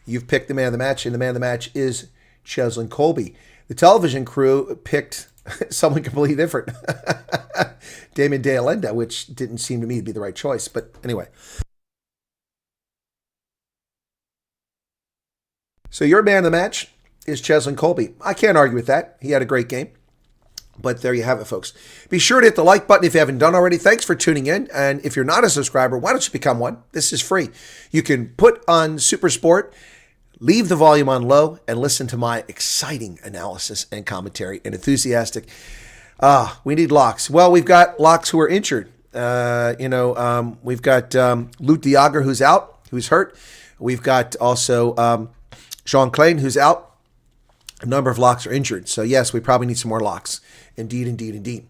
You've picked the man of the match, and the man of the match is Cheslin Colby. The television crew picked someone completely different, Damien De Allende, which didn't seem to me to be the right choice. But anyway. So your man of the match is Cheslin Colby. I can't argue with that. He had a great game. But there you have it, folks. Be sure to hit the like button if you haven't done already. Thanks for tuning in. And if you're not a subscriber, why don't you become one? This is free. You can put on Super Sport, leave the volume on low, and listen to my exciting analysis and commentary and enthusiastic. We need locks. Well, we've got locks who are injured. We've got Luke Diager, who's out, who's hurt. We've got also Jean Klein, who's out. A number of locks are injured. So, yes, we probably need some more locks. Indeed, indeed, indeed.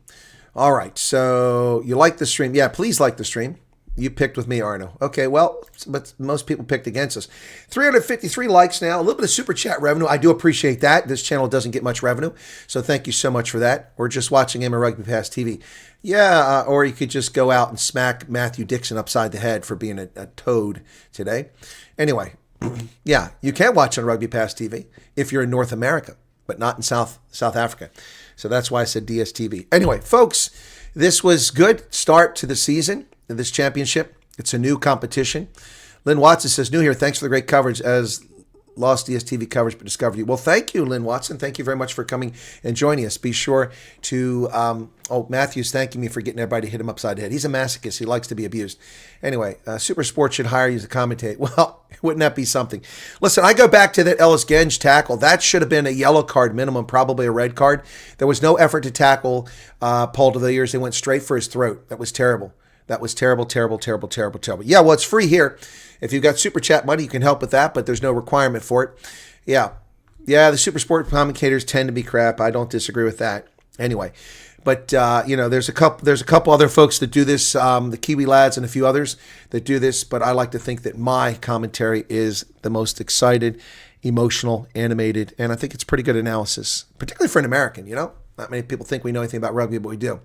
All right. So, you like the stream? Yeah, please like the stream. You picked with me, Arno. Okay, well, but most people picked against us. 353 likes now. A little bit of super chat revenue. I do appreciate that. This channel doesn't get much revenue. So, thank you so much for that. We're just watching him on Rugby Pass TV. Yeah, or you could just go out and smack Matthew Dixon upside the head for being a toad today. Anyway. Yeah, you can watch on Rugby Pass TV if you're in North America, but not in South Africa. So that's why I said DSTV. Anyway, folks, this was good start to the season, this championship. It's a new competition. Lynn Watson says, new here. Thanks for the great coverage as lost DSTV coverage but discovered you. Well, thank you, Lynn Watson. Thank you very much for coming and joining us. Be sure to, Matthew's thanking me for getting everybody to hit him upside the head. He's a masochist. He likes to be abused. Anyway, Super Sports should hire you as a commentator. Well, wouldn't that be something? Listen, I go back to that Ellis Genge tackle. That should have been a yellow card minimum, probably a red card. There was no effort to tackle Paul de Villiers. They went straight for his throat. That was terrible. That was terrible, terrible, terrible, terrible, terrible. Yeah, well, it's free here. If you've got Super Chat money, you can help with that, but there's no requirement for it. Yeah, the Super Sport commentators tend to be crap. I don't disagree with that. Anyway, but there's a couple other folks that do this, the Kiwi lads and a few others that do this, but I like to think that my commentary is the most excited, emotional, animated, and I think it's pretty good analysis, particularly for an American, Not many people think we know anything about rugby, but we do.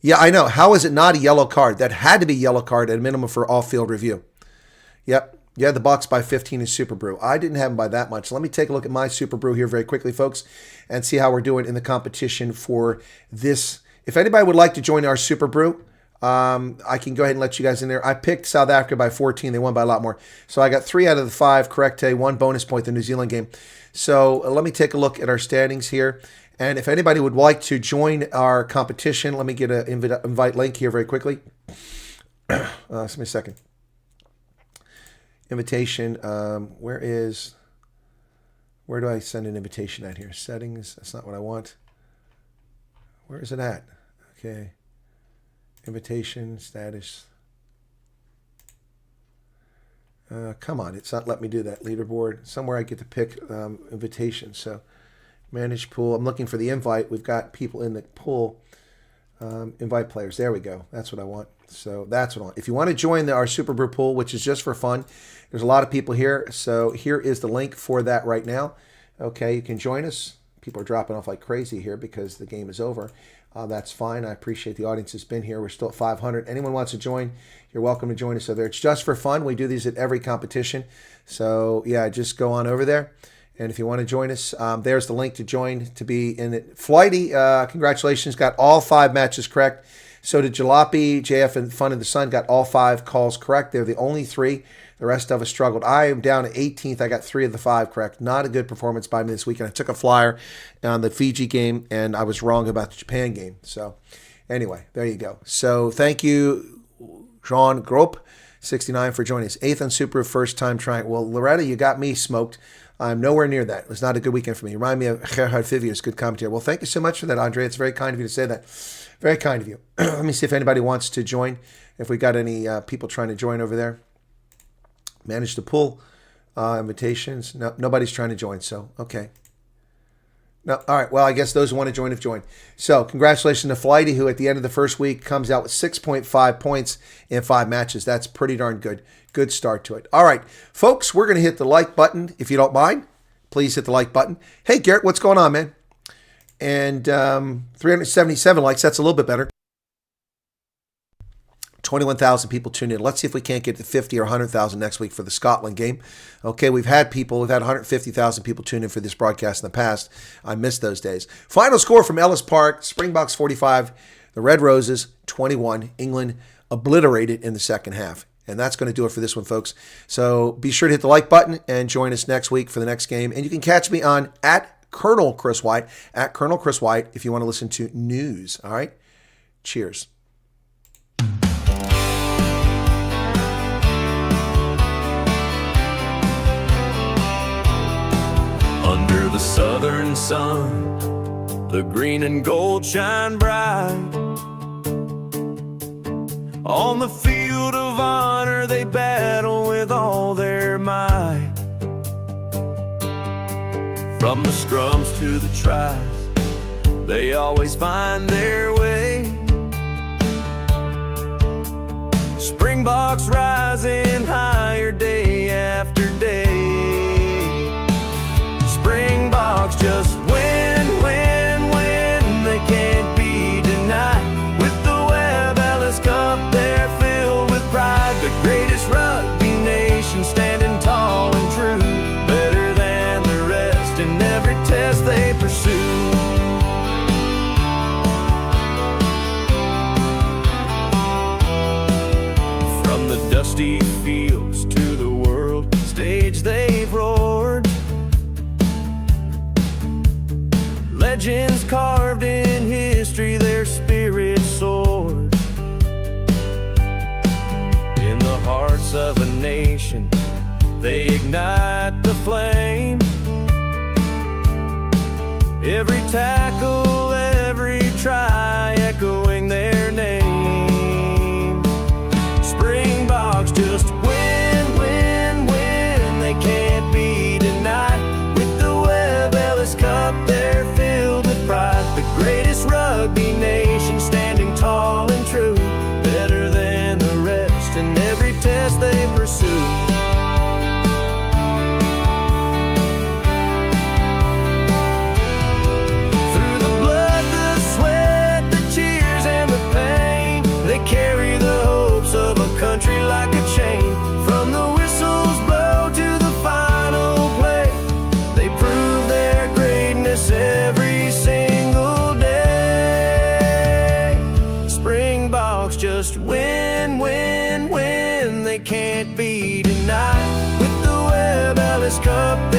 Yeah, I know. How is it not a yellow card? That had to be a yellow card at a minimum for off-field review. Yep. Yeah, the Bucks by 15 in Super Brew. I didn't have them by that much. Let me take a look at my Super Brew here very quickly, folks, and see how we're doing in the competition for this. If anybody would like to join our Super Brew, I can go ahead and let you guys in there. I picked South Africa by 14. They won by a lot more. So I got 3 out of the 5 correct, 1 bonus point the New Zealand game. So let me take a look at our standings here. And if anybody would like to join our competition, let me get an invite link here very quickly. Give me a second. Invitation. Where do I send an invitation at here? Settings. That's not what I want. Where is it at? Okay. Invitation status. Come on. It's not letting me do that. Leaderboard. Somewhere I get to pick invitation. So manage pool. I'm looking for the invite. We've got people in the pool. Invite players. There we go. That's what I want. So that's what I want. If you want to join our Super Brew pool, which is just for fun, there's a lot of people here. So here is the link for that right now. Okay, you can join us. People are dropping off like crazy here because the game is over. That's fine. I appreciate the audience has been here. We're still at 500. Anyone wants to join, you're welcome to join us over there. It's just for fun. We do these at every competition. So yeah, just go on over there. And if you want to join us, there's the link to join to be in it. Flighty, congratulations, got all 5 matches correct. So did Jalopy, JF, and Fun in the Sun got all 5 calls correct. They're the only 3. The rest of us struggled. I am down to 18th. I got 3 of the 5 correct. Not a good performance by me this weekend. I took a flyer on the Fiji game, and I was wrong about the Japan game. So anyway, there you go. So thank you, Jean Grop, 69, for joining us. 8th on Super, first time trying. Well, Loretta, you got me smoked. I'm nowhere near that. It was not a good weekend for me. You remind me of Gerhard Vivius, good commentator. Well, thank you so much for that, Andre. It's very kind of you to say that. Very kind of you. Let me see if anybody wants to join. If we got any people trying to join over there. Manage the pool. Invitations. No, nobody's trying to join, so okay. No, all right. Well, I guess those who want to join have joined. So congratulations to Flighty, who at the end of the first week comes out with 6.5 points in 5 matches. That's pretty darn good. Good start to it. All right, folks, we're going to hit the like button. If you don't mind, please hit the like button. Hey, Garrett, what's going on, man? And 377 likes. That's a little bit better. 21,000 people tuned in. Let's see if we can't get to 50 or 100,000 next week for the Scotland game. Okay, we've had 150,000 people tune in for this broadcast in the past. I missed those days. Final score from Ellis Park, Springboks 45, the Red Roses 21. England obliterated in the second half. And that's going to do it for this one, folks. So be sure to hit the like button and join us next week for the next game. And you can catch me on @Colonel Chris Wyatt, @Colonel Chris Wyatt, if you want to listen to news. All right? Cheers. Under the southern sun, the green and gold shine bright. On the field of honor, they battle with all their might. From the scrums to the tries, they always find their way. Springboks rising higher day after day. Springboks just win, win, win. They can't be denied. With the Webb Ellis Cup, they're filled with pride. The greatest rugby nation, standing tall and true, better than the rest in every test they pursue. From the dusty fields to the world stage they've roared. Legends carved in history, their spirit soared. In the hearts of a nation, they ignite the flame. Every tackle, every try, echoing their name. Springboks just win, win, win. They can't be denied. With the Webb Ellis Cup, they're filled with pride. The greatest rugby nation, standing tall and true, better than the rest in every test they pursue. Through the blood, the sweat, the cheers and the pain, they carry the hopes of a country like a chain. From the whistles blow to the final play, they prove their greatness every single day. Springboks just win, win, win. They can't be denied. With the Webb Ellis Cup,